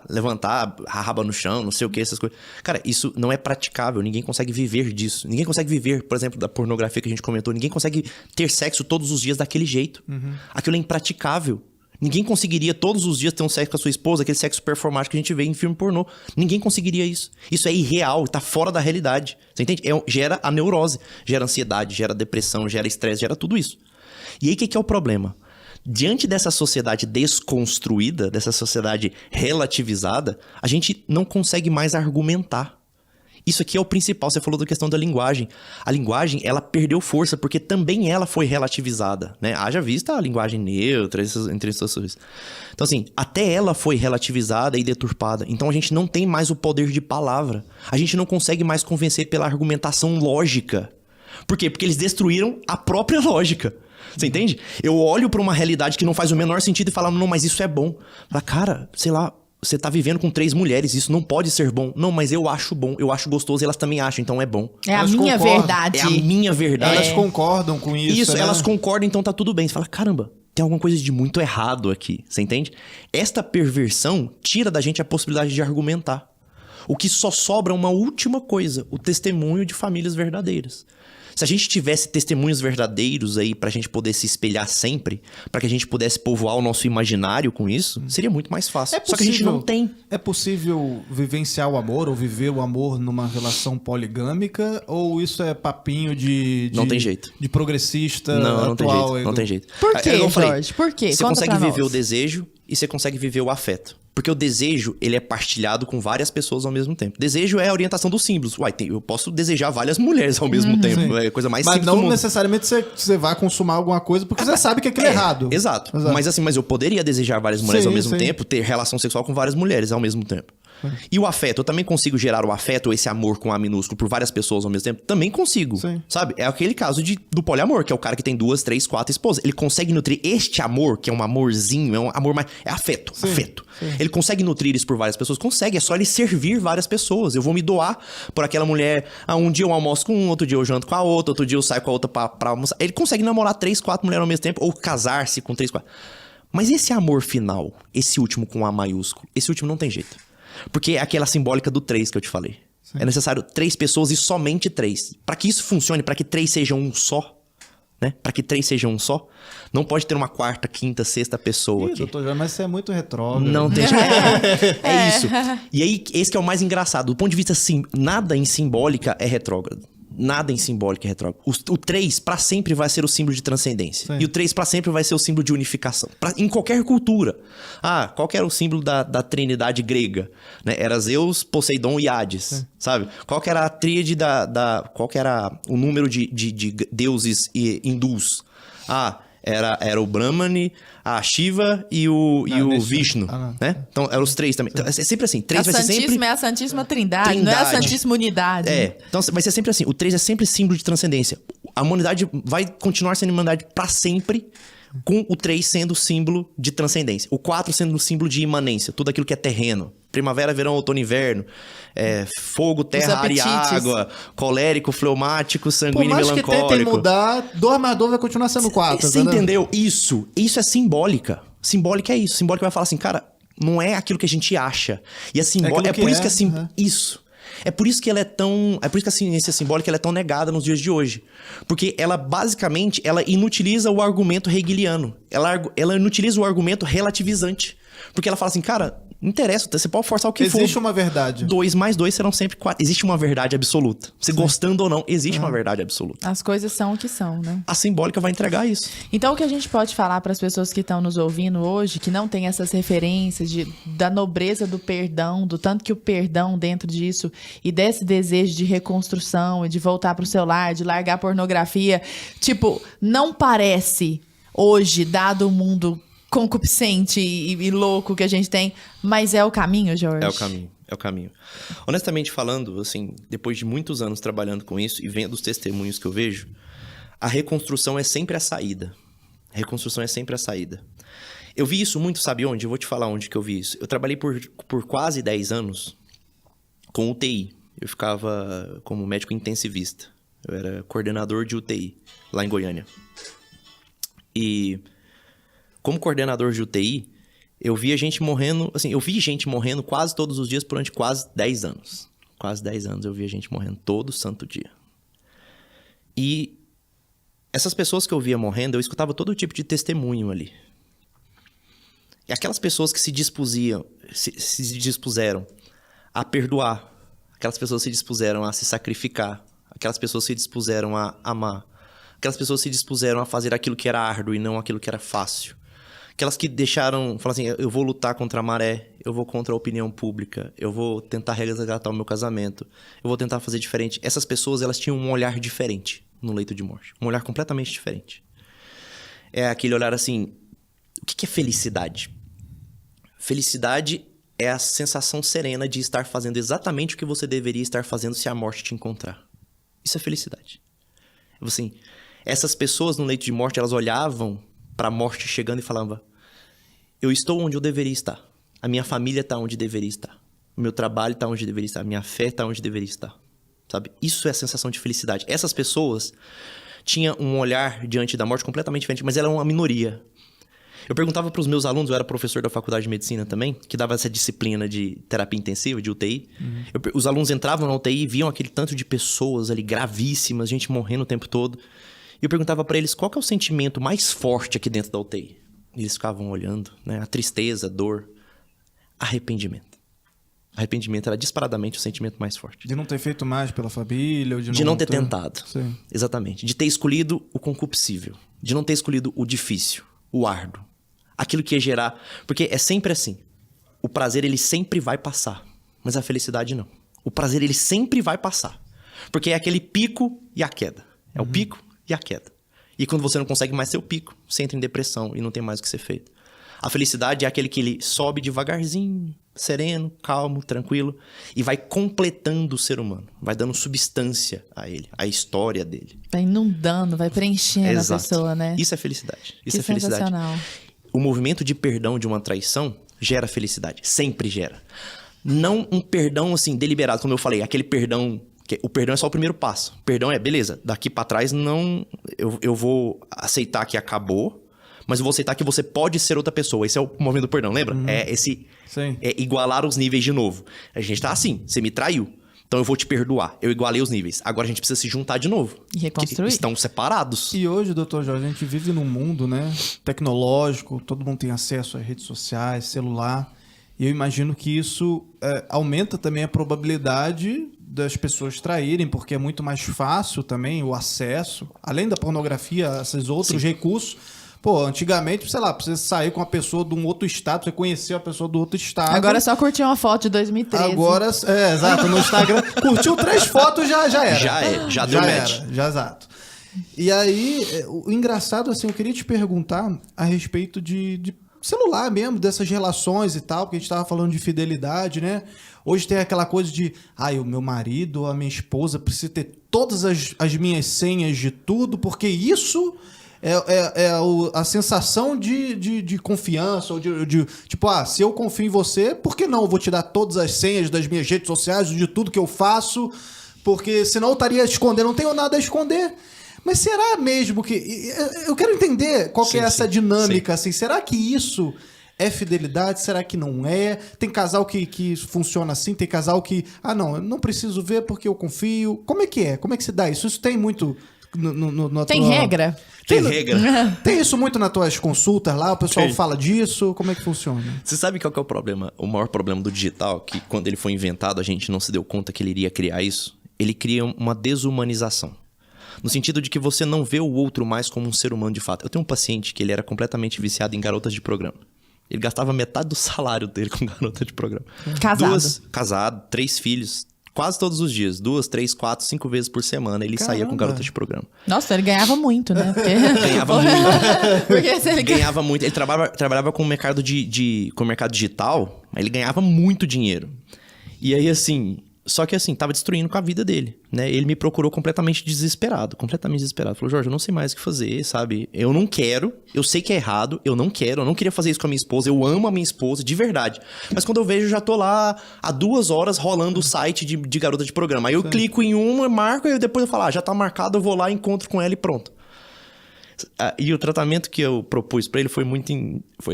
levantar a raba no chão, não sei o que, essas coisas. Cara, isso não é praticável, ninguém consegue viver disso. Ninguém consegue viver, por exemplo, da pornografia que a gente comentou, ninguém consegue ter sexo todos os dias daquele jeito. Aquilo é impraticável. Ninguém conseguiria todos os dias ter um sexo com a sua esposa, aquele sexo performático que a gente vê em filme pornô. Ninguém conseguiria isso. Isso é irreal, tá fora da realidade. Você entende? Gera a neurose, gera ansiedade, gera depressão, gera estresse, gera tudo isso. E aí, o que é o problema? Diante dessa sociedade desconstruída, dessa sociedade relativizada, a gente não consegue mais argumentar. Isso aqui é o principal, você falou da questão da linguagem. A linguagem, ela perdeu força porque também ela foi relativizada, né? Haja vista a linguagem neutra, entre essas coisas. Então, assim, até ela foi relativizada e deturpada. Então, a gente não tem mais o poder de palavra. A gente não consegue mais convencer pela argumentação lógica. Por quê? Porque eles destruíram a própria lógica. Você entende? Eu olho pra uma realidade que não faz o menor sentido e falo, não, mas isso é bom. Fala, cara, sei lá... Você tá vivendo com 3 mulheres, isso não pode ser bom. Não, mas eu acho bom, eu acho gostoso e elas também acham, então é bom. É a minha verdade. É a minha verdade. Elas concordam com isso. Isso, né? elas concordam, então tá tudo bem. Você fala, caramba, tem alguma coisa de muito errado aqui, você entende? Esta perversão tira da gente a possibilidade de argumentar. O que só sobra uma última coisa, o testemunho de famílias verdadeiras. Se a gente tivesse testemunhos verdadeiros aí pra gente poder se espelhar sempre, pra que a gente pudesse povoar o nosso imaginário com isso, seria muito mais fácil. Só que a gente não tem. É possível vivenciar o amor ou viver o amor numa relação poligâmica? Ou isso é papinho de não tem jeito. De progressista não atual? Não tem jeito, não tem jeito. Por quê, eu falei, Jorge? Por quê? Você Conta consegue pra viver nós. o desejo e você consegue viver o afeto. Porque o desejo, ele é partilhado com várias pessoas ao mesmo tempo. Desejo é a orientação dos símbolos. Eu posso desejar várias mulheres ao mesmo tempo. Sim. É a coisa mais Mas simples não do mundo. necessariamente você vai consumar alguma coisa porque você sabe que aquilo é errado. Exato. Mas eu poderia desejar várias mulheres ao mesmo tempo, ter relação sexual com várias mulheres ao mesmo tempo. E o afeto, eu também consigo gerar o afeto, esse amor com A minúsculo, por várias pessoas ao mesmo tempo? Também consigo. Sim. Sabe? É aquele caso do poliamor, que é o cara que tem 2, 3, 4 esposas. Ele consegue nutrir este amor, que é um amorzinho, é um amor mais... É afeto, afeto. Sim. Ele consegue nutrir isso por várias pessoas? Consegue, é só ele servir várias pessoas. Eu vou me doar por aquela mulher. Um dia eu almoço com um, outro dia eu janto com a outra, outro dia eu saio com a outra pra almoçar. Ele consegue namorar 3, 4 mulheres ao mesmo tempo, ou casar-se com 3, 4. Mas esse amor final, esse último com A maiúsculo, esse último não tem jeito. Porque é aquela simbólica do 3 que eu te falei. Sim. É necessário 3 pessoas e somente 3. Para que isso funcione, para que 3 sejam um só, né? Para que 3 sejam um só, não pode ter uma 4ª, 5ª, 6ª pessoa aqui. Doutor Jorge, mas você é muito retrógrado. Não tem jeito. É isso. E aí, esse que é o mais engraçado. Do ponto de vista, nada em simbólica é retrógrado. Nada em simbólica é retrógrado. O 3 pra sempre vai ser o símbolo de transcendência. Sim. E o 3 pra sempre vai ser o símbolo de unificação. Em qualquer cultura. Qual que era o símbolo da trindade grega? Né? Era Zeus, Poseidon e Hades. Sim. Sabe? Qual que era a tríade qual que era o número de deuses hindus? Era o Brahmani, a Shiva e o Vishnu, né? Então, eram os 3 também. Então, é sempre assim. 3 vai ser sempre... Santíssima é a Santíssima Trindade, não é a Santíssima Unidade. Então vai ser sempre assim. O 3 é sempre símbolo de transcendência. A humanidade vai continuar sendo humanidade pra sempre, com o 3 sendo símbolo de transcendência. O 4 sendo símbolo de imanência, tudo aquilo que é terreno. Primavera, verão, outono, inverno. Fogo, terra, ar e água. Colérico, fleumático, sanguíneo e melancólico. Por mais que tentem mudar, 2 mais 2 vai continuar sendo 4. Você entendeu? Isso é simbólica. Simbólica é isso. Simbólica vai falar assim, cara, não é aquilo que a gente acha. E a simbólica... É por isso que é isso. É por isso que ela é tão... É por isso que a ciência simbólica ela é tão negada nos dias de hoje. Porque ela, basicamente, ela inutiliza o argumento hegeliano. Ela inutiliza o argumento relativizante. Porque ela fala assim, cara, não interessa, você pode forçar o que for. Existe uma verdade. 2 mais 2 serão sempre 4. Existe uma verdade absoluta. Você gostando ou não, existe uma verdade absoluta. As coisas são o que são, né? A simbólica vai entregar isso. Então, o que a gente pode falar para as pessoas que estão nos ouvindo hoje, que não tem essas referências da nobreza do perdão, do tanto que o perdão dentro disso e desse desejo de reconstrução e de voltar pro seu lar, de largar a pornografia, tipo, não parece hoje, dado o mundo concupiscente e louco que a gente tem, mas é o caminho, Jorge? É o caminho. Honestamente falando, assim, depois de muitos anos trabalhando com isso e vendo os testemunhos que eu vejo, a reconstrução é sempre a saída. A reconstrução é sempre a saída. Eu vi isso muito, sabe onde? Eu vou te falar onde que eu vi isso. Eu trabalhei por quase 10 anos com UTI. Eu ficava como médico intensivista. Eu era coordenador de UTI lá em Goiânia. E como coordenador de UTI, eu via gente morrendo... Assim, eu vi gente morrendo quase todos os dias durante quase 10 anos. Quase 10 anos eu via gente morrendo todo santo dia. E essas pessoas que eu via morrendo, eu escutava todo tipo de testemunho ali. E aquelas pessoas que se dispuseram a perdoar, aquelas pessoas se dispuseram a se sacrificar, aquelas pessoas se dispuseram a amar, aquelas pessoas se dispuseram a fazer aquilo que era árduo e não aquilo que era fácil. Aquelas que deixaram, falaram assim, eu vou lutar contra a maré, eu vou contra a opinião pública, eu vou tentar resgatar o meu casamento, eu vou tentar fazer diferente. Essas pessoas, elas tinham um olhar diferente no leito de morte. Um olhar completamente diferente. É aquele olhar assim, o que é felicidade? Felicidade é a sensação serena de estar fazendo exatamente o que você deveria estar fazendo se a morte te encontrar. Isso é felicidade. Assim, essas pessoas no leito de morte, elas olhavam para a morte chegando e falavam, eu estou onde eu deveria estar. A minha família está onde deveria estar. O meu trabalho está onde deveria estar. A minha fé está onde deveria estar. Sabe? Isso é a sensação de felicidade. Essas pessoas tinham um olhar diante da morte completamente diferente, mas ela é uma minoria. Eu perguntava para os meus alunos, eu era professor da faculdade de medicina também, que dava essa disciplina de terapia intensiva, de UTI. Os alunos entravam na UTI e viam aquele tanto de pessoas ali gravíssimas, gente morrendo o tempo todo. E eu perguntava para eles qual que é o sentimento mais forte aqui dentro da UTI. E eles ficavam olhando, né? A tristeza, a dor, arrependimento. Arrependimento era disparadamente o sentimento mais forte. De não ter feito mais pela família, ou de não ter tentado. Sim. Exatamente. De ter escolhido o concupiscível. De não ter escolhido o difícil, o árduo. Aquilo que ia gerar... Porque é sempre assim. O prazer, ele sempre vai passar. Mas a felicidade, não. O prazer, ele sempre vai passar. Porque é aquele pico e a queda. É o pico e a queda. E quando você não consegue mais ser o pico, você entra em depressão e não tem mais o que ser feito. A felicidade é aquele que ele sobe devagarzinho, sereno, calmo, tranquilo, e vai completando o ser humano. Vai dando substância a ele, a história dele. Vai inundando, vai preenchendo a pessoa, né? Isso é felicidade. Isso Que é felicidade. sensacional. O movimento de perdão de uma traição gera felicidade. Sempre gera. Não um perdão, assim, deliberado, como eu falei. Aquele perdão... O perdão é só o primeiro passo. O perdão é, beleza, daqui pra trás não... Eu vou aceitar que acabou, mas eu vou aceitar que você pode ser outra pessoa. Esse é o movimento do perdão, lembra? É esse... Sim. É igualar os níveis de novo. A gente tá assim, você me traiu, então eu vou te perdoar. Eu igualei os níveis. Agora a gente precisa se juntar de novo. E reconstruir. Estão separados. E hoje, doutor Jorge, a gente vive num mundo, né, tecnológico, todo mundo tem acesso às redes sociais, celular, e eu imagino que isso aumenta também a probabilidade das pessoas traírem, porque é muito mais fácil também o acesso, além da pornografia, esses outros recursos. Pô, antigamente, sei lá, pra você sair com uma pessoa de um outro estado, você conhecer a pessoa do outro estado. Agora é só curtir uma foto de 2013. Agora, exato, no Instagram, curtiu 3 fotos, já era. Já deu match. Exato. E aí, o engraçado, assim, eu queria te perguntar a respeito de celular mesmo, dessas relações e tal, porque a gente tava falando de fidelidade, né? Hoje tem aquela coisa de, o meu marido, a minha esposa precisa ter todas as minhas senhas de tudo, porque isso é a sensação de confiança, ou tipo, se eu confio em você, por que não eu vou te dar todas as senhas das minhas redes sociais, de tudo que eu faço, porque senão eu estaria escondendo, não tenho nada a esconder. Mas será mesmo que... Eu quero entender qual que é essa dinâmica, assim. Será que isso É fidelidade? Será que não é? Tem casal que funciona assim, tem casal que... Ah, não, eu não preciso ver porque eu confio. Como é que é? Como é que se dá isso? Isso tem muito... Tem regra? Tem regra. Tem isso muito nas tuas consultas lá? O pessoal Tem. fala disso? Como é que funciona? Você sabe qual que é o problema? O maior problema do digital, que quando ele foi inventado, a gente não se deu conta que ele iria criar isso. Ele cria uma desumanização. No sentido de que você não vê o outro mais como um ser humano de fato. Eu tenho um paciente que ele era completamente viciado em garotas de programa. Ele gastava metade do salário dele com garota de programa. Casado. Casado, 3 filhos, quase todos os dias. 2, 3, 4, 5 vezes por semana ele saía com Caramba. garota de programa. Nossa, ele ganhava muito, né? Porque... Ganhava muito. Porque se ele Ganhava muito. Ele trabalhava com o mercado com o mercado digital, mas ele ganhava muito dinheiro. E aí, assim... Só que, assim, tava destruindo com a vida dele, né? Ele me procurou completamente desesperado. Falou, Jorge, eu não sei mais o que fazer, sabe? Eu não quero, eu sei que é errado, eu não queria fazer isso com a minha esposa, eu amo a minha esposa, de verdade. Mas quando eu vejo, eu já tô lá há 2 horas rolando o site de garota de programa. Aí eu clico em uma, marco, e depois eu falo, já tá marcado, eu vou lá, encontro com ela e pronto. E o tratamento que eu propus pra ele foi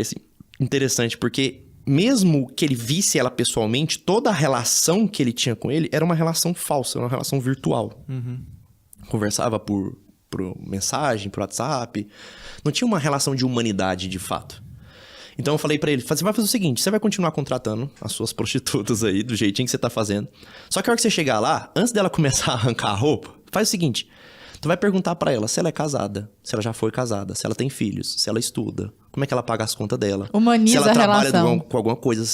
assim, interessante, porque... Mesmo que ele visse ela pessoalmente, toda a relação que ele tinha com ele era uma relação falsa, uma relação virtual. Conversava por mensagem, por WhatsApp. Não tinha uma relação de humanidade, de fato. Então eu falei pra ele, você vai fazer o seguinte, você vai continuar contratando as suas prostitutas aí, do jeitinho que você tá fazendo. Só que a hora que você chegar lá, antes dela começar a arrancar a roupa, faz o seguinte... Tu vai perguntar pra ela se ela é casada, se ela já foi casada, se ela tem filhos, se ela estuda, como é que ela paga as contas dela. Humaniza se ela a trabalha relação. com alguma coisa.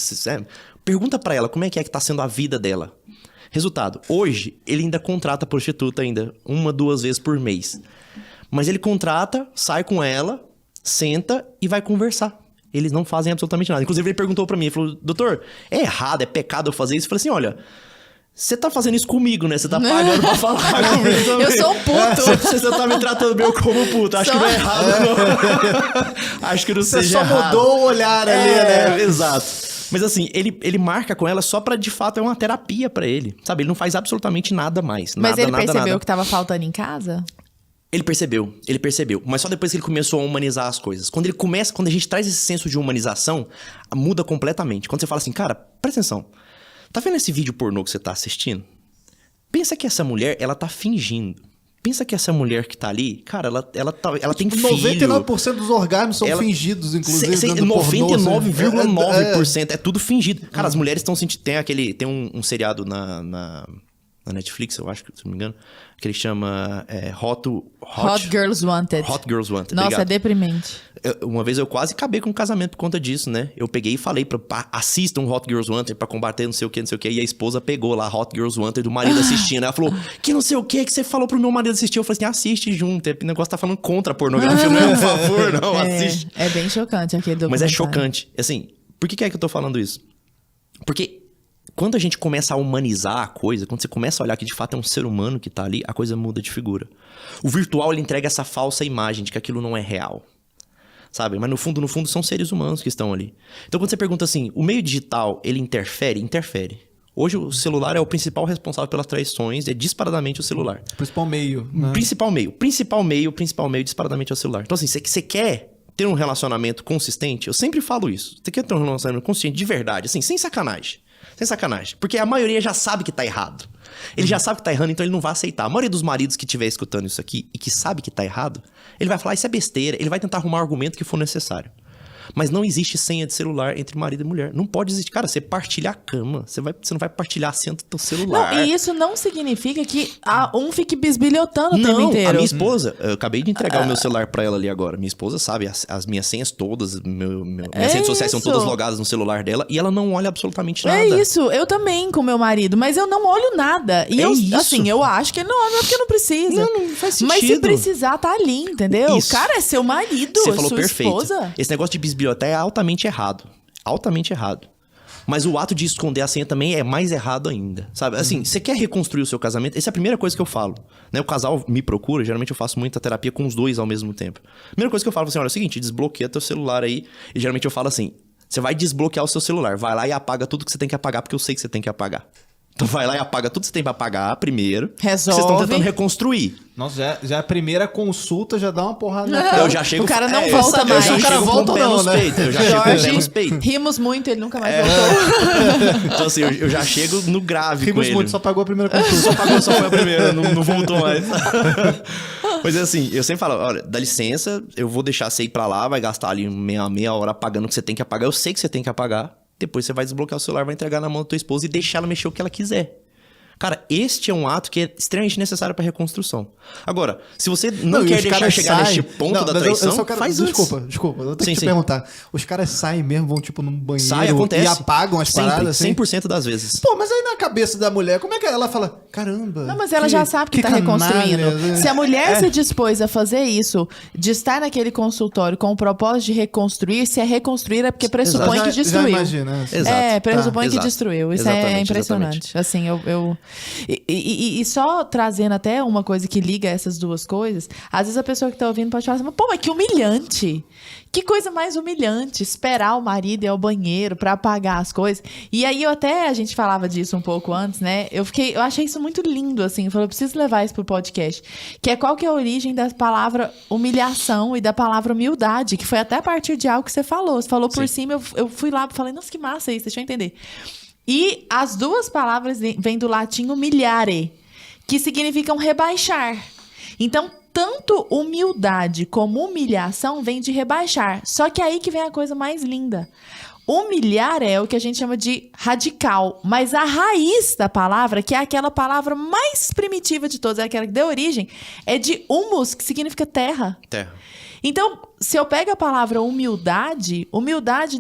Pergunta pra ela como é que tá sendo a vida dela. Resultado, hoje ele ainda contrata prostituta ainda 1, 2 vezes por mês. Mas ele contrata, sai com ela, senta e vai conversar. Eles não fazem absolutamente nada. Inclusive ele perguntou pra mim, ele falou, doutor, é errado, é pecado eu fazer isso? Eu falei assim, olha... Você tá fazendo isso comigo, né? Você tá pagando pra falar comigo também. Eu sou um puto. Você tá me tratando meio como puto. Acho que não é errado, não. Acho que não Você seja só errado. mudou o olhar ali, né? Exato. Mas assim, ele marca com ela só pra, de fato, é uma terapia pra ele. Sabe? Ele não faz absolutamente nada mais. Mas nada, ele nada, percebeu nada. que tava faltando em casa? Ele percebeu. Mas só depois que ele começou a humanizar as coisas. Quando a gente traz esse senso de humanização, muda completamente. Quando você fala assim, cara, presta atenção. Tá vendo esse vídeo pornô que você tá assistindo? Pensa que essa mulher, ela tá fingindo. Pensa que essa mulher que tá ali, cara, ela tem filho. 99% dos orgasmos são fingidos, inclusive. 99,9% é tudo fingido. Cara, as mulheres estão sentindo... Tem um seriado na Netflix, eu acho, se não me engano, que ele chama Hot Girls Wanted. Hot Girls Wanted. Nossa, obrigado. é deprimente. Uma vez eu quase acabei com um casamento por conta disso, né? Eu peguei e falei assistam Hot Girls Wanted pra combater não sei o que. E a esposa pegou lá Hot Girls Wanted do marido assistindo. Ela falou, que não sei o que você falou pro meu marido assistir. Eu falei assim, assiste junto. O negócio tá falando contra a pornografia, não é um favor, não, assiste. É bem chocante aquele documentário. Mas é chocante. Assim, por que é que eu tô falando isso? Porque quando a gente começa a humanizar a coisa, quando você começa a olhar que de fato é um ser humano que tá ali, a coisa muda de figura. O virtual, ele entrega essa falsa imagem de que aquilo não é real. Sabe? Mas no fundo, são seres humanos que estão ali. Então quando você pergunta assim, o meio digital, ele interfere? Interfere. Hoje o celular é o principal responsável pelas traições, é disparadamente o celular. Principal meio, né? Principal meio, disparadamente é o celular. Então assim, você quer ter um relacionamento consistente? Eu sempre falo isso. Você quer ter um relacionamento consistente de verdade, assim, sem sacanagem. Sem sacanagem. Porque a maioria já sabe que tá errado. Ele já sabe que tá errando, então ele não vai aceitar. A maioria dos maridos que estiver escutando isso aqui e que sabe que tá errado, ele vai falar, isso é besteira. Ele vai tentar arrumar o argumento que for necessário. Mas não existe senha de celular entre marido e mulher. Não pode existir. Cara, você partilha a cama. Você não vai partilhar a senha do teu celular. Não, e isso não significa que um fique bisbilhotando o tempo inteiro. A minha esposa... Eu acabei de entregar o meu celular pra ela ali agora. Minha esposa sabe as minhas senhas todas. Minhas redes sociais são todas logadas no celular dela. E ela não olha absolutamente nada. É isso. Eu também com meu marido. Mas eu não olho nada. E eu acho que ele não olha porque não precisa. Não faz sentido. Mas se precisar, tá ali, entendeu? Isso. Cara, é seu marido, Você falou sua perfeito. esposa. Esse negócio de bisbilhotar é altamente errado. Altamente errado. Mas o ato de esconder a senha também é mais errado ainda, sabe? Assim, você quer reconstruir o seu casamento? Essa é a primeira coisa que eu falo, né? O casal me procura, geralmente eu faço muita terapia com os dois ao mesmo tempo. Primeira coisa que eu falo assim, olha, é o seguinte, desbloqueia teu celular aí. E geralmente eu falo assim, você vai desbloquear o seu celular, vai lá e apaga tudo que você tem que apagar, porque eu sei que você tem que apagar. Então vai lá e apaga tudo que você tem pra apagar primeiro. Resolve. Vocês estão tentando reconstruir. Nossa, já a primeira consulta já dá uma porrada na cara. Eu já chego... O cara não eu volta já mais. chego O cara com volta o pé não, nos né? peitos. Eu já chego com o pé nos peitos. Rimos muito, ele nunca mais voltou. Então assim, eu já chego no grave com Rimos ele. muito, só pagou a primeira consulta. Só foi a primeira, não voltou mais. Mas assim, eu sempre falo, olha, dá licença, eu vou deixar você ir pra lá, vai gastar ali meia hora apagando o que você tem que apagar. Eu sei que você tem que apagar. Depois você vai desbloquear o celular, vai entregar na mão da tua esposa e deixar ela mexer o que ela quiser. Cara, este é um ato que é extremamente necessário pra reconstrução. Agora, se você não quer deixar chegar neste ponto da traição, eu só quero... faz Desculpa, antes. eu tenho Sim, que te sim. perguntar. Os caras saem mesmo, vão tipo num banheiro Sai, acontece. e apagam as Sempre, paradas assim? 100% das vezes. Pô, mas aí na cabeça da mulher, como é que ela fala? Caramba. Não, mas ela já sabe que tá reconstruindo. canalha, né? Se a mulher se dispôs a fazer isso, de estar naquele consultório com o propósito de reconstruir, se é reconstruir é porque pressupõe que destruiu. Já imagina. Assim. Exato. Pressupõe que Exato. destruiu. Isso Exatamente, é impressionante. Assim, E só trazendo até uma coisa que liga essas duas coisas, às vezes a pessoa que tá ouvindo pode falar assim, pô, mas que humilhante. Que coisa mais humilhante, esperar o marido ir ao banheiro pra apagar as coisas. E aí a gente falava disso um pouco antes, né? Eu achei isso muito lindo, assim. Eu falei, eu preciso levar isso pro podcast. Que é qual que é a origem da palavra humilhação e da palavra humildade, que foi até a partir de algo que você falou. Você falou por cima, eu fui lá e falei, nossa, que massa isso, deixa eu entender. E as duas palavras vêm do latim humiliare, que significam rebaixar. Então, tanto humildade como humilhação vem de rebaixar. Só que aí que vem a coisa mais linda. Humilhar é o que a gente chama de radical, mas a raiz da palavra, que é aquela palavra mais primitiva de todas, é aquela que deu origem, é de humus, que significa terra. Terra. Então, se eu pego a palavra humildade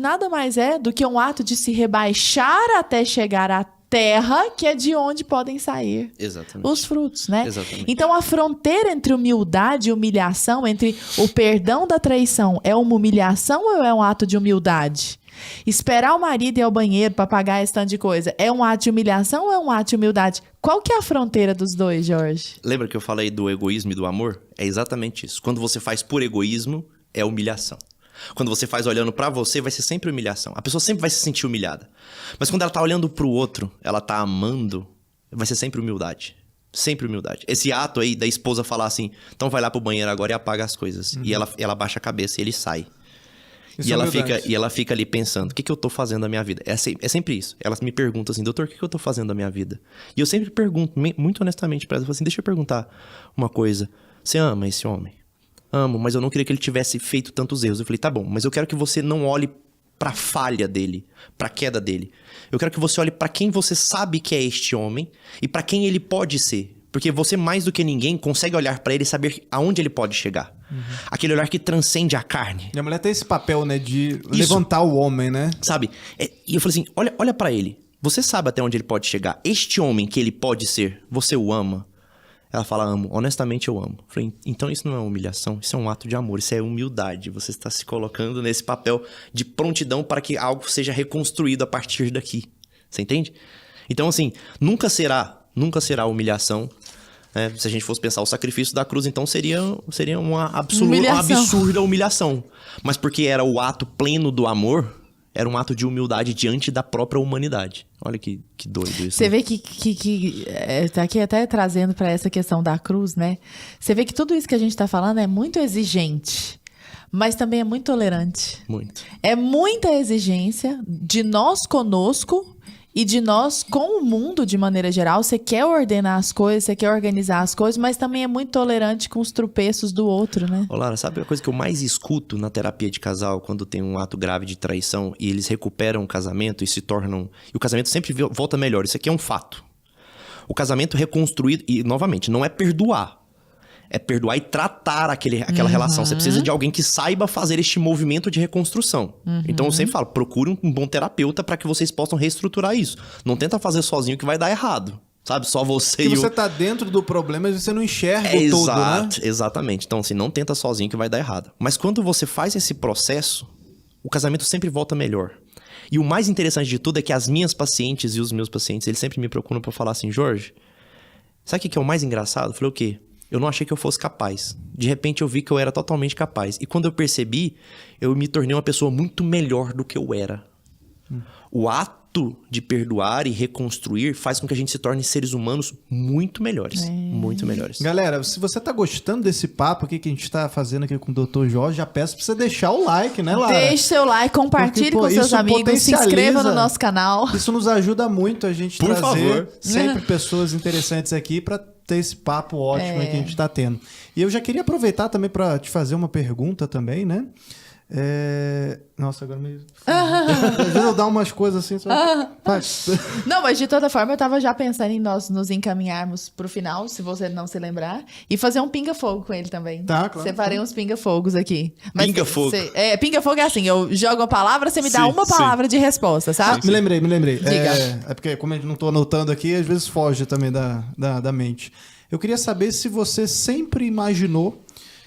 nada mais é do que um ato de se rebaixar até chegar à terra, que é de onde podem sair Exatamente. os frutos, né? Exatamente. Então, a fronteira entre humildade e humilhação, entre o perdão da traição, é uma humilhação ou é um ato de humildade? Esperar o marido ir ao banheiro para pagar esse tanto de coisa, é um ato de humilhação ou é um ato de humildade? Qual que é a fronteira dos dois, Jorge? Lembra que eu falei do egoísmo e do amor? É exatamente isso. Quando você faz por egoísmo, é humilhação. Quando você faz olhando pra você, vai ser sempre humilhação. A pessoa sempre vai se sentir humilhada. Mas quando ela tá olhando pro outro, ela tá amando, vai ser sempre humildade. Sempre humildade. Esse ato aí da esposa falar assim, então vai lá pro banheiro agora e apaga as coisas. E ela baixa a cabeça e ele sai. Isso E é ela, humildade. fica ali pensando, o que eu tô fazendo da minha vida? É sempre isso. Elas me perguntam assim, doutor, o que eu tô fazendo da minha vida? E eu sempre pergunto, muito honestamente pra elas, eu falo assim, deixa eu perguntar uma coisa. Você ama esse homem? Amo, mas eu não queria que ele tivesse feito tantos erros. Eu falei, tá bom, mas eu quero que você não olhe pra falha dele, pra queda dele. Eu quero que você olhe pra quem você sabe que é este homem e pra quem ele pode ser. Porque você, mais do que ninguém, consegue olhar pra ele e saber aonde ele pode chegar. Aquele olhar que transcende a carne. E a mulher tem esse papel, né, de levantar o homem, né? Sabe? E eu falei assim, olha pra ele. Você sabe até onde ele pode chegar. Este homem que ele pode ser, você o ama? Ela fala, amo. Honestamente, eu amo. Eu falei, então isso não é humilhação, isso é um ato de amor, isso é humildade. Você está se colocando nesse papel de prontidão para que algo seja reconstruído a partir daqui. Você entende? Então, assim, nunca será humilhação. Né? Se a gente fosse pensar o sacrifício da cruz, então seria uma absurda humilhação. Mas porque era o ato pleno do amor, era um ato de humildade diante da própria humanidade. Olha que doido isso. Você vê que tá aqui até trazendo para essa questão da cruz, né? Você vê que tudo isso que a gente tá falando é muito exigente, mas também é muito tolerante. Muito. É muita exigência de nós conosco e de nós com o mundo de maneira geral. Você quer ordenar as coisas, você quer organizar as coisas, mas também é muito tolerante com os tropeços do outro, né? Ô Lara, sabe a coisa que eu mais escuto na terapia de casal quando tem um ato grave de traição e eles recuperam o casamento e se tornam... E o casamento sempre volta melhor. Isso aqui é um fato. O casamento reconstruído... E, novamente, não é perdoar. É perdoar e tratar aquela relação. Você precisa de alguém que saiba fazer este movimento de reconstrução. Então eu sempre falo, procure um bom terapeuta para que vocês possam reestruturar isso. Não tenta fazer sozinho que vai dar errado. Sabe? Só você Porque e você tá dentro do problema e você não enxerga o todo, né? Exatamente. Então, assim, não tenta sozinho que vai dar errado. Mas quando você faz esse processo, o casamento sempre volta melhor. E o mais interessante de tudo é que as minhas pacientes e os meus pacientes, eles sempre me procuram pra falar assim, Jorge, sabe o que é o mais engraçado? Eu falei, o quê? Eu não achei que eu fosse capaz. De repente eu vi que eu era totalmente capaz. E quando eu percebi, eu me tornei uma pessoa muito melhor do que eu era. O ato ato de perdoar e reconstruir faz com que a gente se torne seres humanos muito melhores. Muito melhores. Galera, se você tá gostando desse papo aqui que a gente tá fazendo aqui com o Dr. Jorge, já peço pra você deixar o like, né, Lara? Deixe seu like, compartilhe Porque, com seus amigos, se inscreva no nosso canal. Isso nos ajuda muito a gente Por trazer favor. sempre pessoas interessantes aqui pra ter esse papo ótimo aí que a gente tá tendo. E eu já queria aproveitar também pra te fazer uma pergunta também, né? Nossa, agora me... Às vezes eu dou umas coisas assim... Só... Não, mas de toda forma eu tava já pensando em nós nos encaminharmos pro final, se você não se lembrar, e fazer um pinga-fogo com ele também. Tá, claro. Separei uns pinga-fogos aqui. Pinga-fogo. Pinga-fogo é assim, eu jogo uma palavra, você me dá uma palavra de resposta, sabe? Me lembrei. Diga. É porque como eu não tô anotando aqui, às vezes foge também da mente. Eu queria saber se você sempre imaginou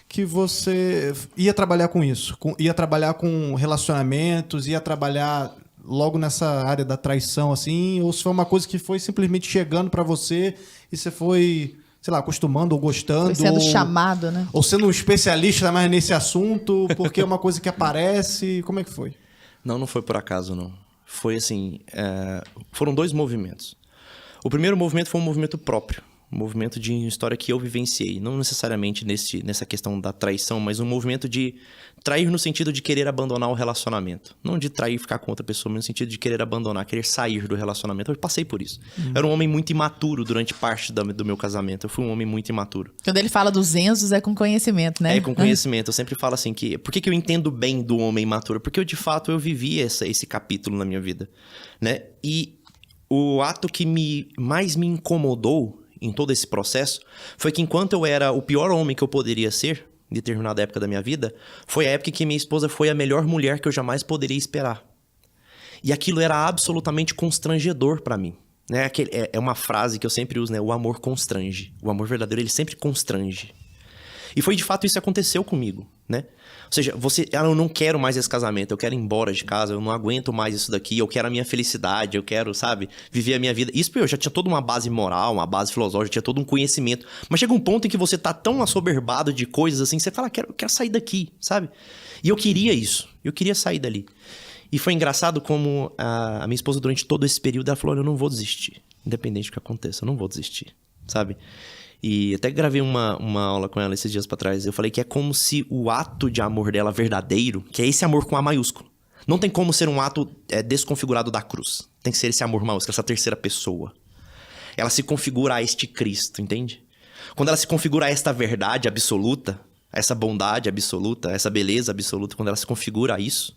que você ia trabalhar com isso, ia trabalhar com relacionamentos, ia trabalhar logo nessa área da traição, assim, ou se foi uma coisa que foi simplesmente chegando pra você e você foi, sei lá, acostumando ou gostando. Foi sendo chamado, né? Ou sendo um especialista mais nesse assunto, porque é uma coisa que aparece. Como é que foi? Não foi por acaso, não. Foi assim, foram 2 movimentos. O primeiro movimento foi um movimento próprio. Um movimento de história que eu vivenciei. Não necessariamente nessa questão da traição, mas um movimento de trair no sentido de querer abandonar o relacionamento. Não de trair e ficar com outra pessoa, mas no sentido de querer abandonar, querer sair do relacionamento. Eu passei por isso. Eu era um homem muito imaturo durante parte do meu casamento. Eu fui um homem muito imaturo. Quando ele fala dos Enzos, é com conhecimento, né? É com conhecimento. Eu sempre falo assim que... Por que eu entendo bem do homem imaturo? Porque eu, de fato, eu vivi esse capítulo na minha vida, né? E o ato que mais me incomodou em todo esse processo, foi que enquanto eu era o pior homem que eu poderia ser, em determinada época da minha vida, foi a época que minha esposa foi a melhor mulher que eu jamais poderia esperar. E aquilo era absolutamente constrangedor pra mim. Né? É uma frase que eu sempre uso, né? O amor constrange. O amor verdadeiro, ele sempre constrange. E foi de fato isso que aconteceu comigo, né? Ou seja, eu não quero mais esse casamento, eu quero ir embora de casa, eu não aguento mais isso daqui, eu quero a minha felicidade, eu quero, sabe, viver a minha vida. Isso eu já tinha toda uma base moral, uma base filosófica, tinha todo um conhecimento. Mas chega um ponto em que você tá tão assoberbado de coisas assim, você fala, quero sair daqui, sabe? E eu queria isso, eu queria sair dali. E foi engraçado como a minha esposa, durante todo esse período, ela falou, eu não vou desistir, independente do que aconteça, eu não vou desistir, sabe? E até gravei uma aula com ela esses dias pra trás. Eu falei que é como se o ato de amor dela verdadeiro, que é esse amor com A maiúsculo. Não tem como ser um ato desconfigurado da cruz. Tem que ser esse amor maiúsculo, essa terceira pessoa. Ela se configura a este Cristo, entende? Quando ela se configura a esta verdade absoluta, a essa bondade absoluta, a essa beleza absoluta, quando ela se configura a isso,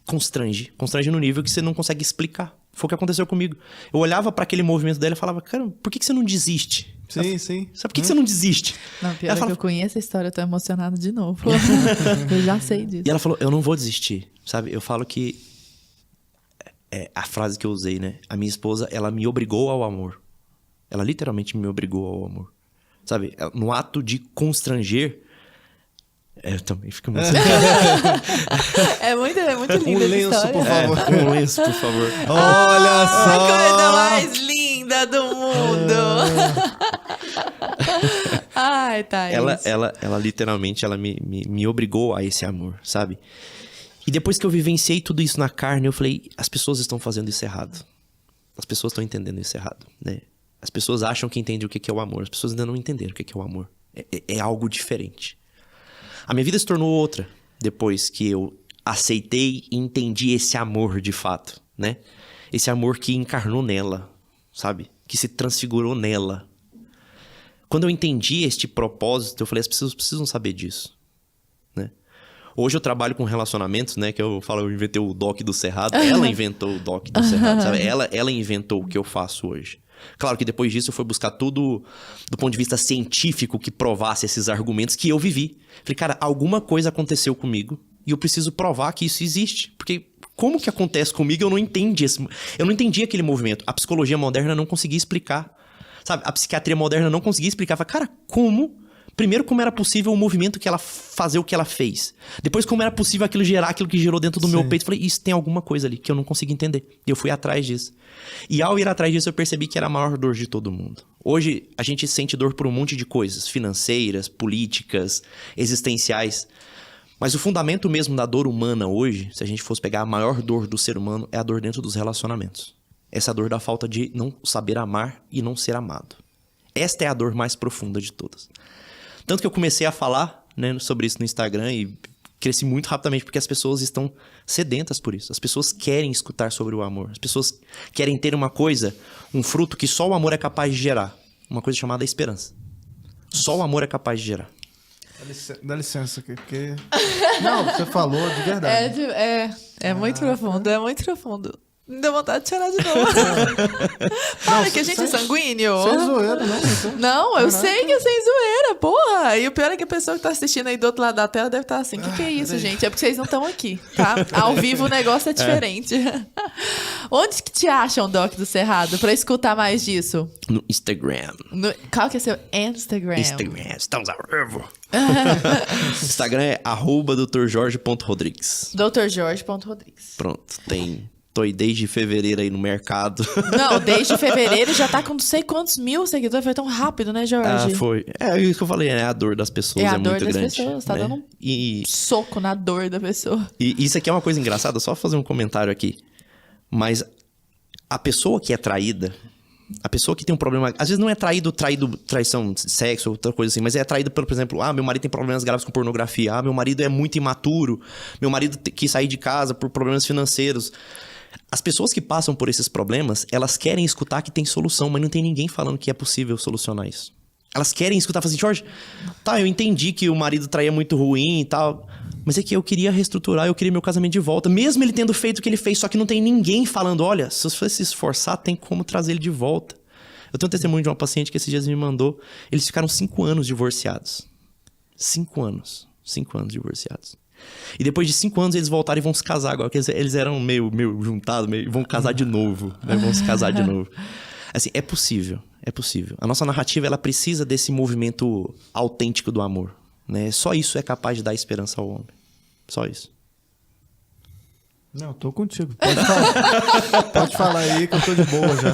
constrange no nível que você não consegue explicar. Foi o que aconteceu comigo. Eu olhava pra aquele movimento dela e falava, cara, por que você não desiste? Sim. Sabe por que você não desiste? Não, pior é que eu conheço a história, eu tô emocionado de novo. Eu já sei disso. E ela falou, eu não vou desistir, sabe? Eu falo que... É a frase que eu usei, né? A minha esposa, ela me obrigou ao amor. Ela literalmente me obrigou ao amor. Sabe? No ato de constranger... Eu também fico emocionado. É muito linda essa lenço, história. por favor. Um lenço, por favor. Olha só! A coisa mais linda do mundo! Ai, tá. Ela literalmente, ela me obrigou a esse amor, sabe? E depois que eu vivenciei tudo isso na carne, eu falei, as pessoas estão fazendo isso errado. As pessoas estão entendendo isso errado, né? As pessoas acham que entendem o que é o amor. As pessoas ainda não entenderam o que é o amor. É algo diferente. A minha vida se tornou outra depois que eu aceitei e entendi esse amor de fato, né? Esse amor que encarnou nela, sabe? Que se transfigurou nela. Quando eu entendi este propósito, eu falei, as pessoas precisam saber disso, né? Hoje eu trabalho com relacionamentos, né? Que eu falo, eu inventei o doc do Cerrado. Ela inventou o doc do Cerrado, sabe? Ela inventou o que eu faço hoje. Claro que depois disso eu fui buscar tudo do ponto de vista científico que provasse esses argumentos que eu vivi. Falei, cara, alguma coisa aconteceu comigo e eu preciso provar que isso existe. Porque como que acontece comigo? Eu não entendi aquele movimento. A psicologia moderna não conseguia explicar. Sabe? A psiquiatria moderna não conseguia explicar. Falei, cara, como? Primeiro, como era possível o movimento que ela fazer o que ela fez. Depois, como era possível aquilo gerar aquilo que gerou dentro do meu peito. Falei, isso tem alguma coisa ali que eu não consegui entender. E eu fui atrás disso. E ao ir atrás disso, eu percebi que era a maior dor de todo mundo. Hoje, a gente sente dor por um monte de coisas. Financeiras, políticas, existenciais. Mas o fundamento mesmo da dor humana hoje, se a gente fosse pegar a maior dor do ser humano, é a dor dentro dos relacionamentos. Essa é a dor da falta de não saber amar e não ser amado. Esta é a dor mais profunda de todas. Tanto que eu comecei a falar, né, sobre isso no Instagram e cresci muito rapidamente porque as pessoas estão sedentas por isso. As pessoas querem escutar sobre o amor. As pessoas querem ter uma coisa, um fruto que só o amor é capaz de gerar. Uma coisa chamada esperança. Só o amor é capaz de gerar. Dá licença aqui, porque... Não, você falou de verdade. É muito profundo, é muito profundo. Me deu vontade de chorar de novo. Para, que a gente é sanguíneo. Sem zoeira, não. Não, eu sei que é sem zoeira, porra. E o pior é que a pessoa que tá assistindo aí do outro lado da tela deve estar assim, que é isso, gente? É porque vocês não estão aqui, tá? Ao vivo o negócio é diferente. Onde que te acham, Doc do Cerrado, pra escutar mais disso? No Instagram. Qual que é seu Instagram? Estamos ao vivo. Instagram é @drjorge.rodrigues. drjorge.rodrigues. Pronto, tô aí desde fevereiro aí no mercado. Não, desde fevereiro já tá com não sei quantos mil seguidores. Foi tão rápido, né, Jorge? Foi. É isso que eu falei, né? A dor das pessoas é muito grande. É a dor das pessoas, tá, né? Dando um soco na dor da pessoa. E isso aqui é uma coisa engraçada, só fazer um comentário aqui. Mas a pessoa que é traída, a pessoa que tem um problema... Às vezes não é traição de sexo ou outra coisa assim, mas é traída por exemplo, meu marido tem problemas graves com pornografia, meu marido é muito imaturo, meu marido quis sair de casa por problemas financeiros. As pessoas que passam por esses problemas, elas querem escutar que tem solução, mas não tem ninguém falando que é possível solucionar isso. Elas querem escutar, falar assim, Jorge, tá, eu entendi que o marido traía muito ruim e tal, mas é que eu queria reestruturar, eu queria meu casamento de volta, mesmo ele tendo feito o que ele fez, só que não tem ninguém falando, olha, se você se esforçar, tem como trazer ele de volta. Eu tenho um testemunho de uma paciente que esses dias me mandou, eles ficaram 5 anos divorciados. 5 anos. 5 anos divorciados. E depois de 5 anos eles voltaram e vão se casar agora. Porque eles eram meio juntados, vão casar de novo, né? Vão se casar de novo. Assim, é possível, é possível. A nossa narrativa, ela precisa desse movimento autêntico do amor, né? Só isso é capaz de dar esperança ao homem. Só isso. Não, tô contigo. Pode falar. Pode falar aí que eu tô de boa já.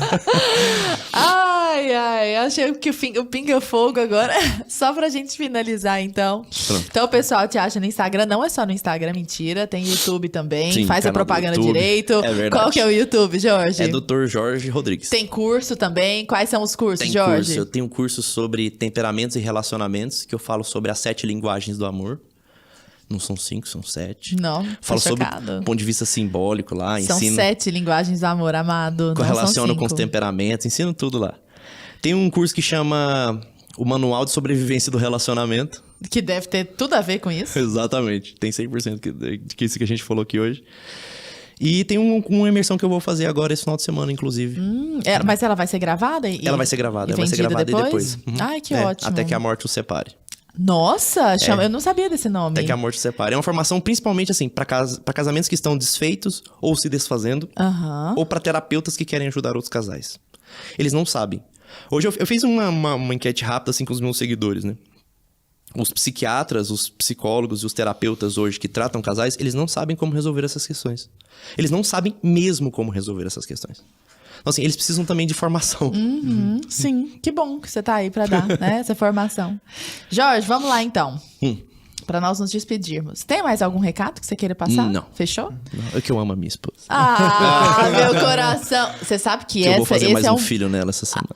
Ai, achei que o Pinga Fogo agora, só pra gente finalizar, então. Pronto. Então, o pessoal te acha no Instagram, não é só no Instagram, mentira, tem YouTube também, sim, faz a propaganda direito. É verdade. Qual que é o YouTube, Jorge? É Dr. Jorge Rodrigues. Tem curso também? Quais são os cursos, tem Jorge? Curso. Eu tenho um curso sobre temperamentos e relacionamentos, que eu falo sobre as 7 linguagens do amor. Não são 5, são 7. Não, falo sobre o ponto de vista simbólico lá. São 7 linguagens do amor, amado. Correlaciono com os temperamentos, ensino tudo lá. Tem um curso que chama o Manual de Sobrevivência do Relacionamento. Que deve ter tudo a ver com isso. Exatamente. Tem 100% que isso que a gente falou aqui hoje. E tem uma imersão que eu vou fazer agora esse final de semana, inclusive. Mas ela vai ser gravada? Ela vai ser gravada. Ela vai ser gravada depois? Uhum. Ai, que ótimo. Até que a morte os separe. Nossa, eu não sabia desse nome. Até que a morte os separe. É uma formação principalmente assim para casamentos que estão desfeitos ou se desfazendo. Ou para terapeutas que querem ajudar outros casais. Eles não sabem. Hoje eu fiz uma enquete rápida assim com os meus seguidores, né? Os psiquiatras, os psicólogos e os terapeutas hoje que tratam casais, eles não sabem como resolver essas questões. Eles não sabem mesmo como resolver essas questões. Então, assim, eles precisam também de formação. Sim, que bom que você tá aí pra dar, né, essa formação. Jorge, vamos lá então. Pra nós nos despedirmos. Tem mais algum recado que você queira passar? Não. Fechou? Não, é que eu amo a minha esposa. Meu coração. Você sabe que eu vou fazer mais um filho nela essa semana.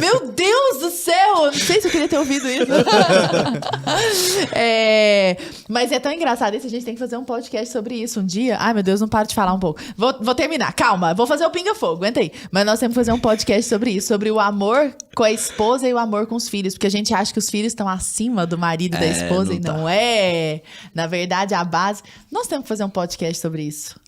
Meu Deus do céu! Não sei se eu queria ter ouvido isso. Mas é tão engraçado isso. A gente tem que fazer um podcast sobre isso um dia. Ai, meu Deus, não paro de falar um pouco. Vou terminar. Calma, vou fazer o Pinga Fogo. Aguenta aí. Mas nós temos que fazer um podcast sobre isso. Sobre o amor com a esposa e o amor com os filhos. Porque a gente acha que os filhos estão acima do marido da esposa, e não é. Na verdade, a base... Nós temos que fazer um podcast sobre isso.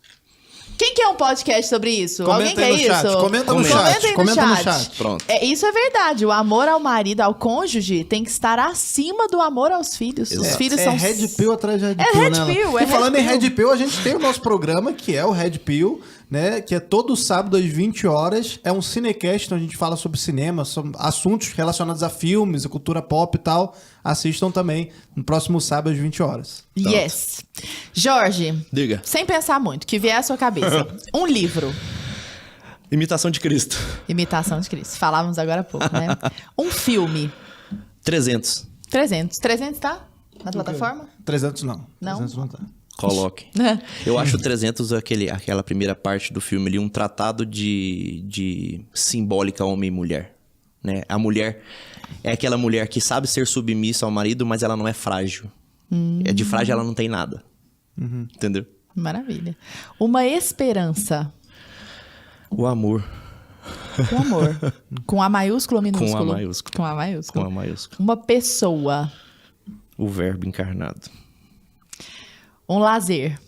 Quem quer um podcast sobre isso? Alguém quer isso? Comenta no chat. Pronto. Isso é verdade. O amor ao marido, ao cônjuge, tem que estar acima do amor aos filhos. Os filhos são... Red Pill atrás de Red Pill, né? E falando em Red Pill, a gente tem o nosso programa, que é o Red Pill, né? Que é todo sábado às 20 horas. É um cinecast, então a gente fala sobre cinema, sobre assuntos relacionados a filmes, a cultura pop e tal. Assistam também no próximo sábado às 20 horas. Yes. Jorge, diga. Sem pensar muito, que vier à sua cabeça. Um livro. Imitação de Cristo. Imitação de Cristo. Falávamos agora há pouco, né? Um filme. 300. 300 tá? Na plataforma? 300 não. Não? 300 não tá. Coloque. Eu acho 300 aquela primeira parte do filme ali um tratado de simbólica homem e mulher, né? A mulher é aquela mulher que sabe ser submissa ao marido, mas ela não é frágil. É de frágil, ela não tem nada. Entendeu? Maravilha. Uma esperança. O amor. Com amor. Com A maiúsculo ou minúsculo? Com A maiúsculo. Com A maiúsculo. Com A maiúsculo. Uma pessoa. O verbo encarnado. Um lazer.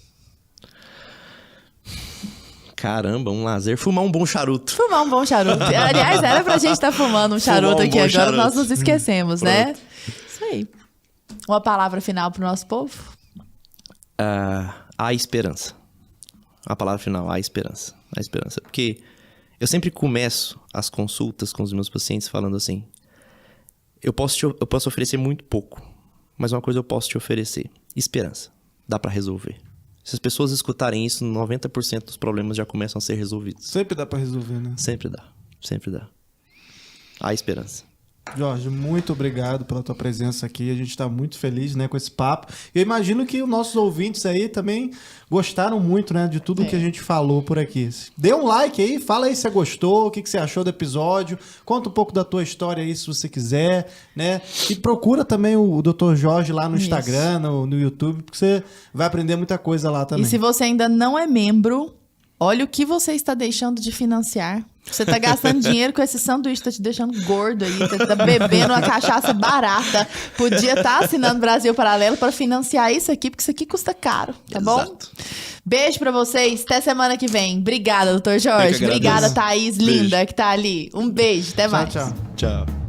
Caramba, um lazer. Fumar um bom charuto. Fumar um bom charuto. Aliás, era pra gente estar fumando um charuto aqui agora, charuto. nós nos esquecemos, né? Isso aí. Uma palavra final pro nosso povo? A esperança. A palavra final, a esperança. A esperança. Porque eu sempre começo as consultas com os meus pacientes falando assim: eu posso oferecer muito pouco, mas uma coisa eu posso te oferecer: esperança. Dá pra resolver. Se as pessoas escutarem isso, 90% dos problemas já começam a ser resolvidos. Sempre dá pra resolver, né? Sempre dá. Sempre dá. A esperança. Jorge, muito obrigado pela tua presença aqui. A gente está muito feliz, né, com esse papo. Eu imagino que os nossos ouvintes aí também gostaram muito, né, de tudo que a gente falou por aqui. Dê um like aí, fala aí se você gostou, o que você achou do episódio. Conta um pouco da tua história aí, se você quiser, né? E procura também o Dr. Jorge lá no Instagram, no YouTube, porque você vai aprender muita coisa lá também. E se você ainda não é membro, olha o que você está deixando de financiar. Você tá gastando dinheiro com esse sanduíche, tá te deixando gordo aí, você tá bebendo uma cachaça barata. Podia estar assinando Brasil Paralelo para financiar isso aqui, porque isso aqui custa caro, tá bom? Exato. Beijo pra vocês, até semana que vem. Obrigada, doutor Jorge. Obrigada, Thaís, linda, que tá ali. Um beijo, até mais. Tchau. Tchau.